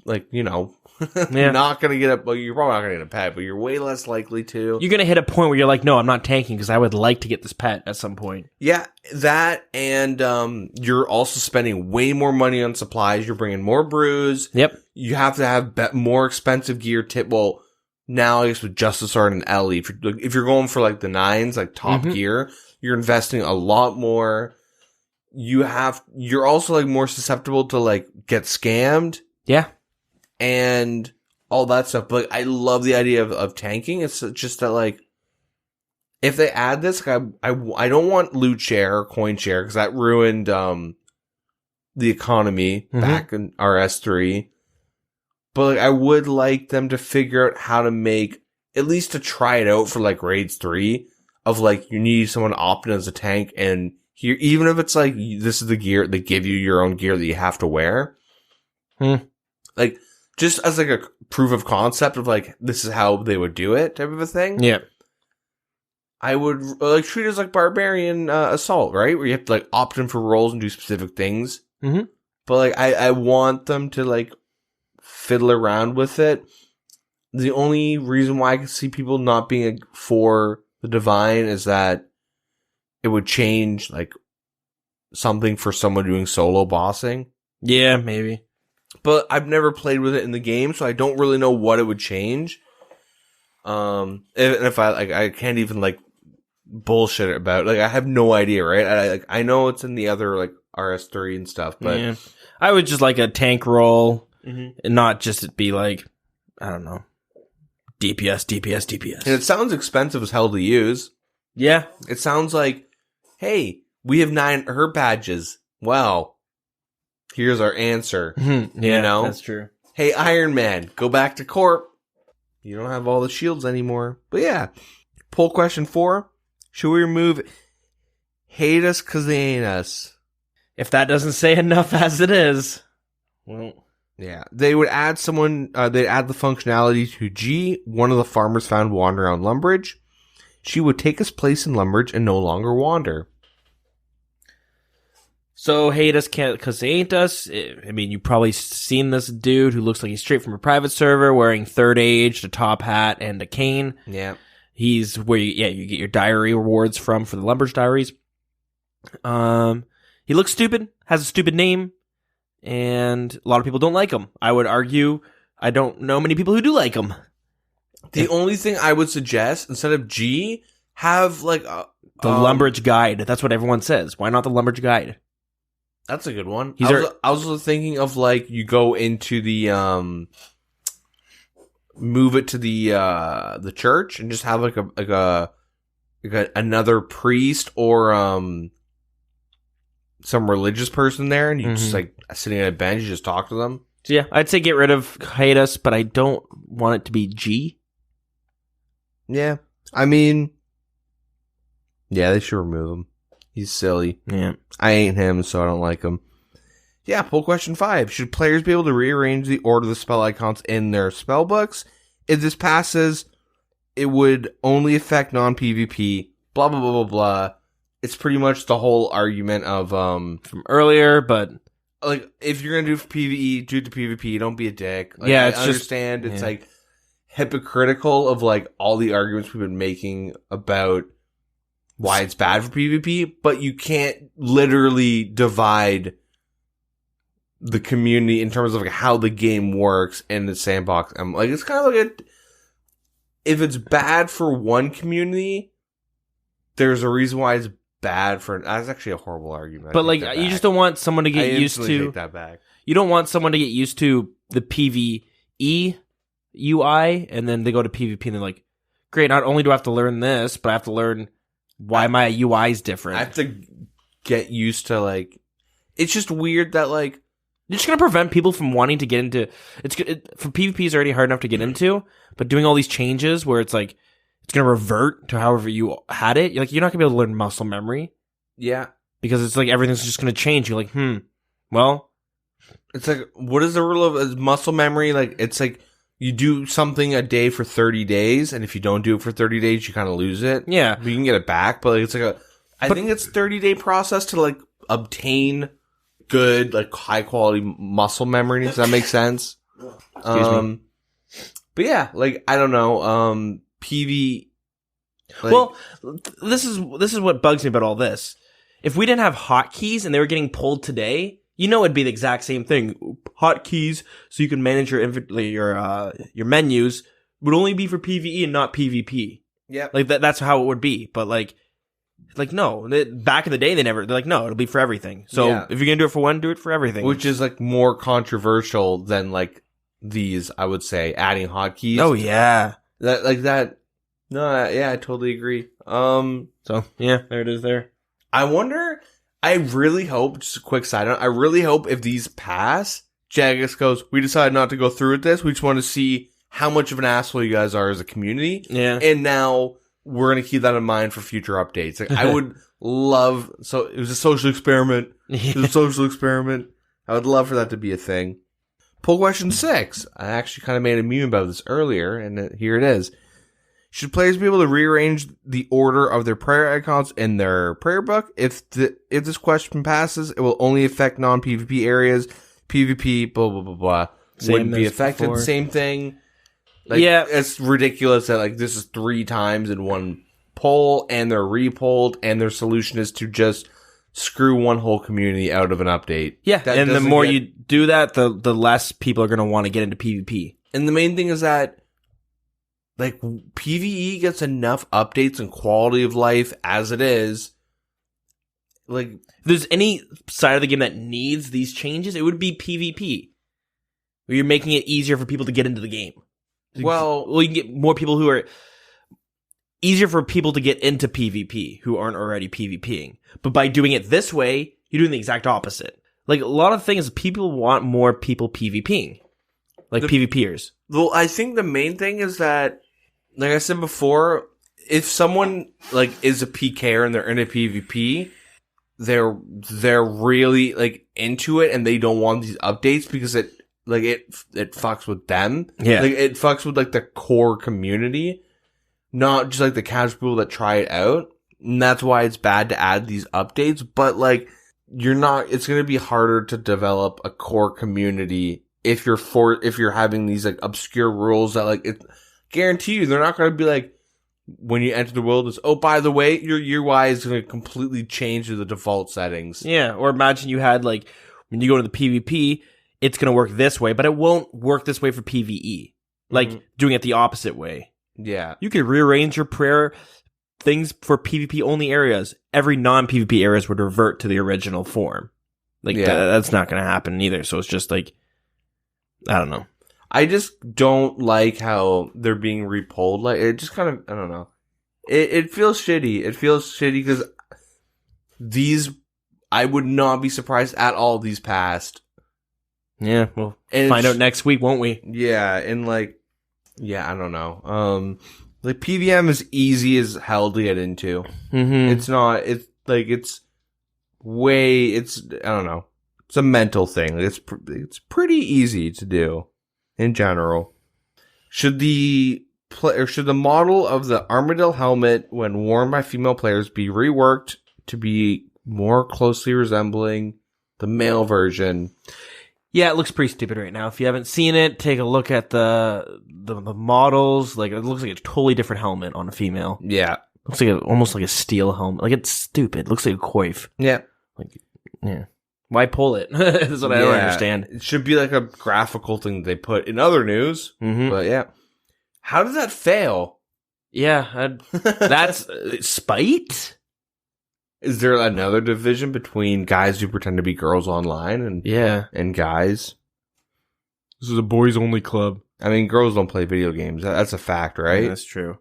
like, not going to get you're probably not going to get a pet, but you're way less likely to. You're going to hit a point where you're like, no, I'm not tanking because I would like to get this pet at some point. Yeah, that, and you're also spending way more money on supplies. You're bringing more brews. Yep. You have to have more expensive gear. Well, now I guess with Justice Art and Ellie, if you're going for like the 9s, like top gear, you're investing a lot more. You're also like more susceptible to like get scammed. Yeah. And all that stuff. But like, I love the idea of tanking. It's just that like, if they add this, like, I don't want loot share or coin share, because that ruined the economy back in RS3. But like, I would like them to figure out how to make, at least to try it out for like Raids 3, of like, you need someone to opt in as a tank, and here, even if it's like, this is the gear, they give you your own gear that you have to wear. Like, just as like a proof of concept of like, this is how they would do it type of a thing. Yeah. I would like treat it as like Barbarian Assault, right? Where you have to like opt in for roles and do specific things. But like, I want them to like fiddle around with it. The only reason why I can see people not being for the Divine is that it would change like something for someone doing solo bossing. Yeah, maybe. But I've never played with it in the game, so I don't really know what it would change. If I can't even like bullshit about it. Like, I have no idea, right? I know it's in the other like RS3 and stuff, but yeah. I would just like a tank roll, and not just it be like, I don't know, DPS. And it sounds expensive as hell to use. Yeah, it sounds like, hey, we have 9 herb badges. Well, here's our answer. Yeah, that's true. Hey, Iron Man, go back to Corp. You don't have all the shields anymore. But yeah, poll question 4. Should we remove hate us because they ain't us? If that doesn't say enough as it is, well, yeah. They would add they'd add the functionality to G, one of the farmers found wandering around Lumbridge. She would take his place in Lumbridge and no longer wander. So hate us because they ain't us. I mean, you've probably seen this dude who looks like he's straight from a private server wearing 3rd Age, a top hat, and a cane. Yeah. He's where you get your diary rewards from for the Lumbridge diaries. He looks stupid, has a stupid name, and a lot of people don't like him. I would argue I don't know many people who do like him. The only thing I would suggest, instead of G, have like the Lumbridge Guide. That's what everyone says. Why not the Lumbridge Guide? That's a good one. I was also thinking of like you go into the move it to the church and just have like another priest or some religious person there, and you just like sitting at a bench, you just talk to them. So yeah, I'd say get rid of Hiatus, but I don't want it to be G. Yeah, I mean, yeah, they should remove him. He's silly. Yeah, I ain't him, so I don't like him. Yeah, poll question 5. Should players be able to rearrange the order of the spell icons in their spell books? If this passes, it would only affect non-PvP, blah, blah, blah, blah, blah. It's pretty much the whole argument of, from earlier, but like, if you're gonna do PvE, do it to PvP, don't be a dick. Like, yeah, I understand it's like hypocritical of like all the arguments we've been making about why it's bad for PvP, but you can't literally divide the community in terms of like how the game works in the sandbox. I'm like, it's kind of like if it's bad for one community, there's a reason why it's bad for. That's actually a horrible argument. But like, you just don't want someone to get used to. Take that back. You don't want someone to get used to the PvE UI, and then they go to PvP and they're like, "Great! Not only do I have to learn this, but I have to learn why my UI is different." I have to get used to like. It's just weird that like. You're just gonna prevent people from wanting to get into. For PvP is already hard enough to get into, but doing all these changes where it's like it's gonna revert to however you had it. You're not gonna be able to learn muscle memory. Yeah, because it's like everything's just gonna change. You're like, well, it's like, what is the rule of muscle memory? Like, it's like you do something a day for 30 days, and if you don't do it for 30 days, you kind of lose it. Yeah, you can get it back, but like, it's like I think it's a 30-day process to like obtain good, like, high quality muscle memory. Does that make sense? Excuse me. But yeah, like, I don't know, PV. Like, well, this is what bugs me about all this. If we didn't have hotkeys and they were getting pulled today, it'd be the exact same thing. Hotkeys, so you can manage your your menus, would only be for PvE and not PvP. Yeah, like that's how it would be. But like no, back in the day they're like, no, it'll be for everything. So if you're gonna do it for one, do it for everything. Which is like more controversial than like these, I would say, adding hotkeys. Oh yeah, that. No, yeah, I totally agree. So yeah, there it is. There. I wonder. I really hope. Just a quick side note. I really hope if these pass, Jagex goes, "We decided not to go through with this. We just want to see how much of an asshole you guys are as a community." Yeah, and now. We're going to keep that in mind for future updates. Like, I would love, so it was a social experiment. It was a social experiment. I would love for that to be a thing. Poll question 6. I actually kind of made a meme about this earlier, and here it is. Should players be able to rearrange the order of their prayer icons in their prayer book? If this question passes, it will only affect non-PvP areas. PvP, blah, blah, blah, blah. Wouldn't be affected. Before. Same thing. Like, yeah, it's ridiculous that like this is 3 times in one poll, and they're repolled, and their solution is to just screw one whole community out of an update. Yeah, and the more you do that, the less people are going to want to get into PvP. And the main thing is that like PvE gets enough updates and quality of life as it is. Like, if there's any side of the game that needs these changes, it would be PvP, where you're making it easier for people to get into the game. Well, you can get more people who are easier for people to get into PvP who aren't already PvPing. But by doing it this way, you're doing the exact opposite. Like, a lot of things, people want more people PvPing. Like, PvPers. Well, I think the main thing is that, like I said before, if someone, like, is a PKer and they're in a PvP, they're really, like, into it and they don't want these updates because it fucks with them. Yeah. Like, it fucks with, like, the core community, not just, like, the casual people that try it out. And that's why it's bad to add these updates. But, like, it's going to be harder to develop a core community if you're having these, like, obscure rules that, like, guarantee you they're not going to be, like, when you enter the wilderness, oh, by the way, your UI is going to completely change to the default settings. Yeah, or imagine you had, like, when you go to the PvP, it's going to work this way, but it won't work this way for PvE. Like, doing it the opposite way. Yeah. You could rearrange your prayer things for PvP-only areas. Every non-PvP areas would revert to the original form. Like, that's not going to happen either, so it's just, like, I don't know. I just don't like how they're being repulled. Like, it just kind of, I don't know. It feels shitty. It feels shitty because I would not be surprised at all these passed. Yeah, we'll find out next week, won't we? Yeah, and like, I don't know. Like, PVM is easy as hell to get into. Mm-hmm. It's not, it's like, I don't know. It's a mental thing. It's pretty easy to do. In general, should the model of the armadillo helmet when worn by female players be reworked to be more closely resembling the male version? Yeah, it looks pretty stupid right now. If you haven't seen it, take a look at the models. Like, it looks like a totally different helmet on a female. Yeah, looks like almost like a steel helmet. Like, it's stupid. It looks like a coif. Yeah, like, yeah. Why pull it? That's what I don't understand. It should be like a graphical thing they put in other news. Mm-hmm. But yeah. How did that fail? Yeah, that's spite? Is there another division between guys who pretend to be girls online and guys? This is a boys only club. I mean, girls don't play video games. That's a fact, right? Yeah, that's true.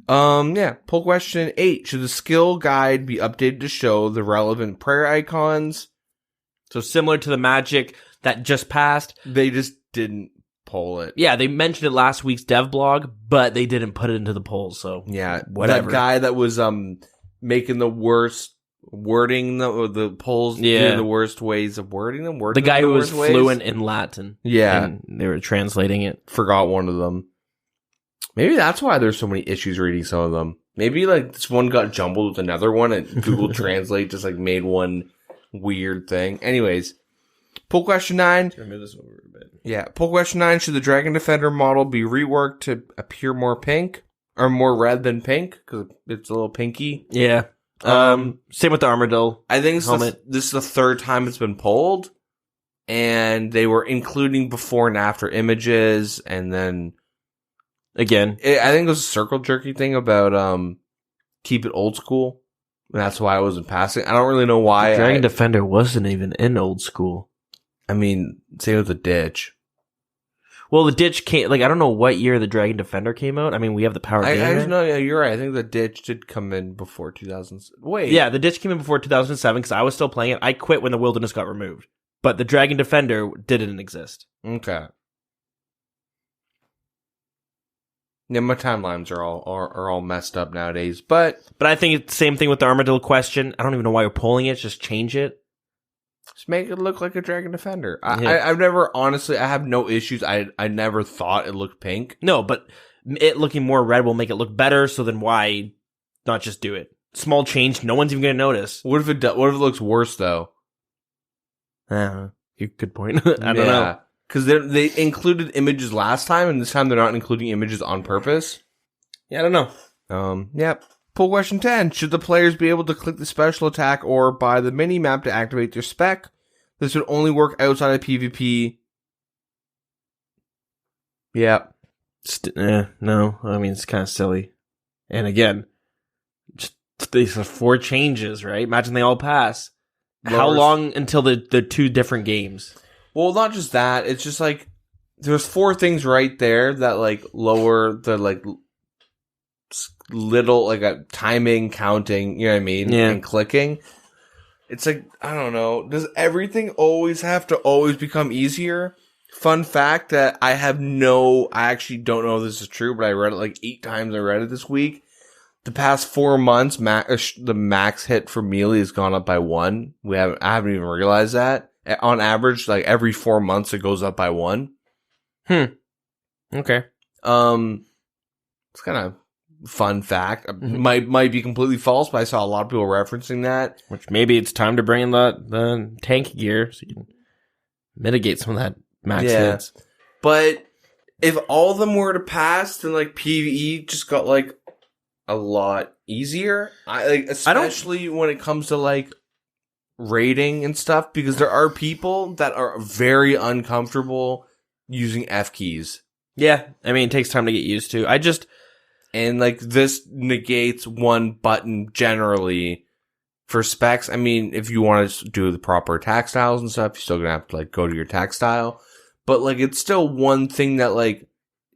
Yeah. Poll question 8. Should the skill guide be updated to show the relevant prayer icons? So similar to the Magic that just passed. They just didn't poll it. Yeah, they mentioned it last week's dev blog, but they didn't put it into the polls, so yeah, whatever. That guy that was making the worst wording, the polls, the worst ways of wording them. The guy who was fluent in Latin. Yeah. And they were translating it. Forgot one of them. Maybe that's why there's so many issues reading some of them. Maybe like this one got jumbled with another one and Google Translate just like made one weird thing. Anyways, poll question 9. Move this over a bit. Yeah, poll question 9. Should the Dragon Defender model be reworked to appear more pink or more red than pink? Because it's a little pinky. Yeah. Same with the Armadillo. I think this is the third time it's been polled, and they were including before and after images, and then again, I think it was a circle jerky thing about keep it old school. And that's why I wasn't passing. I don't really know why. The Dragon Defender wasn't even in old school. I mean, same with the Ditch. Well, the Ditch came, like, I don't know what year the Dragon Defender came out. I mean, we have the Power Gamer. No, yeah, you're right. I think the Ditch did come in before 2000. Wait. Yeah, the Ditch came in before 2007 because I was still playing it. I quit when the Wilderness got removed. But the Dragon Defender didn't exist. Okay. Yeah, my timelines are all messed up nowadays, but I think it's the same thing with the Armadillo question. I don't even know why you're polling it. Just change it. Just make it look like a Dragon Defender. I've never, honestly, I have no issues. I never thought it looked pink. No, but it looking more red will make it look better. So then why not just do it? Small change. No one's even going to notice. What if it looks worse though? Good point. I don't know. Because they included images last time, and this time they're not including images on purpose. Yeah, I don't know. Yep. Poll question 10. Should the players be able to click the special attack or buy the mini-map to activate their spec? This would only work outside of PvP. Yeah. No. I mean, it's kind of silly. And again, just these are 4 changes, right? Imagine they all pass. How long until the 2 different games? Well, not just that. It's just like there's 4 things right there that like lower the like little like a timing, counting. You know what I mean? Yeah. And clicking. It's like I don't know. Does everything always have to always become easier? Fun fact that I actually don't know if this is true, but I read it like 8 times. I read it this week. The past 4 months, the max hit for melee has gone up by 1. I haven't even realized that. On average, like every 4 months, it goes up by 1. Okay. It's kind of fun fact. Might be completely false, but I saw a lot of people referencing that. Which maybe it's time to bring in the tank gear so you can mitigate some of that max hits. But if all of them were to pass, then like PvE just got like a lot easier. Especially when it comes to like rating and stuff, because there are people that are very uncomfortable using F keys. Yeah, I mean, it takes time to get used to. And like this negates one button generally for specs. I mean, if you want to do the proper attack styles and stuff, you're still gonna have to like go to your attack style. But like, it's still one thing that like,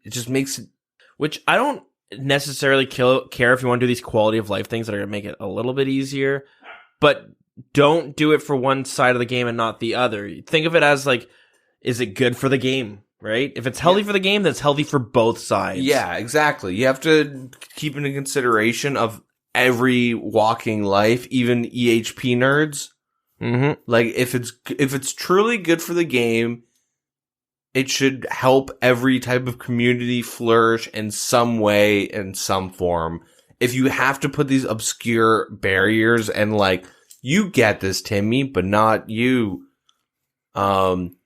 it just makes it. Which I don't necessarily care if you want to do these quality of life things that are going to make it a little bit easier, but don't do it for one side of the game and not the other. Think of it as like, is it good for the game, right? If it's healthy for the game, then it's healthy for both sides. Yeah, exactly. You have to keep into consideration of every walking life, even EHP nerds. Mm-hmm. Like, if it's truly good for the game, it should help every type of community flourish in some way, in some form. If you have to put these obscure barriers and like, you get this, Timmy, but not you, Tom.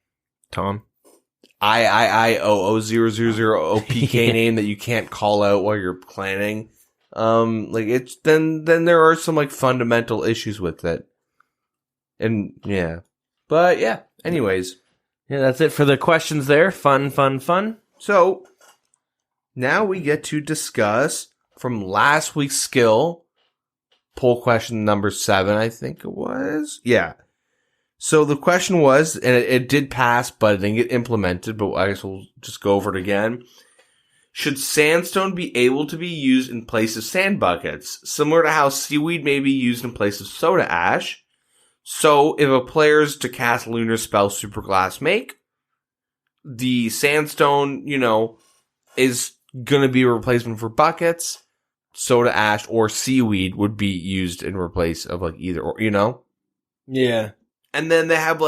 IIIOO000 OPK name that you can't call out while you're planning. Like it's then there are some like fundamental issues with it. And yeah. But yeah, anyways. Yeah, that's it for the questions there. Fun. So now we get to discuss from last week's skill poll question number 7, I think it was. Yeah. So the question was, and it did pass, but it didn't get implemented, but I guess we'll just go over it again. Should sandstone be able to be used in place of sand buckets, similar to how seaweed may be used in place of soda ash? So if a player is to cast lunar spell Super Glass Make, the sandstone, is going to be a replacement for buckets. Soda ash or seaweed would be used in replace of like either or, Yeah. And then they have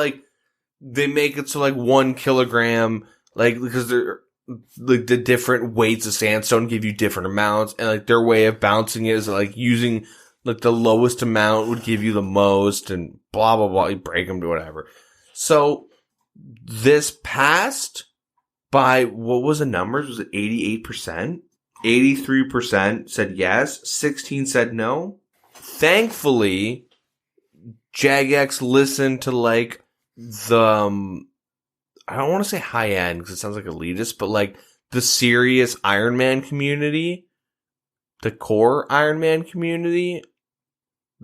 they make it so 1 kilogram, because they're the different weights of sandstone give you different amounts, and their way of balancing it is using the lowest amount would give you the most, and blah blah blah. You break them to whatever. So this passed by what was the numbers? Was it 88%? 83% said yes. 16 said no. Thankfully, Jagex listened to the I don't want to say high end because it sounds like elitist, but the serious Iron Man community, the core Iron Man community,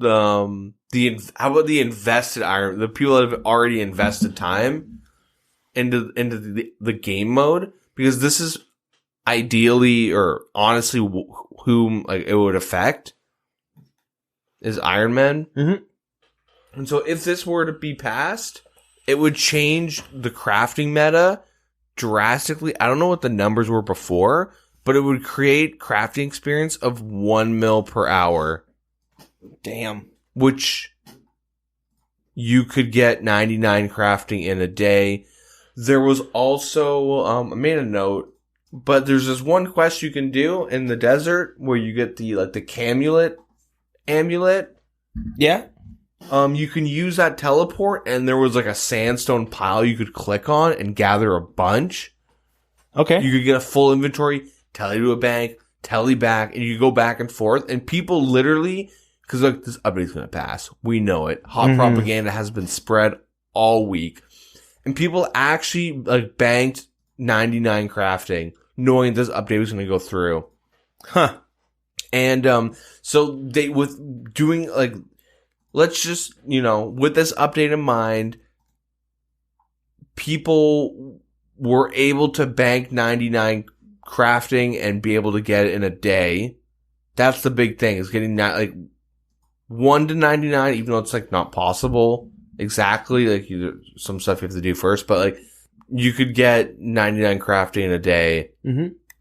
how about the invested the people that have already invested time into the game mode, because this is ideally or honestly whom it would affect is Iron Man. Mm-hmm. And so if this were to be passed, it would change the crafting meta drastically. I don't know what the numbers were before, but it would create crafting experience of 1 mil per hour. Damn. Which you could get 99 crafting in a day. There was also, I made a note, but there's this one quest you can do in the desert where you get the Camulet amulet. Yeah. You can use that teleport, and there was a sandstone pile you could click on and gather a bunch. Okay. You could get a full inventory, tele to a bank, tele back, and you could go back and forth. And people literally, because this update's gonna pass, we know it. Hot propaganda has been spread all week, and people actually banked 99 crafting, knowing this update was gonna go through. Huh. And so they with doing let's just, with this update in mind, people were able to bank 99 crafting and be able to get it in a day. That's the big thing, is getting that, 1 to 99, even though it's, not possible exactly. Some stuff you have to do first, but, you could get 99 crafting in a day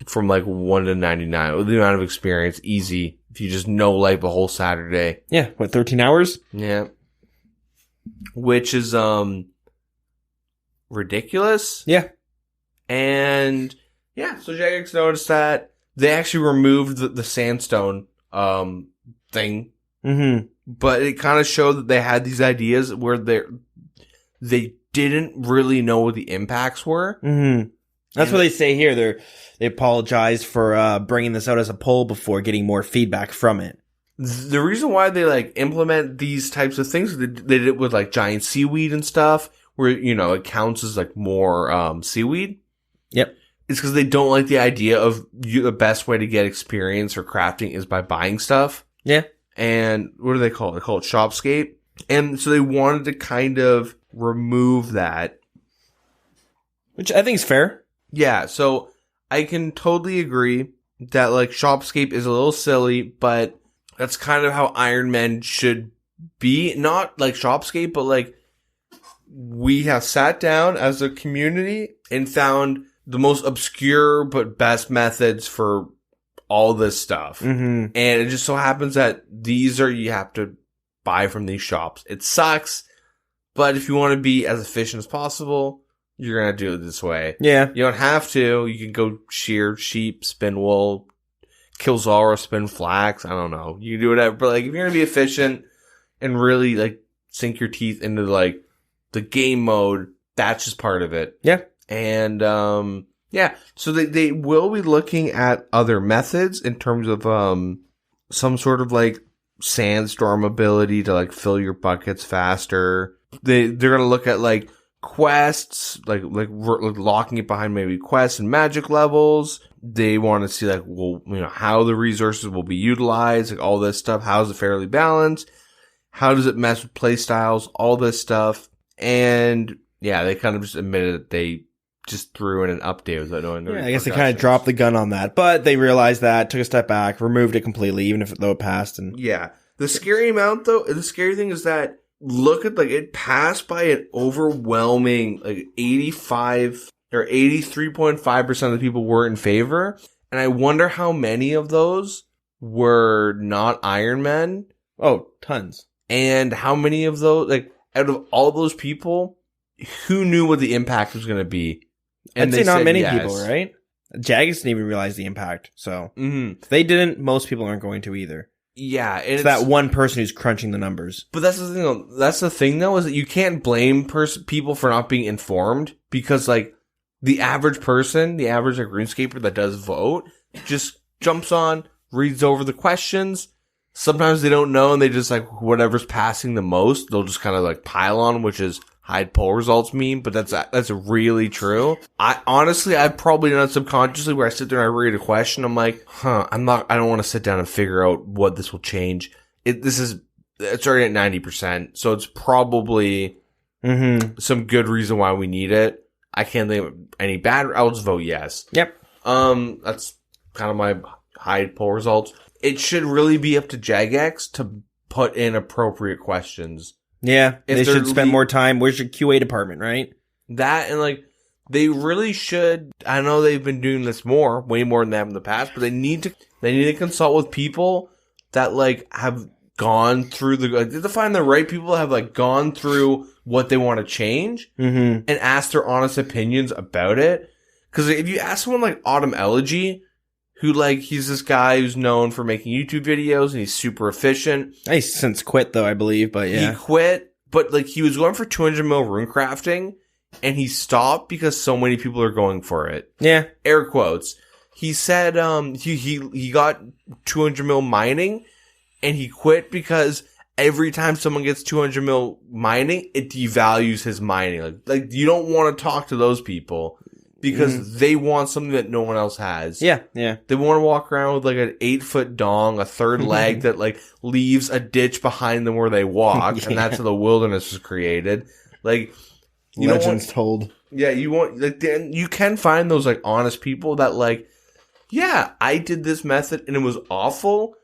from, 1 to 99 with the amount of experience, easy. If you just know a whole Saturday. Yeah, 13 hours? Yeah. Which is ridiculous. Yeah. And yeah, so Jagex noticed that they actually removed the sandstone thing. Mm-hmm. But it kind of showed that they had these ideas where they didn't really know what the impacts were. Mm-hmm. That's what they say here. They apologize for bringing this out as a poll before getting more feedback from it. The reason why they like implement these types of things, they did it with like giant seaweed and stuff, where it counts as like more seaweed. Yep. It's because they don't like the idea of the best way to get experience for crafting is by buying stuff. Yeah. And what do they call it? They call it Shopscape. And so they wanted to kind of remove that. Which I think is fair. Yeah, so I can totally agree that like Shopscape is a little silly, but that's kind of how Iron Man should be. Not like Shopscape, but like we have sat down as a community and found the most obscure but best methods for all this stuff. Mm-hmm. And it just so happens that you have to buy from these shops. It sucks, but if you want to be as efficient as possible, you're going to do it this way. Yeah. You don't have to. You can go shear sheep, spin wool, kill Zara, spin flax. I don't know. You can do whatever. But like, if you're going to be efficient and really like sink your teeth into like the game mode, that's just part of it. Yeah. And, so they will be looking at other methods in terms of, some sort of like sandstorm ability to like fill your buckets faster. They're going to look at like quests, like locking it behind maybe quests and magic levels. They want to see like, well, how the resources will be utilized, like all this stuff. How is it fairly balanced? How does it mess with play styles? All this stuff. And yeah, they kind of just admitted that they just threw in an update without knowing. Yeah, I guess they kind of dropped the gun on that, but they realized that, took a step back, removed it completely, even though it passed. And yeah, the scary thing is that look at like it passed by an overwhelming like 85 or 83.5% of the people were in favor, and I wonder how many of those were not Iron Men. Oh, tons. And how many of those, like out of all those people, who knew what the impact was going to be? And I'd say not many people, right? Jagex didn't even realize the impact. So if they didn't, most people aren't going to either. Yeah. And it's that one person who's crunching the numbers. But that's the thing. That's the thing, though, is that you can't blame people for not being informed, because like the average person, the average like RuneScaper that does vote, just jumps on, reads over the questions. Sometimes they don't know, and they just like whatever's passing the most, they'll just kind of like pile on, which is hide poll results meme, but that's really true. I've probably done it subconsciously where I sit there and I read a question. I'm like, I don't want to sit down and figure out what this will change. It's already at 90%. So it's probably, some good reason why we need it. I can't think of any bad. I'll just vote yes. Yep. That's kind of my hide poll results. It should really be up to Jagex to put in appropriate questions. Yeah, they should spend more time. Where's your QA department, right? That, and like, they really should. I know they've been doing this way more than they have in the past, but they need to consult with people that like have gone through they have to find the right people that have like gone through what they want to change and ask their honest opinions about it. Because if you ask someone like Autumn Elegy, who like, he's this guy who's known for making YouTube videos and he's super efficient. He's since quit though, I believe, but yeah. He quit, but like he was going for 200 mil rune crafting and he stopped because so many people are going for it. Yeah. Air quotes. He said, he got 200 mil mining and he quit because every time someone gets 200 mil mining, it devalues his mining. Like you don't want to talk to those people. Because they want something that no one else has. Yeah, yeah. They want to walk around with like an 8-foot dong, a third leg that like leaves a ditch behind them where they walk, and that's how the wilderness was created. Like, legends told. Yeah, you can find those like honest people that like, yeah, I did this method and it was awful,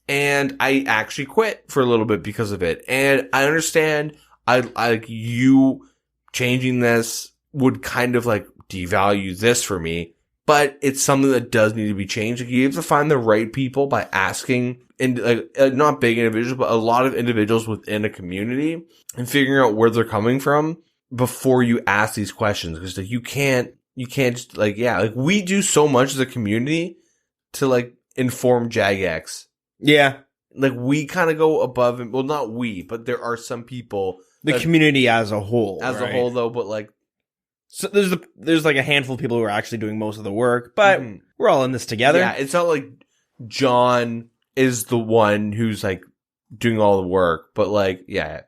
and I actually quit for a little bit because of it. And I understand, I like you changing this would kind of like devalue this for me, but it's something that does need to be changed. Like, you have to find the right people by asking, and like not big individuals, but a lot of individuals within a community, and figuring out where they're coming from before you ask these questions. Because like you can't just like, yeah, like we do so much as a community to like inform Jagex. Yeah, like we kind of go above, and well, not we, but there are some people, the community as a whole, though, but like. So there's like a handful of people who are actually doing most of the work, but we're all in this together. Yeah, it's not like John is the one who's like doing all the work, but like, yeah,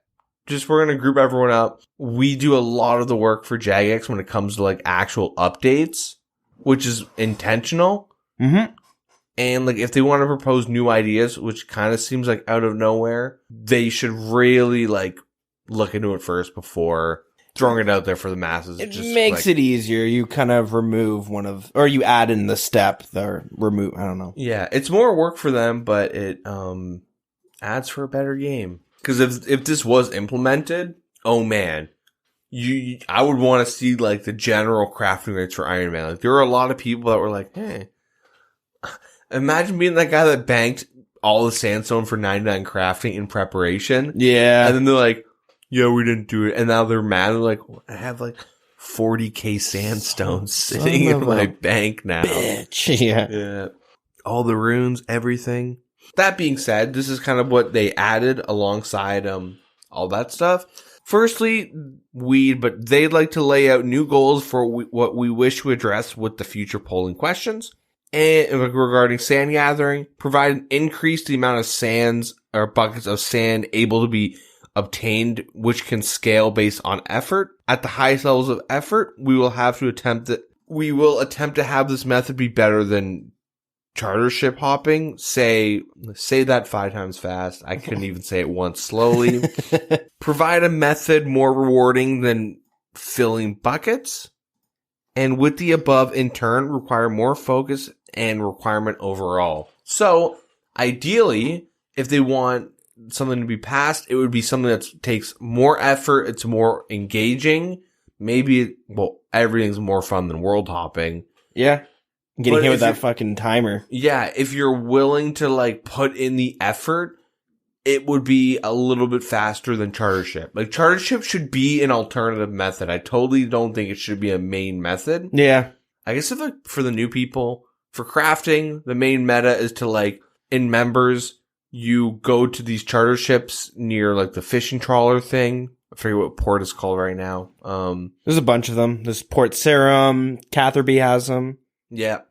just we're going to group everyone up. We do a lot of the work for Jagex when it comes to like actual updates, which is intentional. Mm-hmm. And like, if they want to propose new ideas, which kind of seems like out of nowhere, they should really like look into it first before throwing it out there for the masses. It just makes it easier. You kind of remove or you add in the step, or remove, I don't know. Yeah, it's more work for them, but it adds for a better game. Because if this was implemented, oh man, I would want to see like the general crafting rates for Iron Man. Like there were a lot of people that were like, hey, imagine being that guy that banked all the sandstone for 99 crafting in preparation. Yeah. And then they're like, yeah, we didn't do it. And now they're mad. They're like, I have like 40k sandstone sitting in my bank now. Bitch. Yeah. Yeah. All the runes, everything. That being said, this is kind of what they added alongside all that stuff. Firstly, but they'd like to lay out new goals for what we wish to address with the future polling questions. And regarding sand gathering, increase the amount of sands or buckets of sand able to be obtained, which can scale based on effort. At the highest levels of effort, we will attempt to have this method be better than charter ship hopping. Say that 5 times fast. I couldn't even say it once slowly. Provide a method more rewarding than filling buckets. And with the above, in turn, require more focus and requirement overall. So, ideally, if they want something to be passed, it would be something that takes more effort, it's more engaging. Maybe, everything's more fun than world hopping. Yeah. Getting hit with that fucking timer. Yeah, if you're willing to like put in the effort, it would be a little bit faster than charter ship. Like charter ship should be an alternative method. I totally don't think it should be a main method. Yeah. I guess for the new people, for crafting, the main meta is to like, in members, you go to these charter ships near like the fishing trawler thing. I forget what port is called right now. There's a bunch of them. There's Port Sarum, Catherby has them. Yeah.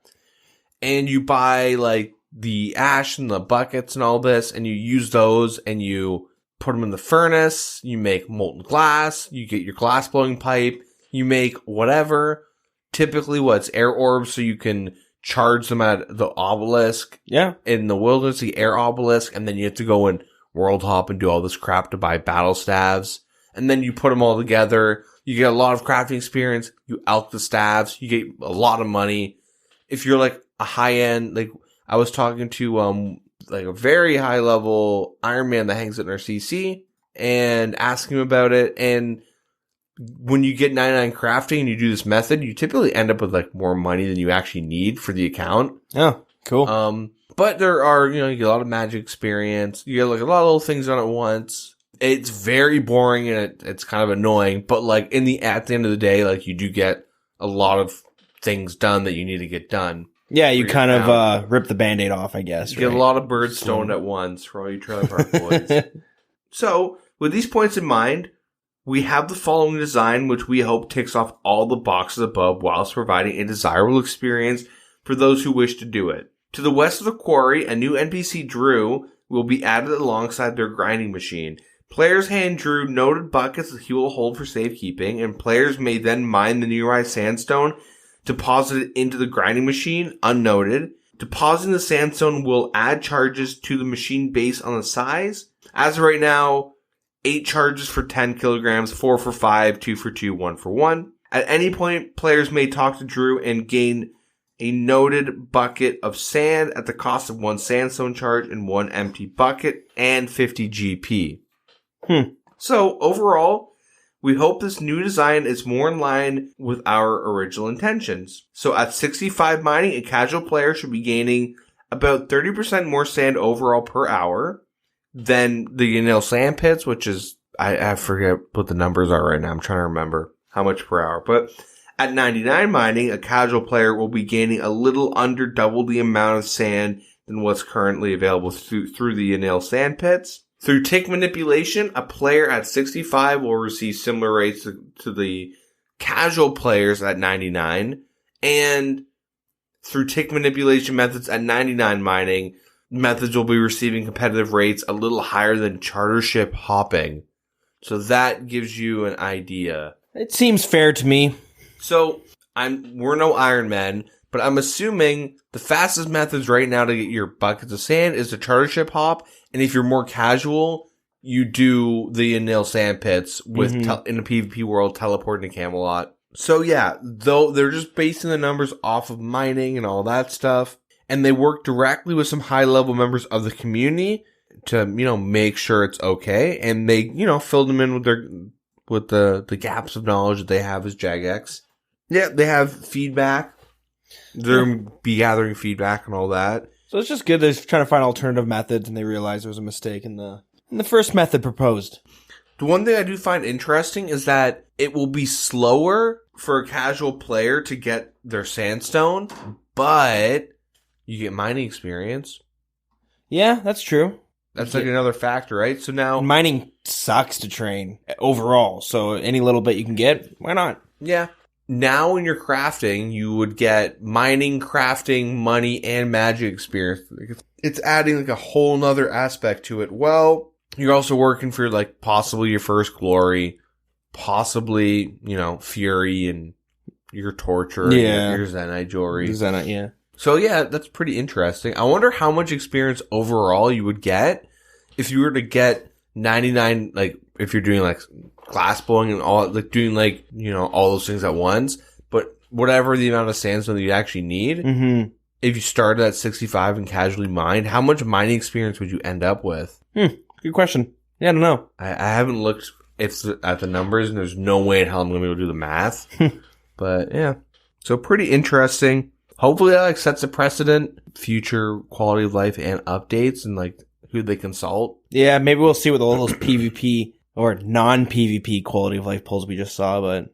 And you buy like the ash and the buckets and all this, and you use those and you put them in the furnace. You make molten glass. You get your glass blowing pipe. You make whatever. Typically what's air orbs, so you can charge them at the obelisk. Yeah. In the wilderness, the air obelisk, and then you have to go and world hop and do all this crap to buy battle staves. And then you put them all together. You get a lot of crafting experience. You elk the staves. You get a lot of money. If you're like a high end, like I was talking to like a very high level Iron Man that hangs at our CC and asking him about it. And when you get 99 crafting and you do this method, you typically end up with like more money than you actually need for the account. Oh, cool. But there are, you get a lot of magic experience. You get like a lot of little things done at once. It's very boring and it's kind of annoying, but like at the end of the day, like you do get a lot of things done that you need to get done. Yeah, you kind of rip the Band-Aid off, I guess. You get a lot of birds stoned at once for all you Trailer Park boys. So, with these points in mind, we have the following design, which we hope ticks off all the boxes above whilst providing a desirable experience for those who wish to do it. To the west of the quarry, a new NPC Drew will be added alongside their grinding machine. Players hand Drew noted buckets that he will hold for safekeeping, and players may then mine the nearby sandstone, deposit it into the grinding machine, unnoted. Depositing the sandstone will add charges to the machine based on the size. As of right now, 8 charges for 10 kilograms, 4 for 5, 2 for 2, 1 for 1. At any point, players may talk to Drew and gain a noted bucket of sand at the cost of 1 sandstone charge and 1 empty bucket and 50 GP. So, overall, we hope this new design is more in line with our original intentions. So at 65 mining, a casual player should be gaining about 30% more sand overall per hour than the Yanil sand pits, which is, I forget what the numbers are right now. I'm trying to remember how much per hour. But at 99 mining, a casual player will be gaining a little under double the amount of sand than what's currently available through the Yanil sand pits. Through tick manipulation, a player at 65 will receive similar rates to the casual players at 99, and through tick manipulation methods at 99 mining, methods will be receiving competitive rates a little higher than charter ship hopping. So that gives you an idea. It seems fair to me. So we're no Iron Men, but I'm assuming the fastest methods right now to get your buckets of sand is the charter ship hop, and if you're more casual, you do the Anil sand pits with in a PvP world teleporting to Camelot. So yeah, though they're just basing the numbers off of mining and all that stuff, and they work directly with some high level members of the community to, make sure it's okay, and they, fill them in with the gaps of knowledge that they have as Jagex. Yeah, they have feedback. They're going to be gathering feedback and all that. So it's just good they're trying to find alternative methods, and they realize there was a mistake in the first method proposed. The one thing I do find interesting is that it will be slower for a casual player to get their sandstone, but you get mining experience. Yeah, that's true. That's like another factor, right? So now mining sucks to train overall, so any little bit you can get, why not? Yeah. Now when you're crafting, you would get mining, crafting, money, and magic experience. It's adding like a whole nother aspect to it. Well, you're also working for like possibly your first glory, possibly, fury and your torture, and your Zenite jewelry. Zenite, yeah. So yeah, that's pretty interesting. I wonder how much experience overall you would get if you were to get 99, like if you're doing like glass blowing and all, like doing like, all those things at once, but whatever the amount of sandstone that you actually need, if you started at 65 and casually mined, how much mining experience would you end up with? Good question. Yeah, I don't know. I haven't looked at the numbers, and there's no way in hell I'm going to be able to do the math. But yeah, so pretty interesting. Hopefully that like sets a precedent, future quality of life and updates, and like who they consult. Yeah, maybe we'll see with all those PvP or non-PvP quality of life polls we just saw, but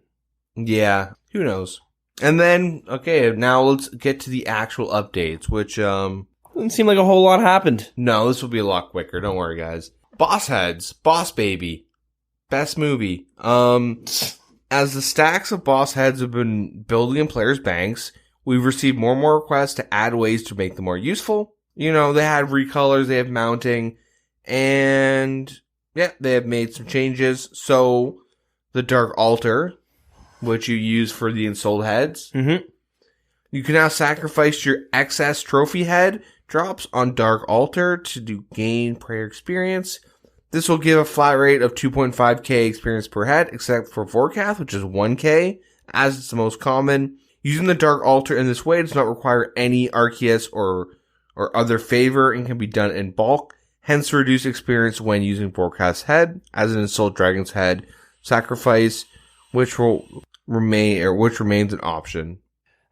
yeah, who knows. And then, okay, now let's get to the actual updates, which doesn't seem like a whole lot happened. No, this will be a lot quicker. Don't worry, guys. Boss Heads, Boss Baby, best movie. As the stacks of boss heads have been building in players' banks, we've received more and more requests to add ways to make them more useful. They had recolors, they have mounting, and yeah, they have made some changes. So the Dark Altar, which you use for the ensouled heads, you can now sacrifice your excess trophy head drops on Dark Altar to gain prayer experience. This will give a flat rate of 2.5k experience per head, except for Vorkath, which is 1k, as it's the most common. Using the Dark Altar in this way does not require any Arceus or other favor and can be done in bulk, hence reduce experience when using Vorkath's head as an Ensouled Dragon's head sacrifice, which remains an option.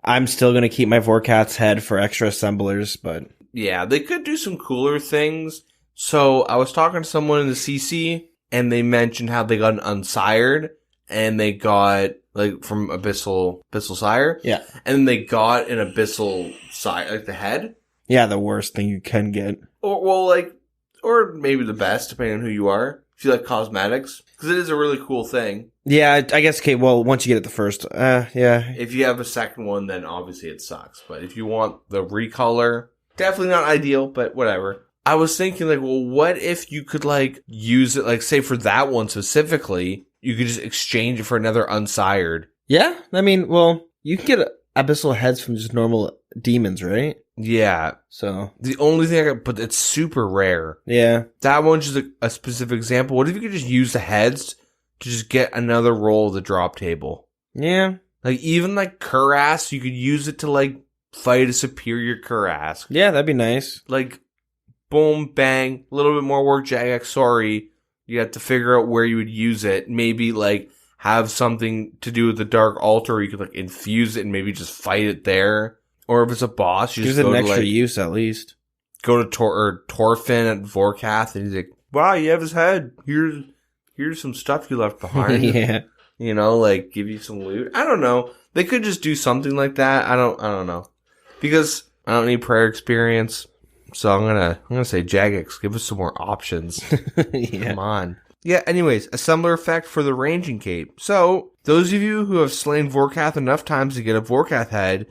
I'm still going to keep my Vorkath's head for extra assemblers, but yeah, they could do some cooler things. So I was talking to someone in the CC, and they mentioned how they got an Unsired, and they got like from Abyssal Sire. Yeah. And they got an Abyssal Sire, like the head. Yeah, the worst thing you can get. Or maybe the best, depending on who you are. If you like cosmetics. Because it is a really cool thing. Yeah, I guess, okay, well, once you get it the first, yeah. If you have a second one, then obviously it sucks. But if you want the recolor, definitely not ideal, but whatever. I was thinking, like, well, what if you could, like, use it, like, say for that one specifically, you could just exchange it for another Unsired. Yeah, I mean, well, you can get abyssal heads from just normal demons, right? Yeah. So the only thing but it's super rare. Yeah. That one's just a specific example. What if you could just use the heads to just get another roll of the drop table? Yeah. Like, even like Kurass, you could use it to, like, fight a superior Kurass. Yeah, that'd be nice. Like, boom, bang, a little bit more work, Jagex, sorry. You have to figure out where you would use it. Maybe, like, have something to do with the Dark Altar where you could, like, infuse it and maybe just fight it there. Or if it's a boss, you just gives go it an to, extra like, use at least. Go to Torfin at Vorkath, and he's like, wow, you have his head. Here's some stuff you left behind. Yeah. You know, like, give you some loot. I don't know. They could just do something like that. I don't know. Because I don't need prayer experience. So I'm gonna say Jagex, give us some more options. Yeah. Come on. Yeah, anyways, assembler effect for the ranging cape. So, those of you who have slain Vorkath enough times to get a Vorkath head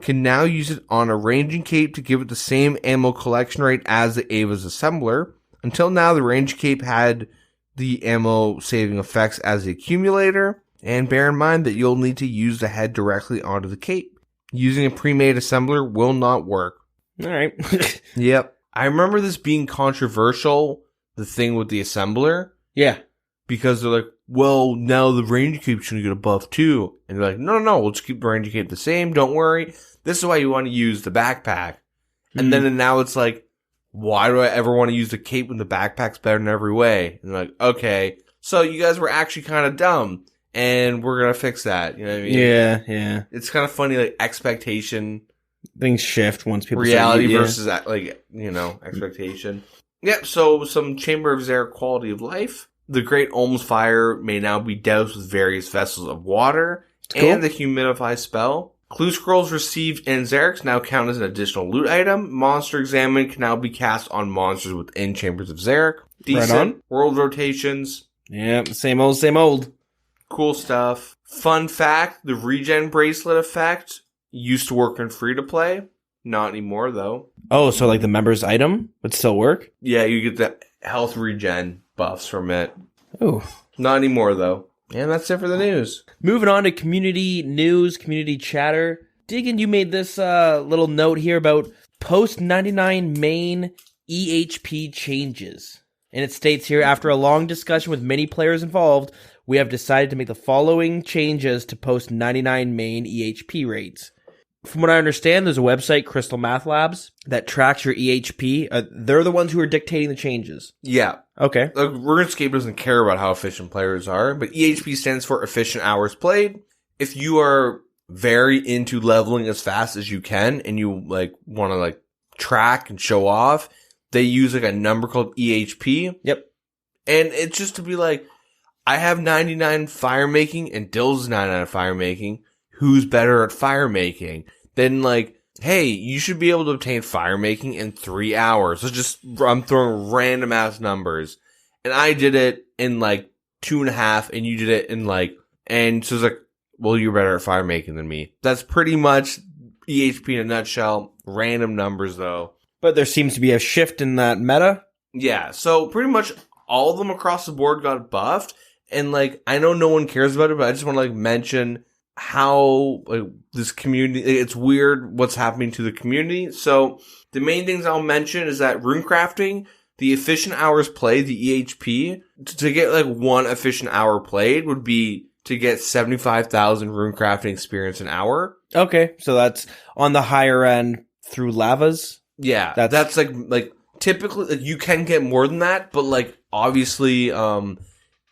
can now use it on a ranging cape to give it the same ammo collection rate as the Ava's assembler. Until now, the ranging cape had the ammo saving effects as the accumulator, and bear in mind that you'll need to use the head directly onto the cape. Using a pre-made assembler will not work. Alright. Yep. I remember this being controversial, the thing with the assembler. Yeah. Because they're like, well, now the Ranger Cape's gonna get a buff too. And they're like, no, we'll just keep the Ranger Cape the same, don't worry. This is why you want to use the backpack. And then now it's like, why do I ever want to use the cape when the backpack's better in every way? And they're like, okay, so you guys were actually kind of dumb, and we're gonna fix that. You know what I mean? Yeah. It's kind of funny, like, expectation. Things shift once people reality versus, like, you know, expectation. Yep, so some Chamber of Xeric quality of life. The Great Olm's Fire may now be doused with various vessels of water. Cool. And the Humidify spell. Clue scrolls received in Xeric now count as an additional loot item. Monster Examine can now be cast on monsters within Chambers of Xeric. Decent. Right on. World rotations. Yeah, same old. Cool stuff. Fun fact, the Regen Bracelet effect used to work in free-to-play. Not anymore, though. Oh, so like the members item would still work? Yeah, you get the health regen buffs from it. Oh. Not anymore, though. And that's it for the news. Moving on to community news, community chatter. Deagin, you made this little note here about post-99 main EHP changes. And it states here, after a long discussion with many players involved, we have decided to make the following changes to post-99 main EHP rates. From what I understand, there's a website, Crystal Math Labs, that tracks your EHP. They're the ones who are dictating the changes. Yeah. Okay. Like, RuneScape doesn't care about how efficient players are, but EHP stands for efficient hours played. If you are very into leveling as fast as you can and you like want to like track and show off, they use like a number called EHP. Yep. And it's just to be like, I have 99 fire making and Dilz is 99 fire making. Who's better at fire making? Then like, hey, you should be able to obtain fire making in 3 hours. So just, I'm throwing random ass numbers. And I did it in like 2.5 and you did it in like, and so it's like, well, you're better at fire making than me. That's pretty much EHP in a nutshell. Random numbers though. But there seems to be a shift in that meta. Yeah. So pretty much all of them across the board got buffed. And like, I know no one cares about it, but I just want to like mention how like, this community, it's weird what's happening to the community. So the main things I'll mention is that runecrafting, the efficient hours played, the EHP, to get like 1 efficient hour played would be to get 75,000 runecrafting experience an hour. Okay, so that's on the higher end through lavas. Yeah, that's like typically like, you can get more than that, but like obviously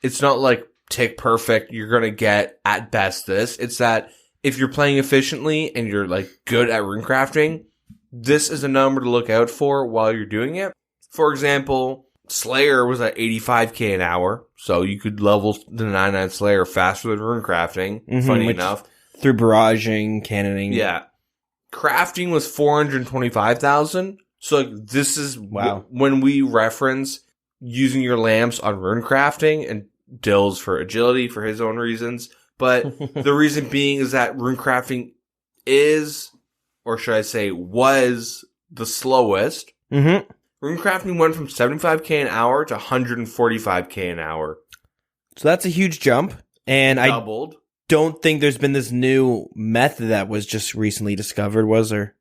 it's not like tick perfect. You're gonna get at best this. It's that if you're playing efficiently and you're like good at runecrafting, this is a number to look out for while you're doing it. For example, Slayer was at 85k an hour, so you could level the 99 Slayer faster than runecrafting. Funny enough, through barraging, cannoning. Yeah, crafting was 425,000. So like, this is when we reference using your lamps on runecrafting and Dilz for agility for his own reasons. But the reason being is that runecrafting is, or should I say, was the slowest. Mm-hmm. Runecrafting went from 75k an hour to 145k an hour. So that's a huge jump. And Doubled. I don't think there's been this new method that was just recently discovered, was there?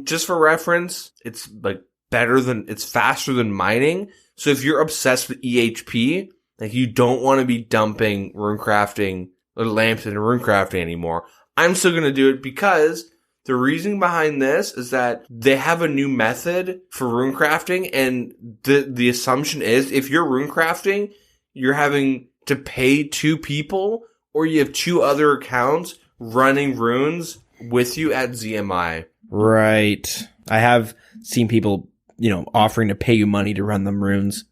Just for reference, it's like it's faster than mining. So if you're obsessed with EHP, like you don't want to be dumping runecrafting or lamps into runecrafting anymore. I'm still going to do it because the reason behind this is that they have a new method for runecrafting, and the assumption is if you're runecrafting, you're having to pay 2 people or you have 2 other accounts running runes with you at ZMI. Right. I have seen people, offering to pay you money to run them runes.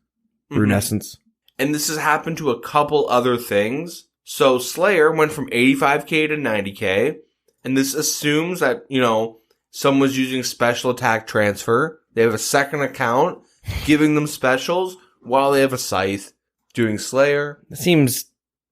Runescence. And this has happened to a couple other things. So Slayer went from 85k to 90k. And this assumes that, someone was using special attack transfer. They have a second account giving them specials while they have a scythe doing Slayer. It seems,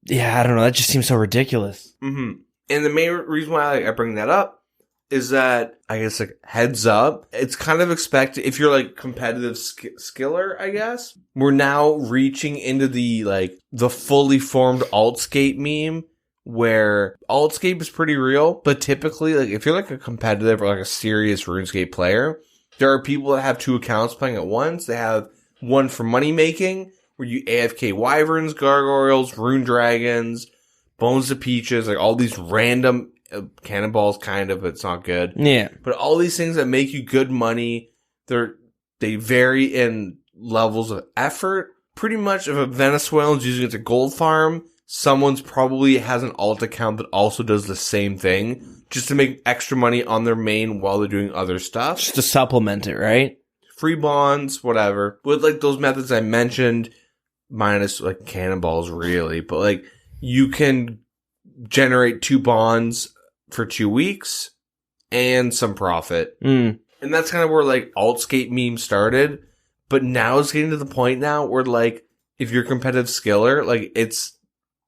I don't know. That just seems so ridiculous. Mm-hmm. And the main reason why I bring that up is that, I guess, like, heads up, it's kind of expected, if you're, like, competitive skiller, I guess. We're now reaching into the fully formed Altscape meme, where Altscape is pretty real, but typically, like, if you're, like, a competitive or, like, a serious RuneScape player, there are people that have 2 accounts playing at once. They have one for money making, where you AFK Wyverns, Gargoyles, Rune Dragons, Bones of Peaches, like all these random cannonballs, kind of, but it's not good. Yeah. But all these things that make you good money, they vary in levels of effort. Pretty much if a Venezuelan's using it to gold farm, someone's probably has an alt account that also does the same thing, just to make extra money on their main while they're doing other stuff. Just to supplement it, right? Free bonds, whatever. With like those methods I mentioned, minus like cannonballs really, but like you can generate 2 bonds for 2 weeks and some profit. And that's kind of where like Altscape meme started. But now it's getting to the point now where like if you're a competitive skiller, like it's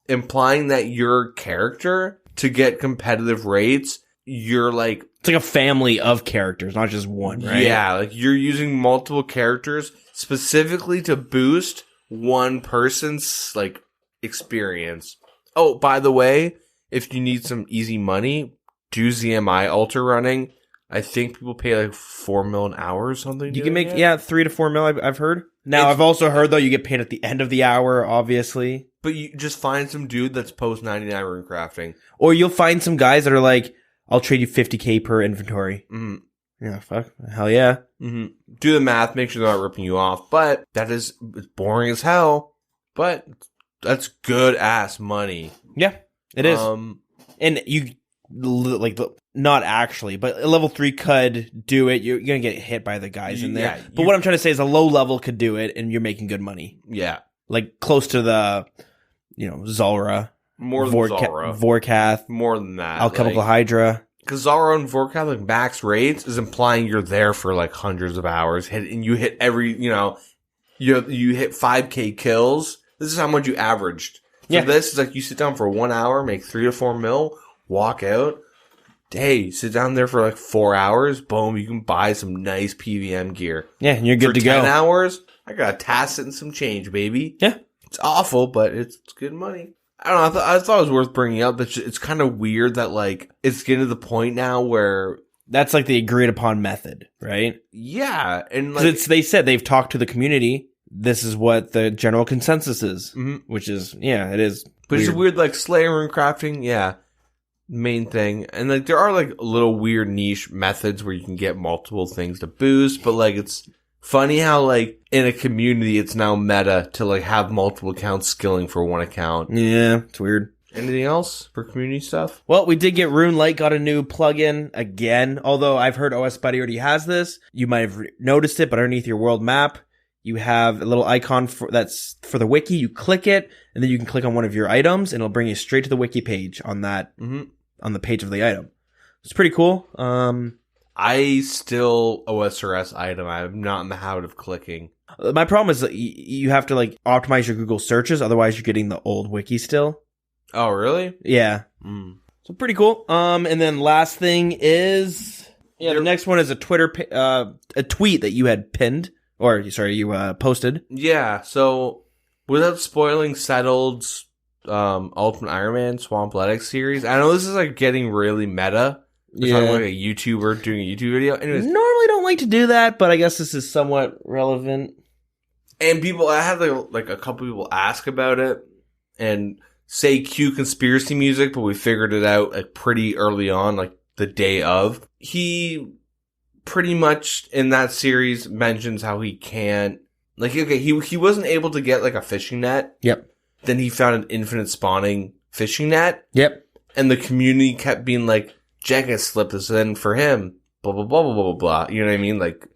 implying that your character to get competitive rates, you're like, it's like a family of characters, not just one, right? Yeah, like you're using multiple characters specifically to boost one person's like experience. Oh, by the way, if you need some easy money, do ZMI altar running. I think people pay like 4 mil an hour or something. You can make 3 to 4 mil. I've heard. Now I've also heard though you get paid at the end of the hour, obviously. But you just find some dude that's post 99 rune crafting, or you'll find some guys that are like, I'll trade you 50K per inventory. Yeah, fuck. Hell yeah. Do the math, make sure they're not ripping you off. But it's boring as hell. But that's good ass money. Yeah, it is. And you, like, not actually, but a level 3 could do it. You're going to get hit by the guys in there. But what I'm trying to say is a low level could do it and you're making good money. Yeah. Like close to the, Zulrah. More than Zulrah. Vorkath. More than that. Alchemical Hydra. Because Zulrah and Vorkath, like, max rates is implying you're there for, like, hundreds of hours. And you hit every, you hit 5K kills. This is how much you averaged. So this is like you sit down for 1 hour, make 3 to 4 mil, walk out. Hey, sit down there for like 4 hours. Boom, you can buy some nice PVM gear. Yeah, and you're good to go. For 10 hours, I got a tacit and some change, baby. Yeah. It's awful, but it's good money. I don't know. I thought it was worth bringing up. It's kind of weird that like it's getting to the point now where that's like the agreed upon method, right? Yeah, and like they said they've talked to the community. This is what the general consensus is, which is it is. But weird. It's weird, like Slayer rune crafting, main thing, and like there are like little weird niche methods where you can get multiple things to boost, but like it's funny how like in a community it's now meta to like have multiple accounts skilling for one account. Yeah, it's weird. Anything else for community stuff? Well, we did get Runelite got a new plugin again, although I've heard OS Buddy already has this. You might have noticed it, but underneath your world map, you have a little icon that's for the wiki. You click it, and then you can click on one of your items, and it'll bring you straight to the wiki page on that, on the page of the item. It's pretty cool. I still OSRS item. I'm not in the habit of clicking. My problem is that you have to like optimize your Google searches, otherwise you're getting the old wiki still. Oh, really? Yeah. So pretty cool. And then last thing is, the next one is a Twitter, a tweet that you had pinned. Or, sorry, you posted. Yeah, so without spoiling Settled's Ultimate Iron Man Swampletics series, I know this is like getting really meta. It's not like a YouTuber doing a YouTube video. Anyways, normally don't like to do that, but I guess this is somewhat relevant. And I had like a couple people ask about it and say cue conspiracy music, but we figured it out like pretty early on, like the day of. He pretty much in that series mentions how he can't he wasn't able to get like a fishing net. Yep. Then he found an infinite spawning fishing net. Yep. And the community kept being like, Jagex slipped this in for him. Blah blah blah blah blah blah. You know what I mean? Like,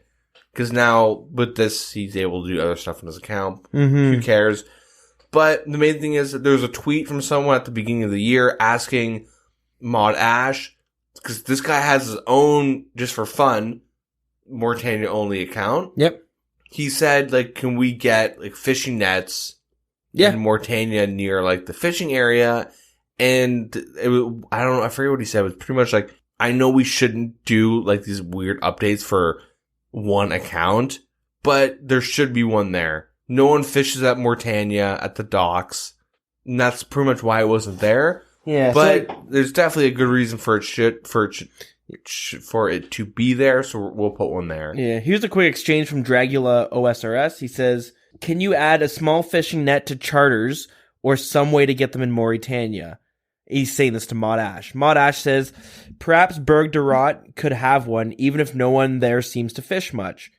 because now with this he's able to do other stuff in his account. Who cares? But the main thing is that there was a tweet from someone at the beginning of the year asking Mod Ash, because this guy has his own, just for fun, Mortania only account. Yep. He said, like, can we get, like, fishing nets in Mortania near, like, the fishing area? And it was, I don't know, I forget what he said. It was pretty much like, I know we shouldn't do, like, these weird updates for one account, but there should be one there. No one fishes at Mortania at the docks. And that's pretty much why it wasn't there. Yeah. But there's definitely a good reason for it to be there, so we'll put one there. Yeah, here's a quick exchange from Dragula OSRS. He says, can you add a small fishing net to charters or some way to get them in Mauritania? He's saying this to Mod Ash. Mod Ash says, perhaps Berg de Rot could have one, even if no one there seems to fish much.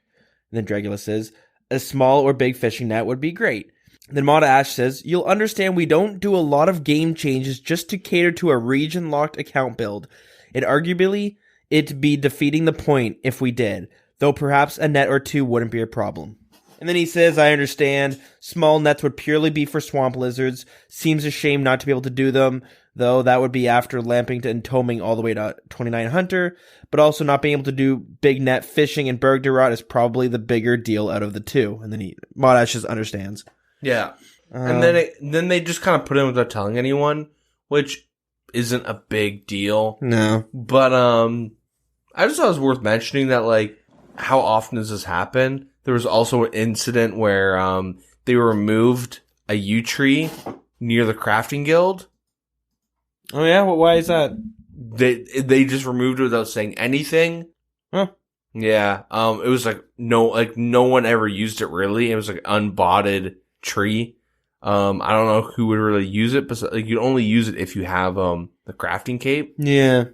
And then Dragula says, a small or big fishing net would be great. Then Mod Ash says, you'll understand we don't do a lot of game changes just to cater to a region-locked account build. It'd be defeating the point if we did, though perhaps a net or two wouldn't be a problem. And then he says, I understand, small nets would purely be for swamp lizards. Seems a shame not to be able to do them, though that would be after lamping and toming all the way to 29 Hunter, but also not being able to do big net fishing in Berg de Rot is probably the bigger deal out of the two. And then Modash just understands. Yeah. And then they just kind of put in without telling anyone, which isn't a big deal. No. But I just thought it was worth mentioning that, like, how often does this happen? There was also an incident where they removed a yew tree near the crafting guild. Oh yeah? Why is that? They just removed it without saying anything. Huh. Yeah. It was like no one ever used it really. It was like unbotted tree. I don't know who would really use it, but like you'd only use it if you have the crafting cape. Yeah.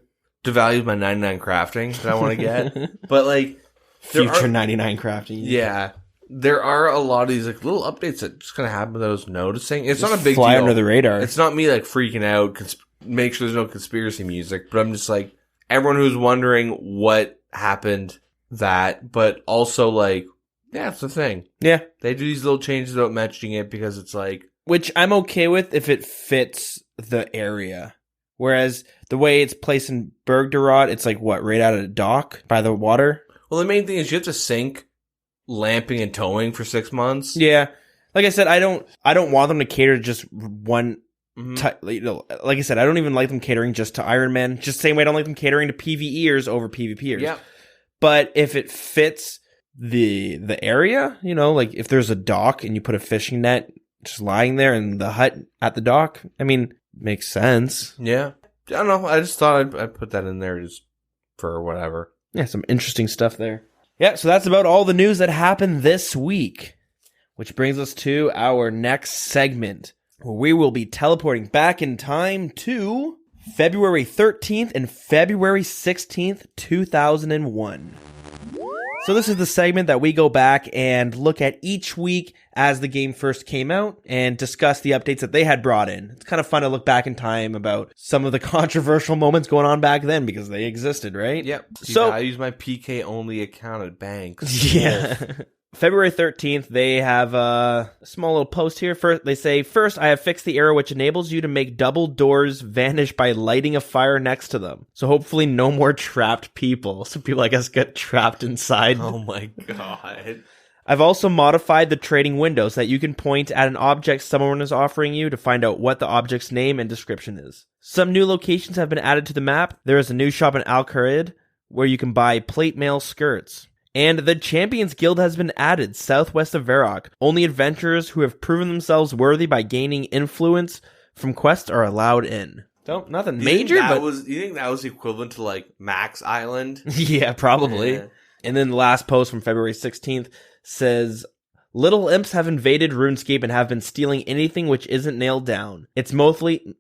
Devalues my 99 crafting that I want to get. But like future 99 crafting. Yeah. There are a lot of these like little updates that just kind of happen that I was noticing. It's just not a big fly deal. under the radar. It's not me like freaking out, make sure there's no conspiracy music, but I'm just like, everyone who's wondering what happened but also like, yeah, it's the thing. Yeah. They do these little changes without mentioning it because it's like... Which I'm okay with if it fits the area. Whereas the way it's placed in Berg de Rot, it's like, what, right out of the dock by the water? Well, the main thing is you have to sink lamping and towing for 6 months. Yeah. Like I said, I don't want them to cater to just one... like I said, I don't even like them catering just to Iron Man. Just the same way I don't like them catering to PvEers over PvPers. Yeah. But if it fits the area, you know, like if there's a dock and you put a fishing net just lying there in the hut at the dock, I mean, makes sense. Yeah. I don't know. I just thought I'd put that in there just for whatever. Yeah, some interesting stuff there. Yeah, so that's about all the news that happened this week. Which brings us to our next segment, where we will be teleporting back in time to February 13th and February 16th, 2001. So this is the segment that we go back and look at each week as the game first came out and discuss the updates that they had brought in. It's kind of fun to look back in time about some of the controversial moments going on back then because they existed, right? Yep. So I use my PK only account at banks. Yeah. February 13th, they have a small little post here. First, they say, first, I have fixed the error which enables you to make double doors vanish by lighting a fire next to them. So hopefully no more trapped people. So people, I guess, get trapped inside. Oh my god. I've also modified the trading window so that you can point at an object someone is offering you to find out what the object's name and description is. Some new locations have been added to the map. There is a new shop in Al-Kharid where you can buy plate mail skirts. And the Champions Guild has been added southwest of Varrock. Only adventurers who have proven themselves worthy by gaining influence from quests are allowed in. So, nothing major, but... You think that was equivalent to, like, Max Island? Yeah, probably. Yeah. And then the last post from February 16th says, Little imps have invaded RuneScape and have been stealing anything which isn't nailed down. It's mostly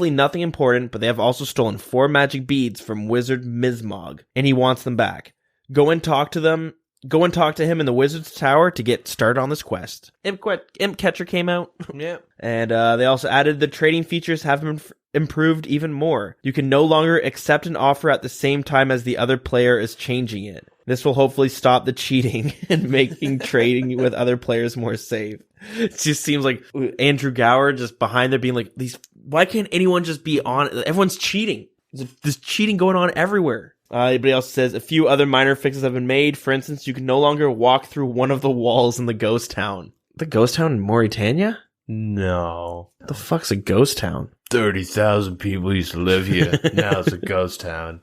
nothing important, but they have also stolen 4 magic beads from Wizard Mizmog, and he wants them back. Go and talk to him in the Wizard's Tower to get started on this quest. Imp Catcher came out. Yeah. And they also added the trading features have been improved even more. You can no longer accept an offer at the same time as the other player is changing it. This will hopefully stop the cheating and making trading with other players more safe. It just seems like Andrew Gower just behind there being like, why can't anyone just be on? Everyone's cheating. There's cheating going on everywhere. Anybody else says a few other minor fixes have been made. For instance, you can no longer walk through one of the walls in the ghost town. The ghost town in Mauritania? No. What the fuck's a ghost town? 30,000 people used to live here. Now it's a ghost town.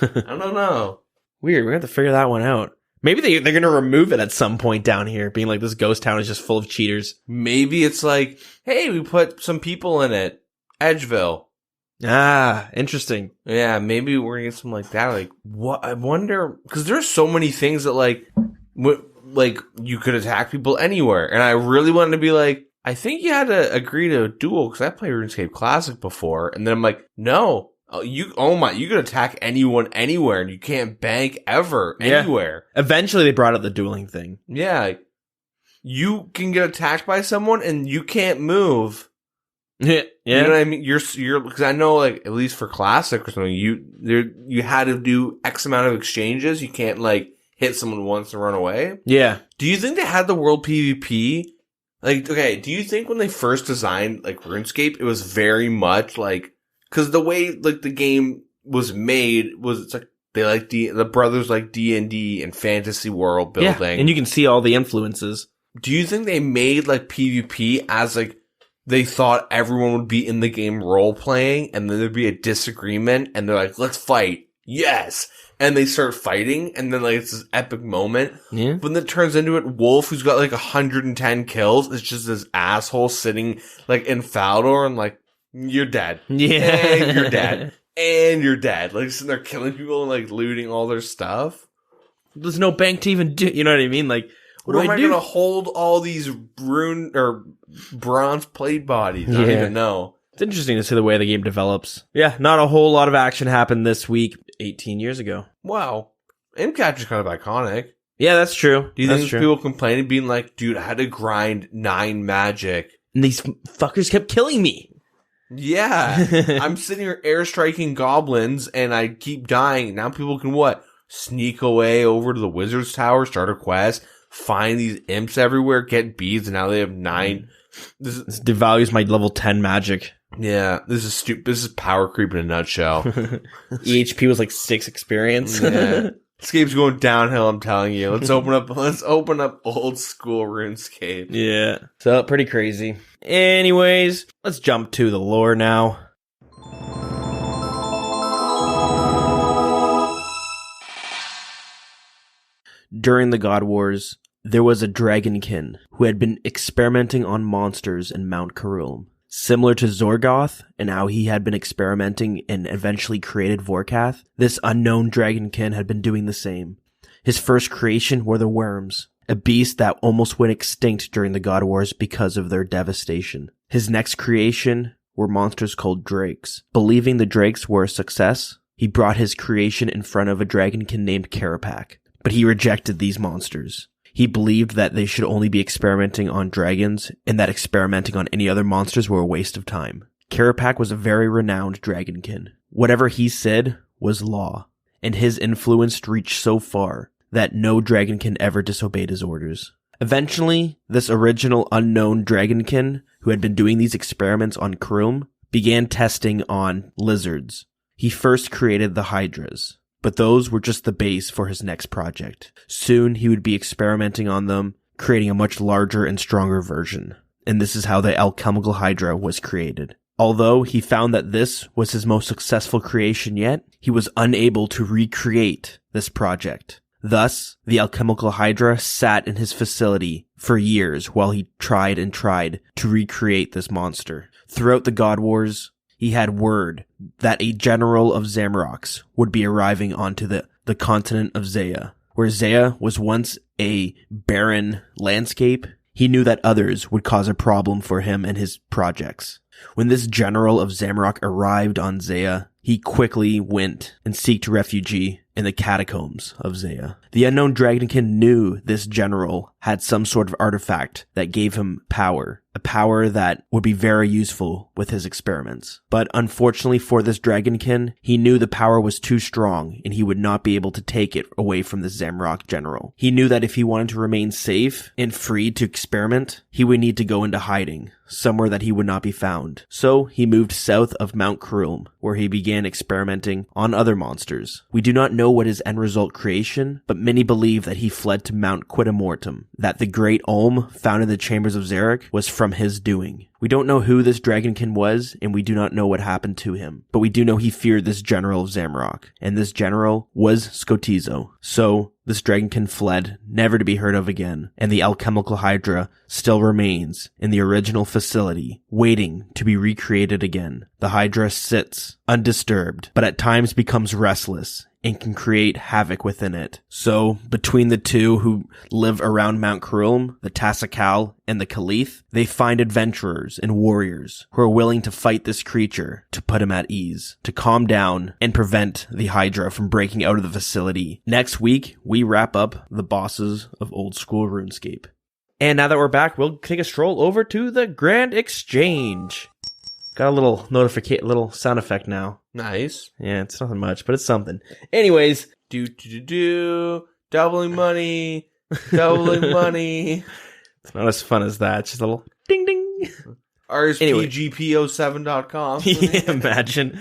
I don't know. Weird. We're going to have to figure that one out. Maybe they're going to remove it at some point down here, being like this ghost town is just full of cheaters. Maybe it's like, hey, we put some people in it. Edgeville. Ah, interesting. Yeah, maybe we're going to get something like that. Like, what? I wonder, because there's so many things that like you could attack people anywhere. And I really wanted to be like, I think you had to agree to a duel because I played RuneScape Classic before. And then I'm like, no. You could attack anyone anywhere and you can't bank ever anywhere. Eventually they brought up the dueling thing. Yeah. You can get attacked by someone and you can't move. Yeah. You know what I mean? You're because I know like at least for Classic or something, you had to do X amount of exchanges. You can't like hit someone once and run away. Yeah. Do you think they had the world PvP? Like, okay, do you think when they first designed like RuneScape, it was very much like, because the way like the game was made was it's like they like the brothers like D&D and fantasy world building, yeah, and you can see all the influences. Do you think they made like PvP as like they thought everyone would be in the game role playing, and then there'd be a disagreement, and they're like, "Let's fight!" Yes, and they start fighting, and then like it's this epic moment. Yeah. But then it turns into it. Wolf, who's got like 110 kills, is just this asshole sitting like in Faldor and like. You're dead. Yeah. And you're dead. And you're dead. Like, sitting there killing people and, like, looting all their stuff. There's no bank to even do, you know what I mean? Like, what do am I do? going to hold all these rune or bronze plate bodies? I don't even know. It's interesting to see the way the game develops. Yeah, not a whole lot of action happened this week, 18 years ago. Wow. Imcatcher's kind of iconic. Yeah, that's true. Do you think people complaining, being like, dude, I had to grind 9 magic. And these fuckers kept killing me. Yeah. I'm sitting here airstriking goblins and I keep dying. Now people can what? Sneak away over to the wizard's tower, start a quest, find these imps everywhere, get beads, and now they have 9. This devalues my level 10 magic. Yeah, this is stupid. This is power creep in a nutshell. EHP was like 6 experience. Yeah. This game's going downhill, I'm telling you. Let's open up old school RuneScape. Yeah. So pretty crazy. Anyways, let's jump to the lore now. During the God Wars, there was a dragonkin who had been experimenting on monsters in Mount Karulm. Similar to Zorgoth and how he had been experimenting and eventually created Vorkath, this unknown dragonkin had been doing the same. His first creation were the worms, a beast that almost went extinct during the God Wars because of their devastation. His next creation were monsters called drakes. Believing the drakes were a success, he brought his creation in front of a dragonkin named Karapak, but he rejected these monsters. He believed that they should only be experimenting on dragons, and that experimenting on any other monsters were a waste of time. Karapak was a very renowned dragonkin. Whatever he said was law, and his influence reached so far that no dragonkin ever disobeyed his orders. Eventually, this original unknown dragonkin, who had been doing these experiments on Karulm, began testing on lizards. He first created the Hydras, but those were just the base for his next project. Soon he would be experimenting on them, creating a much larger and stronger version. And this is how the Alchemical Hydra was created. Although he found that this was his most successful creation yet, he was unable to recreate this project. Thus, the Alchemical Hydra sat in his facility for years while he tried and tried to recreate this monster. Throughout the God Wars, he had word that a general of Zamrox would be arriving onto the continent of Zaya. Where Zaya was once a barren landscape, he knew that others would cause a problem for him and his projects. When this general of Zamrock arrived on Zaya, he quickly went and sought refuge in the catacombs of Zaya. The unknown dragonkin knew this general had some sort of artifact that gave him power, a power that would be very useful with his experiments. But unfortunately for this dragonkin, he knew the power was too strong and he would not be able to take it away from the Zamrock general. He knew that if he wanted to remain safe and free to experiment, he would need to go into hiding, somewhere that he would not be found. found. So he moved south of Mount Cruelm, where he began experimenting on other monsters. We do not know what his end result creation, but many believe that he fled to Mount Quitamortum, that the great Olm found in the chambers of Xeric was from his doing. We don't know who this dragonkin was, and we do not know what happened to him, but we do know he feared this general of Zamrock, and this general was Skotizo. So, this dragonkin fled, never to be heard of again, and the Alchemical Hydra still remains in the original facility, waiting to be recreated again. The Hydra sits undisturbed, but at times becomes restless, and can create havoc within it. So, between the two who live around Mount Cruelm, the Tasakal and the Caliph, they find adventurers and warriors who are willing to fight this creature to put him at ease, to calm down and prevent the Hydra from breaking out of the facility. Next week, we wrap up the bosses of Old School RuneScape. And now that we're back, we'll take a stroll over to the Grand Exchange. Got a little little sound effect now. Nice. Yeah, it's nothing much, but it's something. Anyways. Doubling money. Doubling money. It's not as fun as that. It's just a little ding ding. RSPGP07.com. Yeah, imagine.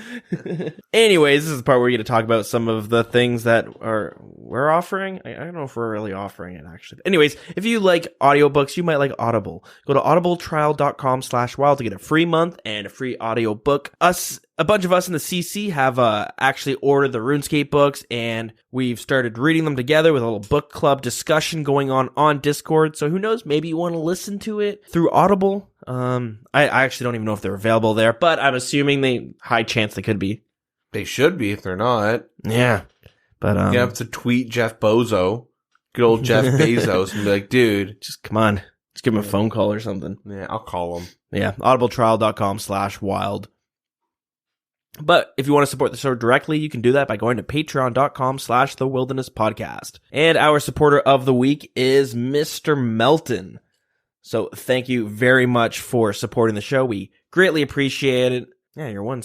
Anyways, this is the part where we get to talk about some of the things that we're offering. I don't know if we're really offering it, actually. Anyways, if you like audiobooks, you might like Audible. Go to audibletrial.com/wild to get a free month and a free audiobook. A bunch of us in the CC have actually ordered the RuneScape books, and we've started reading them together with a little book club discussion going on Discord. So who knows, maybe you want to listen to it through Audible. I actually don't even know if they're available there, but I'm assuming high chance they could be. They should be if they're not. Yeah. But you have to tweet Jeff Bozo, good old Jeff Bezos, and be like, dude, just come on. Just give him a phone call or something. Yeah, I'll call him. Yeah, audibletrial.com/wild. But if you want to support the show directly, you can do that by going to patreon.com/thewilderness podcast. And our supporter of the week is Mr. Meltin. So thank you very much for supporting the show. We greatly appreciate it. Yeah, you're one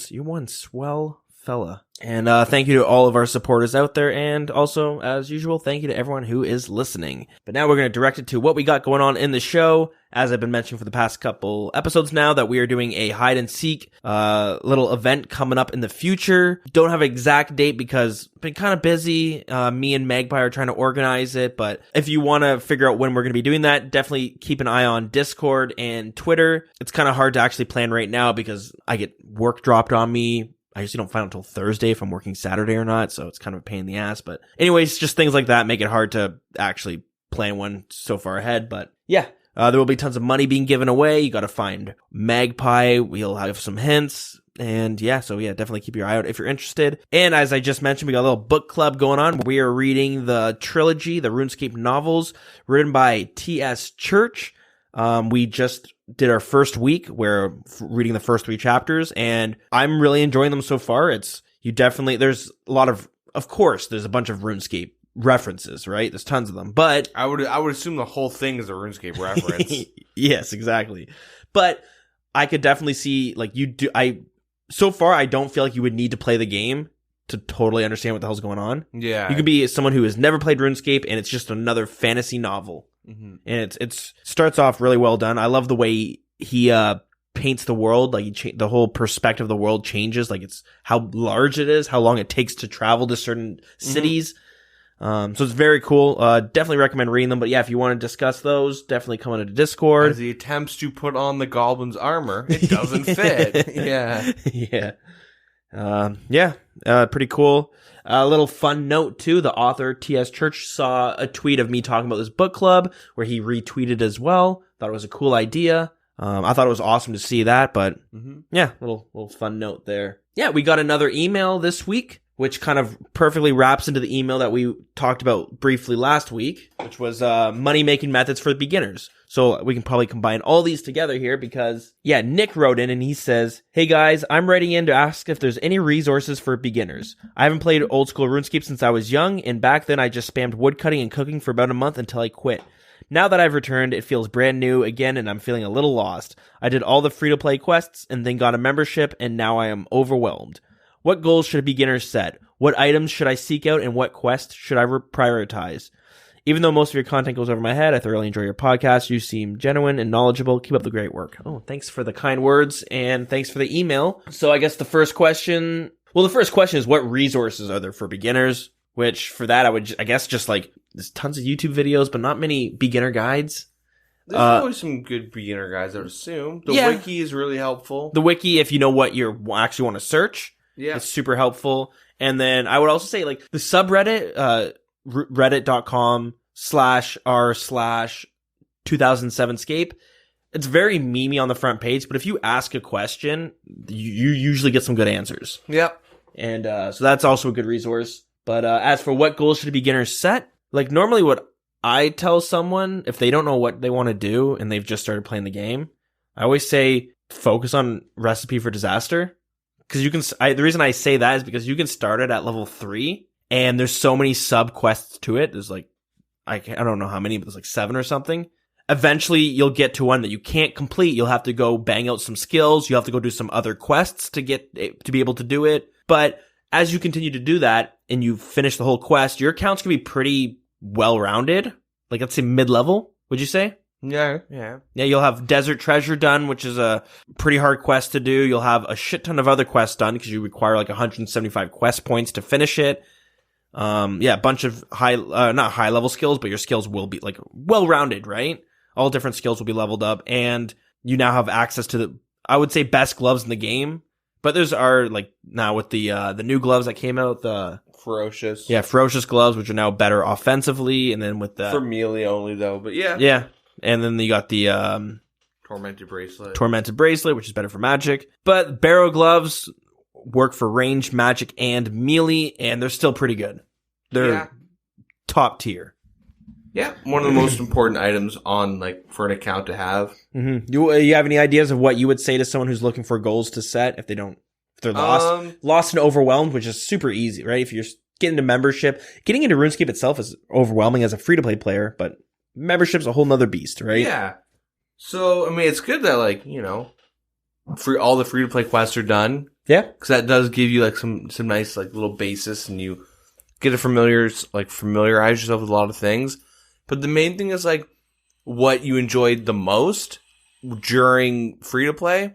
swell fella. And thank you to all of our supporters out there. And also, as usual, thank you to everyone who is listening. But now we're going to direct it to what we got going on in the show. As I've been mentioning for the past couple episodes now, that we are doing a hide and seek little event coming up in the future. Don't have an exact date because I've been kind of busy. Me and Magpie are trying to organize it. But if you want to figure out when we're going to be doing that, definitely keep an eye on Discord and Twitter. It's kind of hard to actually plan right now because I get work dropped on me. I usually don't find out until Thursday if I'm working Saturday or not, so it's kind of a pain in the ass. But anyways, just things like that make it hard to actually plan one so far ahead. But yeah, there will be tons of money being given away. You got to find Magpie. We'll have some hints. And yeah, so yeah, definitely keep your eye out if you're interested. And as I just mentioned, we got a little book club going on. We are reading the trilogy, the RuneScape novels, written by T.S. Church. We just did our first week where reading the first 3 chapters, and I'm really enjoying them so far. There's a lot of course, there's a bunch of RuneScape references, right? There's tons of them, but I would assume the whole thing is a RuneScape reference. Yes, exactly. But I could definitely see, like, so far, I don't feel like you would need to play the game to totally understand what the hell's going on. Yeah. You could be someone who has never played RuneScape, and it's just another fantasy novel. Mm-hmm. And it starts off really well done. I love the way he paints the world. Like the whole perspective of the world changes. Like it's how large it is, how long it takes to travel to certain cities. So it's very cool. Definitely recommend reading them. But yeah, if you want to discuss those, definitely come on to Discord. As he attempts to put on the goblin's armor, it doesn't fit. Yeah. Yeah. Pretty cool. A little fun note too, the author T.S. Church saw a tweet of me talking about this book club where he retweeted as well. Thought it was a cool idea. I thought it was awesome to see that, but yeah, little fun note there. Yeah, we got another email this week, which kind of perfectly wraps into the email that we talked about briefly last week, which was money-making methods for beginners. So we can probably combine all these together here because, yeah, Nick wrote in and he says, "Hey guys, I'm writing in to ask if there's any resources for beginners. I haven't played old school RuneScape since I was young, and back then I just spammed woodcutting and cooking for about a month until I quit. Now that I've returned, it feels brand new again and I'm feeling a little lost. I did all the free-to-play quests and then got a membership and now I am overwhelmed. What goals should a beginner set? What items should I seek out and what quests should I prioritize? Even though most of your content goes over my head, I thoroughly enjoy your podcast. You seem genuine and knowledgeable. Keep up the great work. Oh, thanks for the kind words, and thanks for the email. So I guess the first question is what resources are there for beginners? Which, for that, I guess just like, there's tons of YouTube videos, but not many beginner guides. There's probably some good beginner guides, I would assume. The wiki is really helpful. The wiki, if you know what you actually want to search, it's super helpful. And then I would also say, like, the subreddit, reddit.com/r/2007scape, it's very memey on the front page, but if you ask a question, you usually get some good answers. Yep. And so that's also a good resource. But as for what goals should a beginner set, like, normally what I tell someone, if they don't know what they want to do and they've just started playing the game, I always say focus on Recipe for Disaster. Because the reason I say that is because you can start it at level 3, and there's so many sub quests to it. There's like, I don't know how many, but there's like 7 or something. Eventually, you'll get to one that you can't complete. You'll have to go bang out some skills. You have to go do some other quests to be able to do it. But as you continue to do that and you finish the whole quest, your accounts can be pretty well-rounded. Like, let's say mid-level, would you say? Yeah. Yeah, you'll have Desert Treasure done, which is a pretty hard quest to do. You'll have a shit ton of other quests done because you require like 175 quest points to finish it. A bunch of not high level skills, but your skills will be like well-rounded, right? All different skills will be leveled up, and you now have access to I would say best gloves in the game. But there's like now with the new gloves that came out, the Ferocious. Yeah, Ferocious gloves, which are now better offensively, and then with the for melee only though, but yeah. Yeah. And then you got the Tormented Bracelet, which is better for magic. But Barrow gloves work for ranged magic and melee, and they're still pretty good. They're top tier. Yeah, one of the most important items on for an account to have. Mm-hmm. You have any ideas of what you would say to someone who's looking for goals to set if they're lost and overwhelmed, which is super easy, right? If you're getting into membership, getting into RuneScape itself is overwhelming as a free-to-play player, but membership's a whole nother beast, right? Yeah. So, I mean, it's good that, all the free-to-play quests are done. Yeah. Because that does give you, some nice, little basis, and you get to familiarize yourself with a lot of things. But the main thing is, what you enjoyed the most during free-to-play.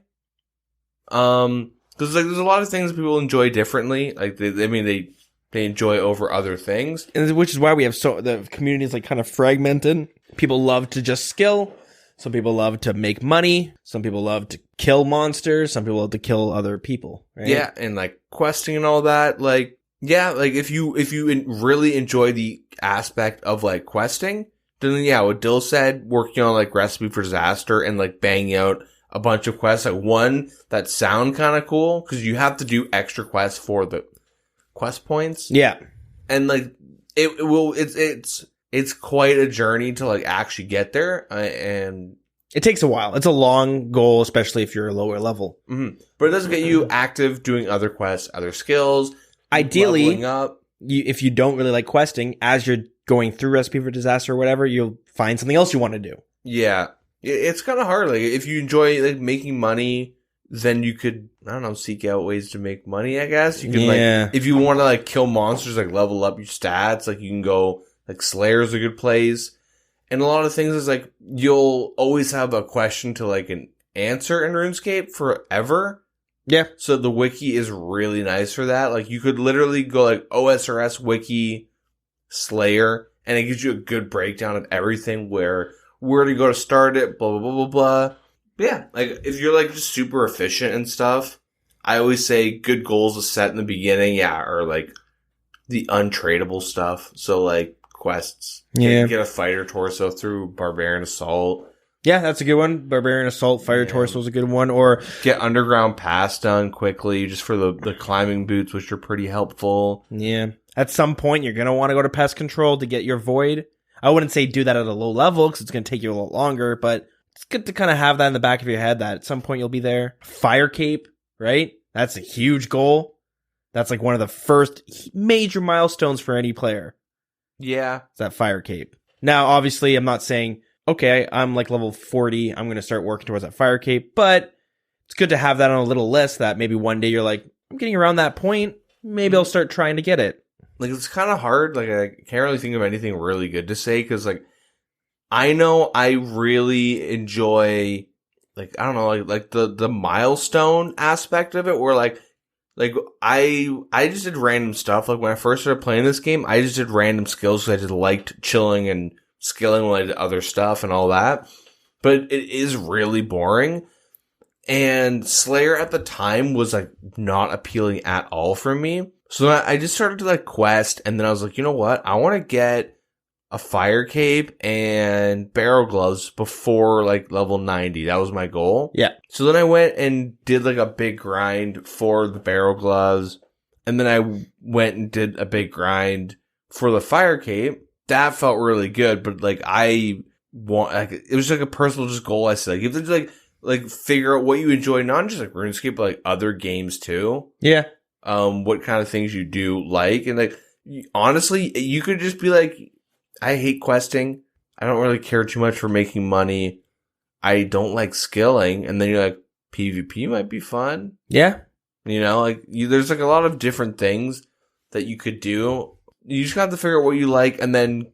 Because, there's a lot of things people enjoy differently. They enjoy over other things. And which is why we have the community is kind of fragmented. People love to just skill. Some people love to make money. Some people love to kill monsters. Some people love to kill other people. Right? Yeah, and questing and all that. If you really enjoy the aspect of questing, then what Dilz said, working on Recipe for Disaster and banging out a bunch of quests, one that sound kind of cool because you have to do extra quests for the quest points. Yeah. And it's quite a journey to actually get there, and it takes a while. It's a long goal, especially if you're a lower level. Mm-hmm. But it does get you active doing other quests, other skills. Ideally, leveling up. If you don't really like questing, as you're going through Recipe for Disaster or whatever, you'll find something else you want to do. Yeah. It's kind of hard. If you enjoy making money, then you could, seek out ways to make money, I guess. You can if you want to kill monsters, level up your stats, you can go Slayer's a good place. And a lot of things is you'll always have a question to an answer in RuneScape forever. Yeah. So the wiki is really nice for that. You could literally go OSRS wiki Slayer, and it gives you a good breakdown of everything, where to go to start it, blah, blah, blah, blah, blah. But yeah, if you're just super efficient and stuff, I always say good goals to set in the beginning, are the untradeable stuff. So quests. Yeah. Get a fighter torso through Barbarian Assault. Yeah, that's a good one. Barbarian Assault, Fire Torso is a good one. Or get Underground Pass done quickly just for the climbing boots, which are pretty helpful. Yeah. At some point, you're going to want to go to Pest Control to get your Void. I wouldn't say do that at a low level because it's going to take you a lot longer, but it's good to kind of have that in the back of your head that at some point you'll be there. Fire Cape, right? That's a huge goal. That's one of the first major milestones for any player. Yeah. It's that Fire Cape. Now, obviously, I'm not saying, okay, I'm level 40. I'm going to start working towards that Fire Cape, but it's good to have that on a little list that maybe one day you're I'm getting around that point. Maybe I'll start trying to get it. like, it's kind of hard. Like, I can't really think of anything really good to say, because, like, I know I really enjoy, like, I don't know, like the milestone aspect of it, where, like, I just did random stuff. Like, when I first started playing this game, I just did random skills because I just liked chilling and skilling when I did other stuff and all that. But it is really boring. And Slayer at the time was, like, not appealing at all for me. So I just started to, like, quest, and then I was like, you know what? I want to get a fire cape and barrel gloves before, like, level 90. That was my goal. Yeah. So then I went and did, like, a big grind for the barrel gloves, and then I went and did a big grind for the fire cape. That felt really good, but, like, it was, like, a personal just goal I set. Like, you have to, like, figure out what you enjoy, not just, like, RuneScape, but, like, other games, too. Yeah. What kind of things you do like, and, like, honestly, you could just be like, I hate questing. I don't really care too much for making money. I don't like skilling. And then you're like, PvP might be fun. Yeah. You know, like, there's, like, a lot of different things that you could do. You just have to figure out what you like, and then,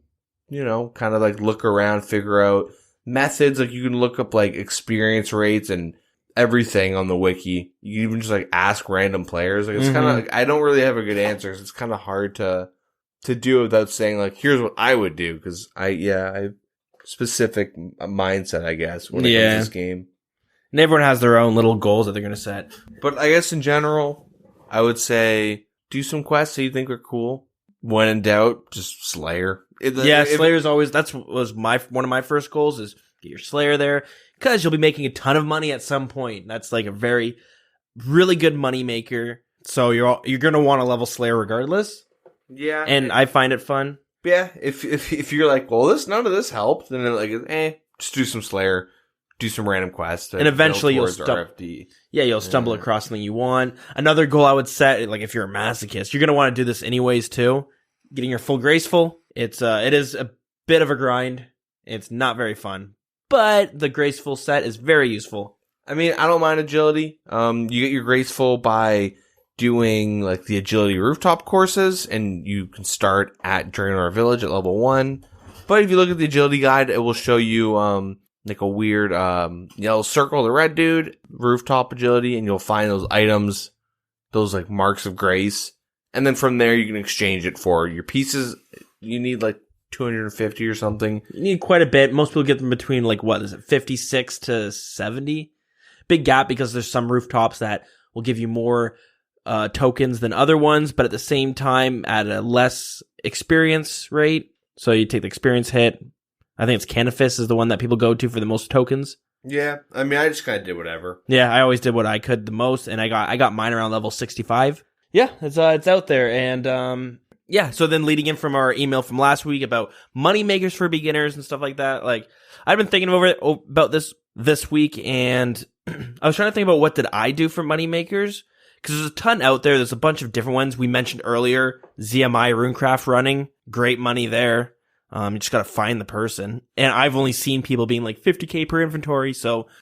you know, kind of, like, look around, figure out methods. Like, you can look up, like, experience rates and everything on the wiki. You can even just, like, ask random players. Like, it's kind of, like, I don't really have a good answer. It's kind of hard to do without saying, like, here's what I would do, because I have specific mindset, I guess, when it comes to this game. And everyone has their own little goals that they're going to set. But I guess in general, I would say do some quests that you think are cool. When in doubt, just Slayer. Slayer's always, was one of my first goals, is get your Slayer there, because you'll be making a ton of money at some point. That's, like, a very, really good money maker. So you're going to want to level Slayer regardless. Yeah. And I find it fun. Yeah, if you're like, well, none of this helped, then, like, just do some Slayer, do some random quests, and eventually you'll you'll stumble across something you want. Another goal I would set, like, if you're a masochist, you're gonna want to do this anyways too. Getting your full graceful, it is a bit of a grind. It's not very fun, but the graceful set is very useful. I mean, I don't mind agility. You get your graceful by doing, like, the agility rooftop courses, and you can start at Draenor Village at level 1. But if you look at the agility guide, it will show you like a weird yellow circle, the red dude, rooftop agility, and you'll find those items, those, like, marks of grace, and then from there you can exchange it for your pieces. You need, like, 250 or something. You need quite a bit. Most people get them between, like, what is it, 56 to 70? Big gap, because there's some rooftops that will give you more tokens than other ones, but at the same time at a less experience rate. So you take the experience hit. I think it's Canifis is the one that people go to for the most tokens. Yeah, I mean, I just kind of did whatever. Yeah, I always did what I could the most, and I got mine around level 65. Yeah, it's out there, and yeah. So then, leading in from our email from last week about money makers for beginners and stuff like that, like, I've been thinking about this week, and I was trying to think about what did I do for money makers. Because there's a ton out there. There's a bunch of different ones. We mentioned earlier, ZMI Runecraft running. Great money there. You just gotta find the person. And I've only seen people being like 50k per inventory,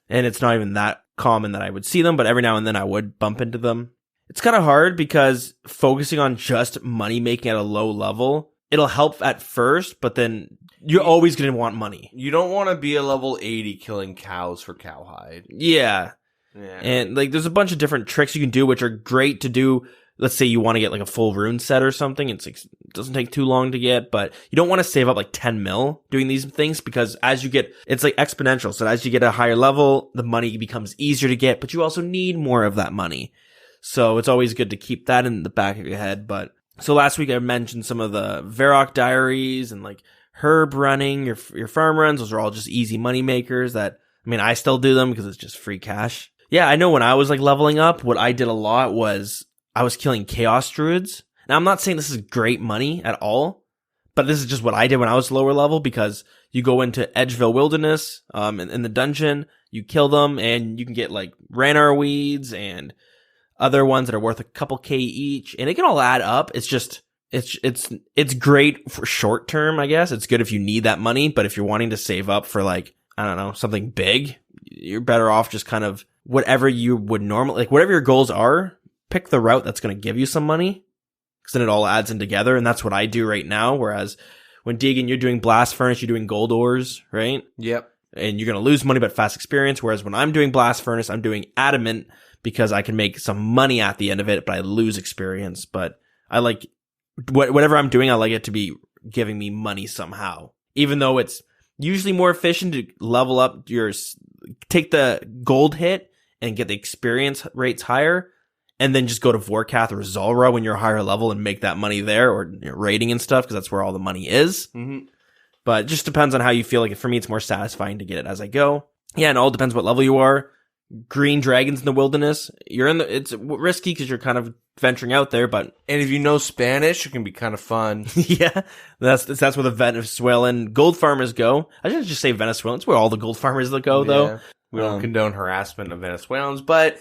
and it's not even that common that I would see them, but every now and then I would bump into them. It's kind of hard because focusing on just money making at a low level, it'll help at first, but then you're always gonna want money. You don't want to be a level 80 killing cows for cowhide. Yeah. And, like, there's a bunch of different tricks you can do, which are great to do. Let's say you want to get, like, a full rune set or something. It's, like, it doesn't take too long to get, but you don't want to save up, like, 10 mil doing these things, because as you get, it's, like, exponential. So as you get a higher level, the money becomes easier to get, but you also need more of that money. So it's always good to keep that in the back of your head. But so last week I mentioned some of the Varrock diaries and, like, herb running, your farm runs. Those are all just easy money makers that, I mean, I still do them because it's just free cash. Yeah, I know when I was, like, leveling up, what I did a lot was I was killing Chaos Druids. Now, I'm not saying this is great money at all, but this is just what I did when I was lower level, because you go into Edgeville Wilderness in the dungeon, you kill them, and you can get, like, Ranar weeds and other ones that are worth a couple K each, and it can all add up. It's just, it's great for short term, I guess. It's good if you need that money, but if you're wanting to save up for, like, I don't know, something big, you're better off just kind of whatever you would normally, like, whatever your goals are, pick the route that's going to give you some money. because then it all adds in together, and that's what I do right now. Whereas when Deagin, you're doing Blast Furnace, you're doing gold ores, right? Yep. And you're going to lose money, but fast experience. Whereas when I'm doing Blast Furnace, I'm doing Adamant because I can make some money at the end of it, but I lose experience. But I like whatever I'm doing, I like it to be giving me money somehow, even though it's usually more efficient to level up take the gold hit and get the experience rates higher, and then just go to Vorkath or Zulrah when you're a higher level and make that money there, or raiding and stuff, because that's where all the money is. Mm-hmm. But it just depends on how you feel. Like, for me, it's more satisfying to get it as I go. Yeah, and it all depends what level you are. Green dragons in the wilderness, it's risky because you're kind of venturing out there, but and if you know Spanish, it can be kind of fun. Yeah, that's where the Venezuelan gold farmers go. I should just say Venezuelan. It's where all the gold farmers go, though. We don't condone harassment of Venezuelans, but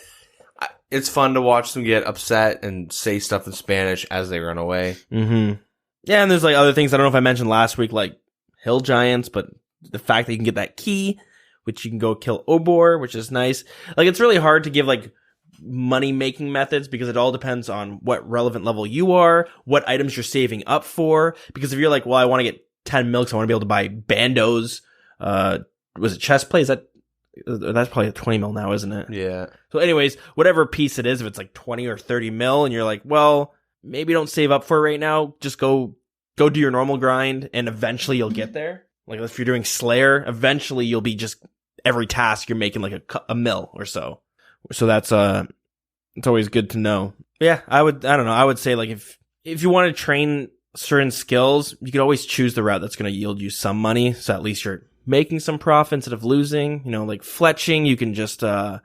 it's fun to watch them get upset and say stuff in Spanish as they run away. Mm-hmm. Yeah, and there's like other things I don't know if I mentioned last week, like hill giants, but the fact that you can get that key, which you can go kill Obor, which is nice. Like, it's really hard to give like money making methods because it all depends on what relevant level you are, what items you're saving up for. Because if you're like, well, I want to get 10 milks, I want to be able to buy bandos. Was it chest play? That's probably a 20 mil now, isn't it? Yeah. So anyways, whatever piece it is, if it's like 20 or 30 mil and you're like, well, maybe don't save up for it right now. Just go do your normal grind and eventually you'll get there. Like if you're doing Slayer, eventually you'll be just every task you're making like a mil or so. So that's it's always good to know. Yeah, I don't know. I would say like if you want to train certain skills, you could always choose the route that's going to yield you some money. So at least you're making some profit instead of losing. You know, like fletching, you can just I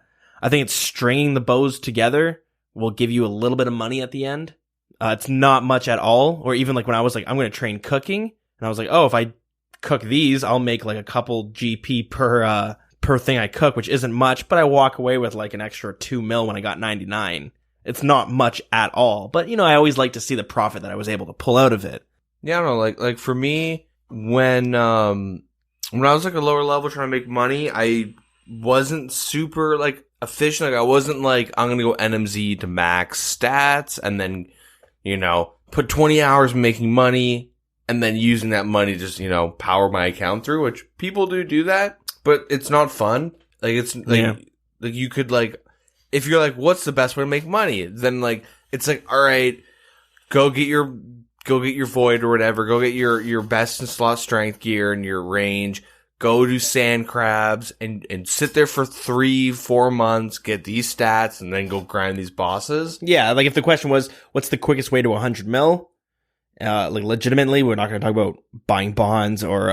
think it's stringing the bows together will give you a little bit of money at the end. It's not much at all. Or even like when I was like, I'm going to train cooking, and I was like, oh, if I cook these, I'll make like a couple GP per thing I cook, which isn't much, but I walk away with like an extra 2 mil when I got 99. It's not much at all, but you know, I always like to see the profit that I was able to pull out of it. Yeah, I don't know, like for me, when I was like a lower level trying to make money, I wasn't super like efficient. Like I wasn't like, I'm going to go NMZ to max stats and then, you know, put 20 hours making money and then using that money to just, you know, power my account through, which people do that. But it's not fun. Like, it's like, like you could like, if you're like, what's the best way to make money? Then like, it's like, all right, go get your void or whatever. Go get your best in slot strength gear and your range. Go do sand crabs and sit there for 3-4 months, get these stats, and then go grind these bosses. Yeah. Like if the question was, what's the quickest way to 100 mil? Like legitimately, we're not going to talk about buying bonds or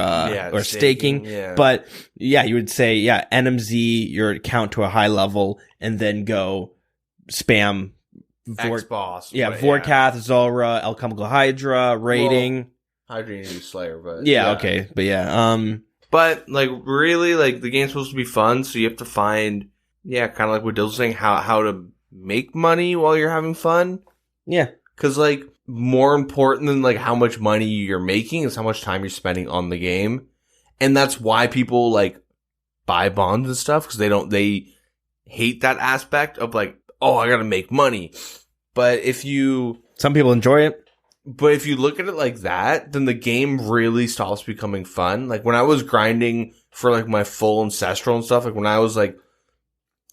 staking. Yeah. But yeah, you would say, NMZ your account to a high level and then go spam X-Boss. Yeah, Vorkath, Zulrah, Alchemical Hydra, raiding. Well, Hydra you do Slayer, but yeah, okay. But yeah, but like really, like the game's supposed to be fun, so you have to find, kind of like what Dilz was saying, how to make money while you're having fun. Yeah. Cause like, more important than like how much money you're making is how much time you're spending on the game. And that's why people like buy bonds and stuff, because they hate that aspect of like, oh, I gotta make money. But some people enjoy it. But if you look at it like that, then the game really stops becoming fun. Like when I was grinding for like my full ancestral and stuff, like when I was like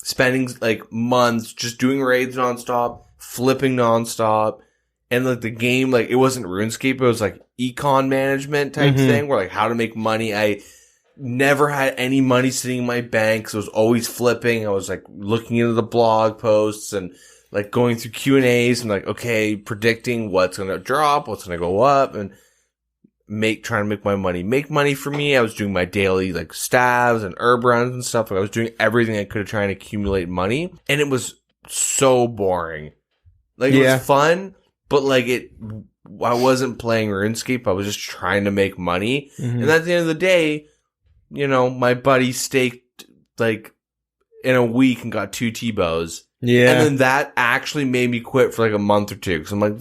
spending like months just doing raids nonstop, flipping nonstop, and like the game, like it wasn't RuneScape, it was like econ management type thing, where like how to make money. I never had any money sitting in my bank, so I was always flipping. I was like looking into the blog posts and like going through Q&As and like, okay, predicting what's going to drop, what's going to go up, and trying to make my money. Make money for me. I was doing my daily like stabs and herb runs and stuff. Like I was doing everything I could to try and accumulate money, and it was so boring. Like it was fun, but like I wasn't playing RuneScape. I was just trying to make money. And at the end of the day, you know, my buddy staked like in a week and got 2 T-bows. Yeah. And then that actually made me quit for like a month or two. Cause I'm like,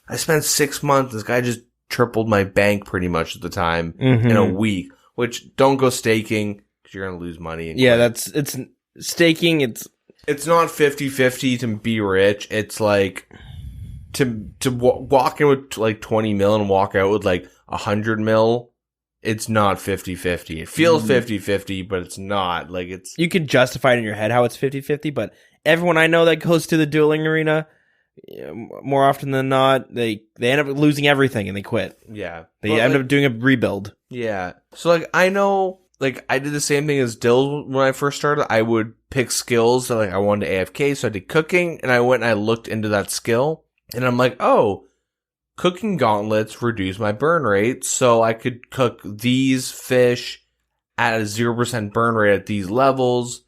I spent 6 months. This guy just tripled my bank pretty much at the time in a week, which don't go staking cause you're going to lose money. Yeah. It's staking. It's not 50-50 to be rich. It's like, walk in with like 20 mil and walk out with like 100 mil, it's not 50-50. It feels 50-50, but it's not. Like it's You can justify it in your head how it's 50-50, but everyone I know that goes to the dueling arena, more often than not, they end up losing everything and they quit. Yeah. They end up doing a rebuild. Yeah. So like I know, like I did the same thing as Dilz when I first started. I would pick skills that like I wanted to AFK, so I did cooking, and I went and I looked into that skill, and I'm like, oh, cooking gauntlets reduce my burn rate, so I could cook these fish at a 0% burn rate at these levels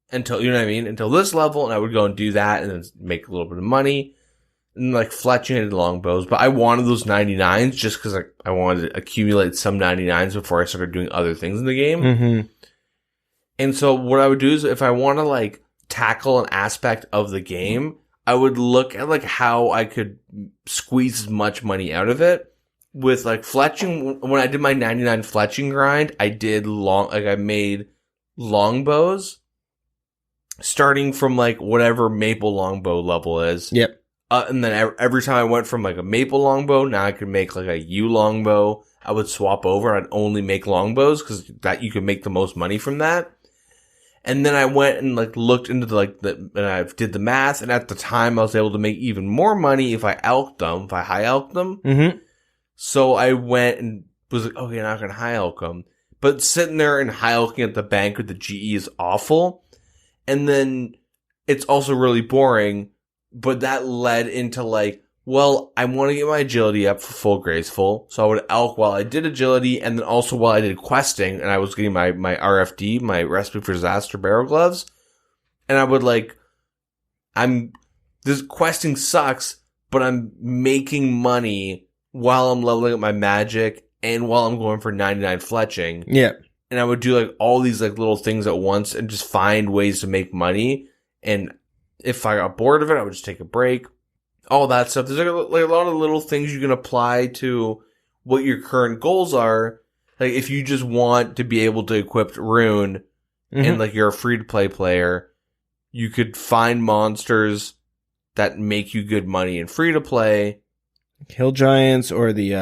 until, you know what I mean, until this level, and I would go and do that and then make a little bit of money. And like fletching into longbows, but I wanted those 99s just because I wanted to accumulate some 99s before I started doing other things in the game. Mm-hmm. And so what I would do is if I want to like tackle an aspect of the game, I would look at like how I could squeeze as much money out of it. With like fletching, when I did my 99 fletching grind, I made longbows starting from like whatever maple longbow level is. Yep. And then every time I went from like a maple longbow, now I could make like a yew longbow. I would swap over and I'd only make longbows because that you could make the most money from that. And then I went and like looked into and I did the math, and at the time I was able to make even more money if I high elked them. Mm-hmm. So I went and was like, okay, now I can high elk them. But sitting there and high elking at the bank with the GE is awful. And then it's also really boring. But that led into like, well, I want to get my agility up for full graceful. So I would elk while I did agility, and then also while I did questing, and I was getting my RFD, my Recipe for Disaster barrel gloves. And I would like, this questing sucks, but I'm making money while I'm leveling up my magic and while I'm going for 99 fletching. Yeah. And I would do like all these like little things at once and just find ways to make money. And if I got bored of it, I would just take a break. All that stuff. There's like a lot of little things you can apply to what your current goals are. Like if you just want to be able to equip rune and like you're a free to play player, you could find monsters that make you good money in free to play. Hill giants or the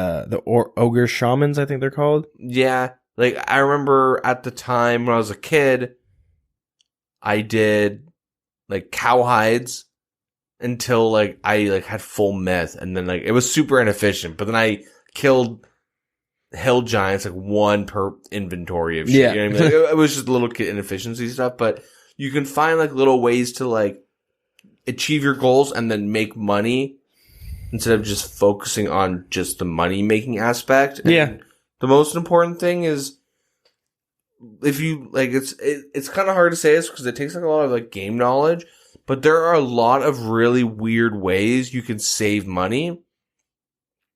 ogre shamans, I think they're called. Yeah. Like I remember at the time when I was a kid, I did like cowhides until like I like had full myth, and then like it was super inefficient. But then I killed hill giants like one per inventory of shit. Yeah. You know what I mean? Like, it was just little kid inefficiency stuff. But you can find like little ways to like achieve your goals and then make money instead of just focusing on just the money making aspect. And yeah. The most important thing is, if you like, it's kind of hard to say this because it takes like a lot of like game knowledge, but there are a lot of really weird ways you can save money.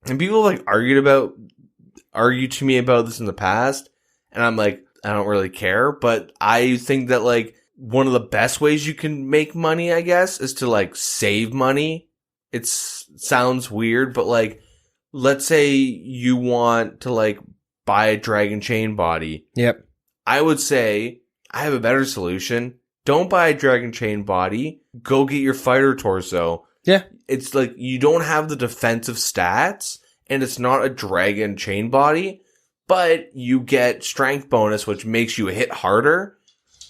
And people like argue to me about this in the past, and I'm like, I don't really care, but I think that like one of the best ways you can make money, I guess, is to like save money. It sounds weird, but like, let's say you want to like buy a dragon chain body. Yep. I would say, I have a better solution. Don't buy a dragon chain body. Go get your fighter torso. Yeah. It's like, you don't have the defensive stats, and it's not a dragon chain body, but you get strength bonus, which makes you hit harder,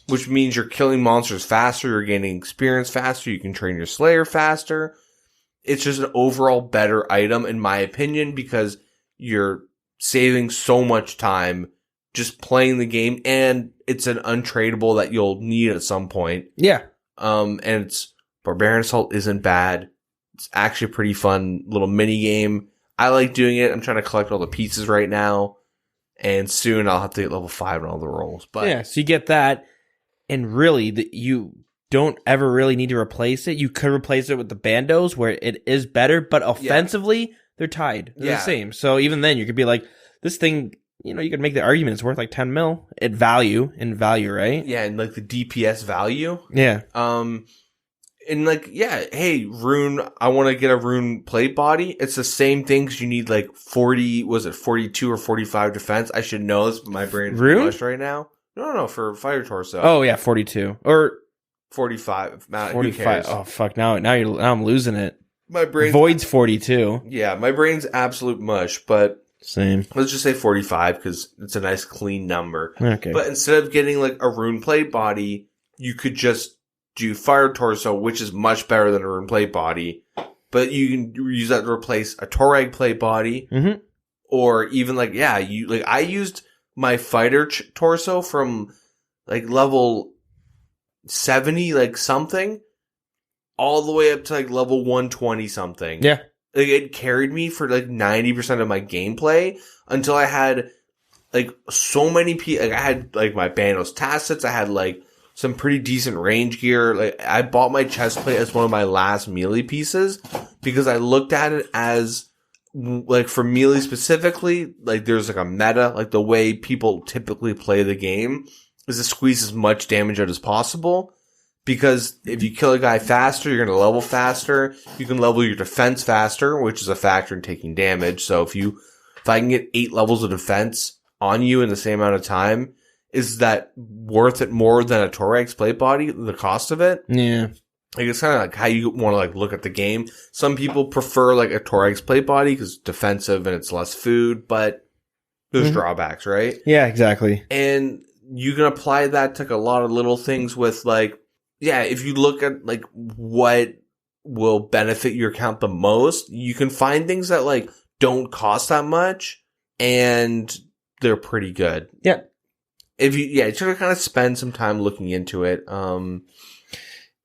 which means you're killing monsters faster, you're gaining experience faster, you can train your slayer faster. It's just an overall better item, in my opinion, because you're saving so much time just playing the game, and it's an untradeable that you'll need at some point. Yeah. And it's Barbarian Assault isn't bad. It's actually a pretty fun little mini game. I like doing it. I'm trying to collect all the pieces right now, and soon I'll have to get level 5 on all the rolls. But yeah, so you get that, and really, you don't ever really need to replace it. You could replace it with the bandos, where it is better, but offensively, they're tied. They're the same. So even then, you could be like, this thing, you know, you could make the argument it's worth like 10 mil in value, right? Yeah, and like the DPS value. Yeah. And like, yeah, hey, rune, I want to get a rune plate body. It's the same thing because you need like 42 or 45 defense? I should know this, but my brain's flushed right now. No, for fighter torso. Oh, yeah, 42. Or 45. Matt, 45. Oh, fuck, now I'm losing it. My brain's Void's 42. Yeah, my brain's absolute mush, but Same. let's just say 45 because it's a nice clean number. Okay. But instead of getting like a rune plate body, you could just do fire torso, which is much better than a rune plate body. But you can use that to replace a Torag plate body. Mm-hmm. Or even like, I used my fighter torso from like level 70, like something, all the way up to like level 120 something. Yeah. Like it carried me for like 90% of my gameplay until I had like so many like I had like my Bandos Tacits, I had like some pretty decent range gear. Like I bought my chest plate as one of my last melee pieces because I looked at it as like for melee specifically, like there's like a meta, like the way people typically play the game is to squeeze as much damage out as possible. Because if you kill a guy faster, you're going to level faster. You can level your defense faster, which is a factor in taking damage. So if I can get 8 levels of defense on you in the same amount of time, is that worth it more than a Torag's plate body, the cost of it? Yeah. Like it's kind of like how you want to like look at the game. Some people prefer like a Torag's plate body because it's defensive and it's less food, but there's drawbacks, right? Yeah, exactly. And you can apply that to like a lot of little things with like, if you look at like what will benefit your account the most, you can find things that like don't cost that much and they're pretty good. Yeah. If you, you should kind of spend some time looking into it.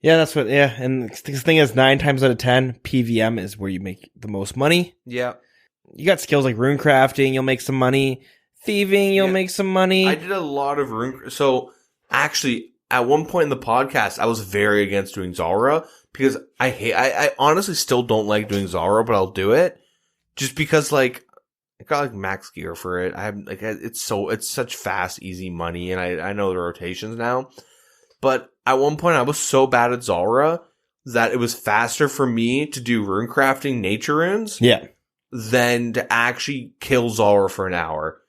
Yeah, that's what, and the thing is, 9 times out of 10, PVM is where you make the most money. Yeah. You got skills like rune crafting, you'll make some money. Thieving, you'll make some money. I did a lot of rune, actually, at one point in the podcast, I was very against doing Zulrah because I honestly still don't like doing Zulrah, but I'll do it just because like, I got like max gear for it. I have like, it's such fast, easy money and I know the rotations now. But at one point, I was so bad at Zulrah that it was faster for me to do rune crafting nature runes than to actually kill Zulrah for an hour.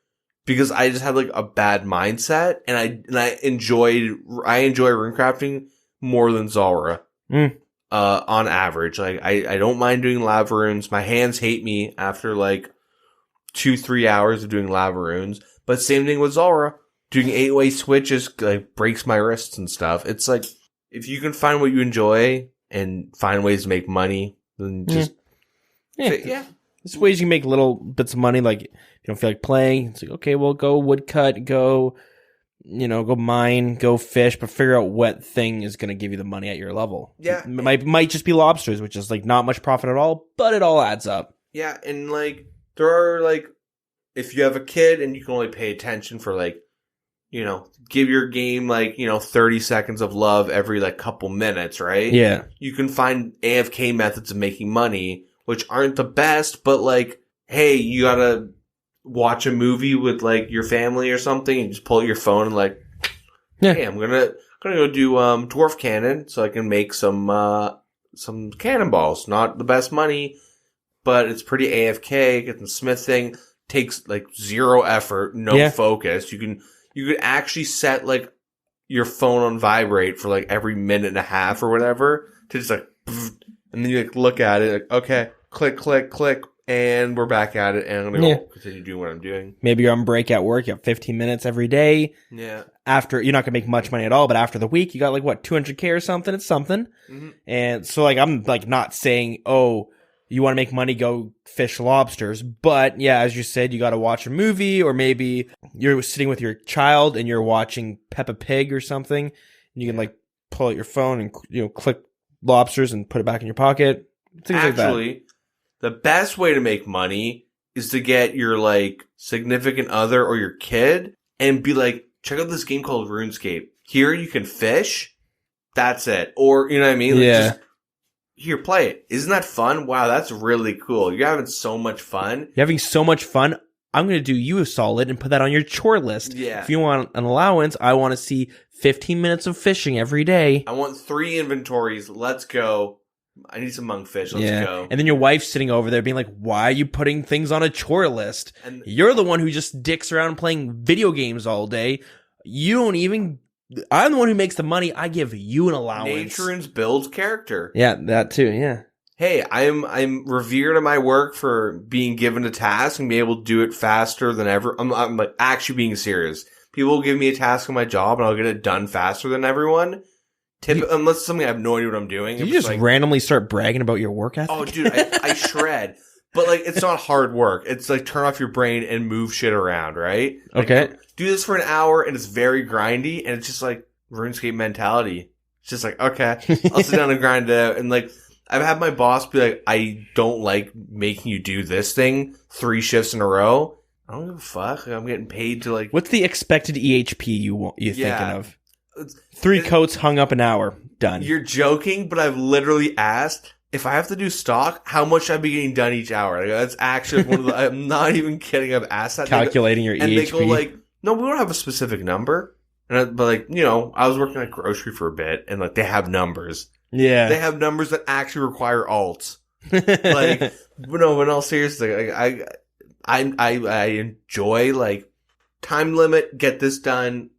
Because I just had like a bad mindset and I enjoy rune crafting more than Zulrah. On average. Like I don't mind doing lava runes. My hands hate me after like 2-3 hours of doing lava runes. But same thing with Zulrah. Doing 8-way switches like breaks my wrists and stuff. It's like if you can find what you enjoy and find ways to make money, then just There's ways you can make little bits of money. Like if you don't feel like playing, it's like okay, well go woodcut, go mine, go fish, but figure out what thing is going to give you the money at your level. Yeah, it might just be lobsters, which is like not much profit at all, but it all adds up. Yeah, and like there are like if you have a kid and you can only pay attention for like. Give your game like, 30 seconds of love every like couple minutes, right? Yeah. You can find AFK methods of making money, which aren't the best, but like, hey, you gotta watch a movie with like your family or something and just pull out your phone and like, hey, I'm gonna go do, dwarf cannon so I can make some cannonballs. Not the best money, but it's pretty AFK. Get some smithing. Takes like 0 effort, no focus. You could actually set like your phone on vibrate for like every minute and a half or whatever to just like, and then you like look at it like, okay, click, click, click, and we're back at it. And I'm going to continue doing what I'm doing. Maybe you're on break at work. You have 15 minutes every day. Yeah. After, you're not going to make much money at all, but after the week, you got like what, 200K or something? It's something. Mm-hmm. And so like, I'm like not saying, oh, you want to make money, go fish lobsters. But yeah, as you said, you got to watch a movie, or maybe you're sitting with your child and you're watching Peppa Pig or something. And you can like pull out your phone and, click lobsters and put it back in your pocket. Things like that. Actually, the best way to make money is to get your like significant other or your kid and be like, check out this game called RuneScape. Here you can fish. That's it. Or, you know what I mean? Like, just, here, play it. Isn't that fun? Wow, that's really cool. You're having so much fun. You're having so much fun. I'm going to do you a solid and put that on your chore list. Yeah. If you want an allowance, I want to see 15 minutes of fishing every day. I want 3 inventories. Let's go. I need some monkfish. Let's go. And then your wife's sitting over there being like, why are you putting things on a chore list? And you're the one who just dicks around playing video games all day. You don't even... I'm the one who makes the money. I give you an allowance. Nature builds character. Yeah, that too, yeah. hey, I'm revered in my work for being given a task and being able to do it faster than ever. I'm like actually being serious. People will give me a task on my job and I'll get it done faster than everyone. Unless it's something I have no idea what I'm doing. You just like, randomly start bragging about your work ethic? Oh, dude, I shred. But, like, it's not hard work. It's, like, turn off your brain and move shit around, right? Like, okay. Do this for an hour, and it's very grindy, and it's just, like, RuneScape mentality. It's just like, okay, I'll sit down and grind it out. And, like, I've had my boss be like, I don't like making you do this thing 3 shifts in a row. I don't give a fuck. I'm getting paid to, like... What's the expected EHP you're thinking of? 3 coats hung up an hour. Done. You're joking, but I've literally asked... If I have to do stock, how much should I be getting done each hour? Like, that's actually one of the, I'm not even kidding. I've asked that. Calculating your EHP. And they go like, no, we don't have a specific number. But like, you know, I was working at grocery for a bit and like they have numbers. Yeah. They have numbers that actually require alts. Like, but no, in all seriousness, like, I enjoy like time limit, get this done,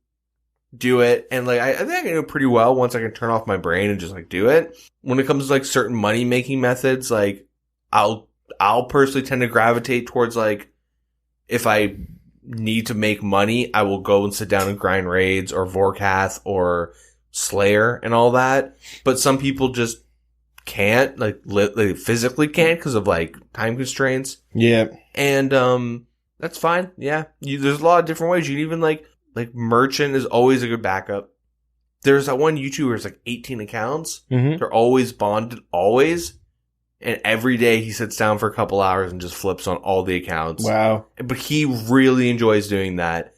do it. And like, I think I can do it pretty well once I can turn off my brain and just like do it. When it comes to like certain money making methods, like I'll personally tend to gravitate towards like, if I need to make money, I will go and sit down and grind raids or Vorkath or Slayer and all that. But some people just can't, like, they physically can't because of like time constraints. Yeah. And, that's fine. Yeah. There's a lot of different ways. You can even like merchant is always a good backup. There's that one YouTuber who's like 18 accounts. Mm-hmm. They're always bonded, always. And every day he sits down for a couple hours and just flips on all the accounts. Wow. But he really enjoys doing that.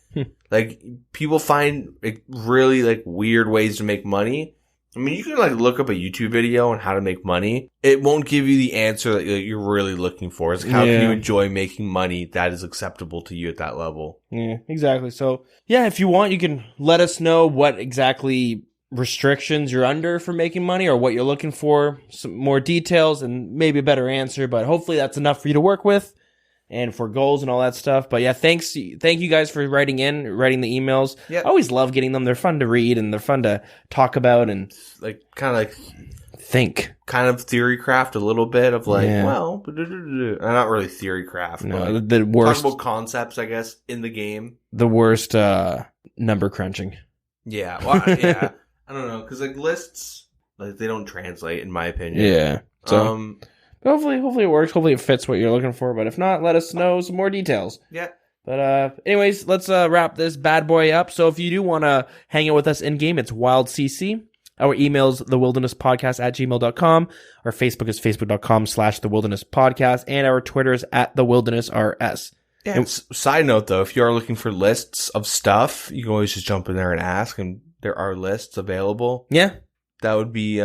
Like, people find like, really like weird ways to make money. I mean, you can like look up a YouTube video on how to make money. It won't give you the answer that you're really looking for. It's like, how can you enjoy making money that is acceptable to you at that level? Yeah, exactly. So, yeah, if you want, you can let us know what exactly restrictions you're under for making money or what you're looking for. Some more details and maybe a better answer, but hopefully that's enough for you to work with and for goals and all that stuff. But yeah, thank you guys for writing the emails. Yeah. I always love getting them. They're fun to read and they're fun to talk about and like kind of like think. Kind of theory craft a little bit of like, well, not really theory craft. No, but the worst. Talk about concepts, I guess, in the game. The worst number crunching. Yeah. Well, yeah. I don't know, because like lists, like they don't translate, in my opinion. Yeah. So hopefully it works. Hopefully it fits what you're looking for. But if not, let us know some more details. Yeah. But anyways, let's wrap this bad boy up. So if you do want to hang out with us in game, it's WildCC. Our email's thewildernesspodcast@gmail.com. Our Facebook is facebook.com/thewildernesspodcast. And our Twitter is @thewildernessrs. Yeah. And side note though, if you are looking for lists of stuff, you can always just jump in there and ask, and there are lists available. Yeah. That would be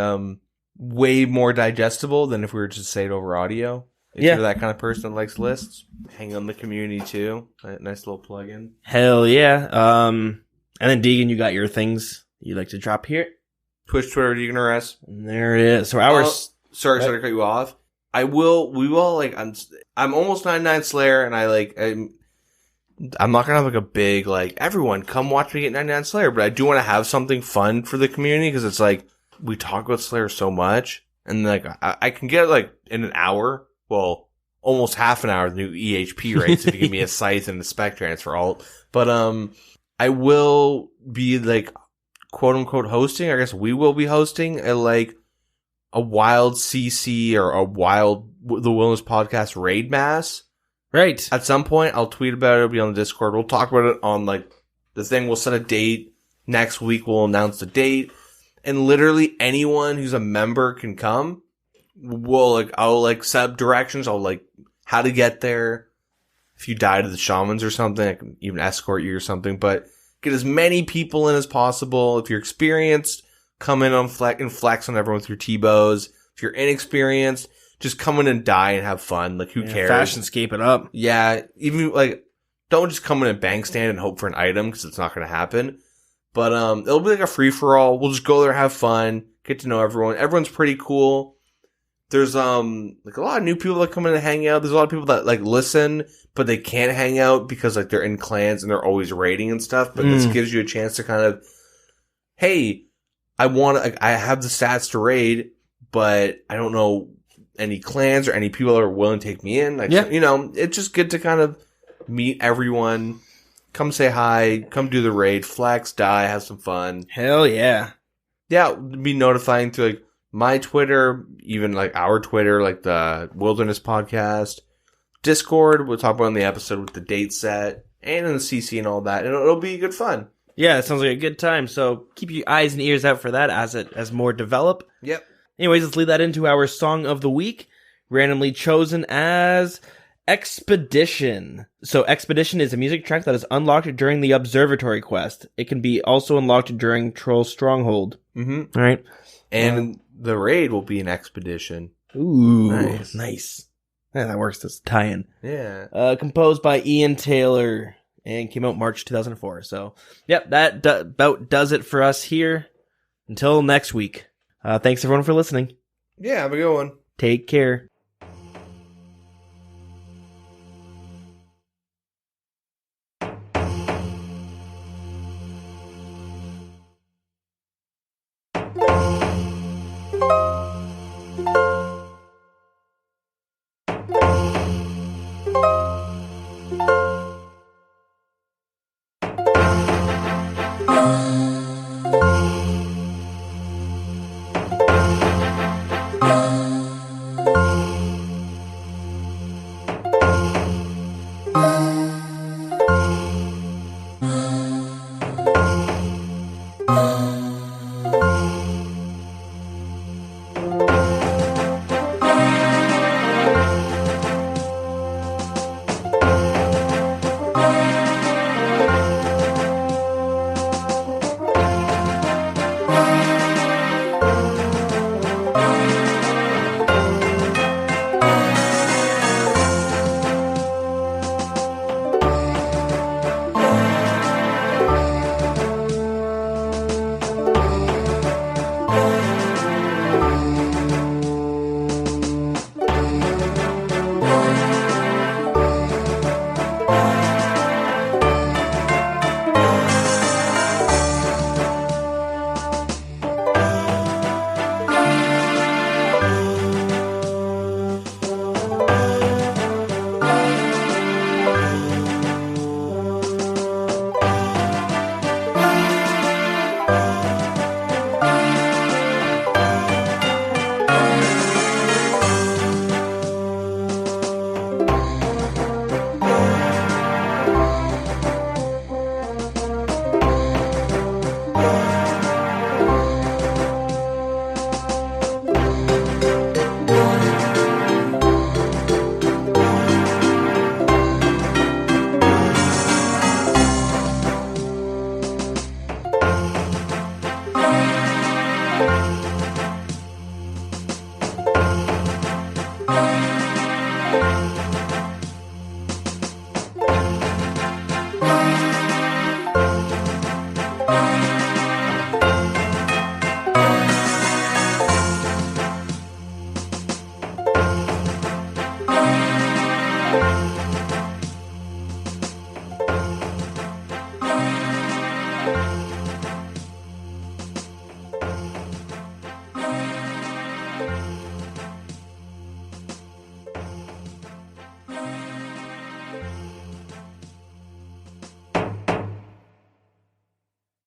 way more digestible than if we were just to say it over audio. If you're that kind of person that likes lists, hang on the community too. A nice little plug-in. Hell yeah. And then Deagin, you got your things you like to drop here. Twitch, Twitter, Deagin RS. And there it is. So ours. Sorry to cut you off. We will, like, I'm almost 99 Slayer, and I'm not gonna have like a big, like, everyone come watch me get 99 Slayer, but I do want to have something fun for the community, because it's like, we talk about Slayer so much, and like, I can get like in an hour, well, almost half an hour, the new EHP rates if you give me a Scythe and a Spec Transfer alt. But, I will be like, quote unquote hosting, I guess we will be hosting a wild CC or the Wilderness Podcast raid mass. Right. At some point, I'll tweet about it. It'll be on the Discord. We'll talk about it on like the thing. We'll set a date. Next week, we'll announce the date. And literally anyone who's a member can come. I'll set up directions. I'll how to get there. If you die to the shamans or something, I can even escort you or something. But get as many people in as possible. If you're experienced, come in and flex on everyone with your T-bows. If you're inexperienced, just come in and die and have fun. Like, who cares? Fashionscape it up. Yeah. Even, don't just come in and bank stand and hope for an item, because it's not going to happen. But, it'll be like a free-for-all. We'll just go there, have fun, get to know everyone. Everyone's pretty cool. There's, a lot of new people that come in and hang out. There's a lot of people that, listen, but they can't hang out because, they're in clans and they're always raiding and stuff. But this gives you a chance to kind of, hey, I have the stats to raid, but I don't know any clans or any people that are willing to take me in. Like, Yeah. you know, it's just good to kind of meet everyone. Come say hi. Come do the raid. Flex, die, have some fun. Hell yeah. Yeah, be notifying through like my Twitter, even like our Twitter, like the Wilderness Podcast, Discord. We'll talk about in the episode with the date set and in the CC and all that. And it'll be good fun. Yeah, it sounds like a good time. So keep your eyes and ears out for that as more develop. Yep. Anyways, let's lead that into our song of the week, randomly chosen as Expedition. So Expedition is a music track that is unlocked during the Observatory quest. It can be also unlocked during Troll Stronghold. Mm-hmm. All right. And the raid will be an expedition. Ooh, Nice. Yeah, that works. This tie-in. Yeah. Composed by Ian Taylor and came out March 2004. So, yep, that about does it for us here. Until next week. Thanks everyone for listening. Yeah, have a good one. Take care.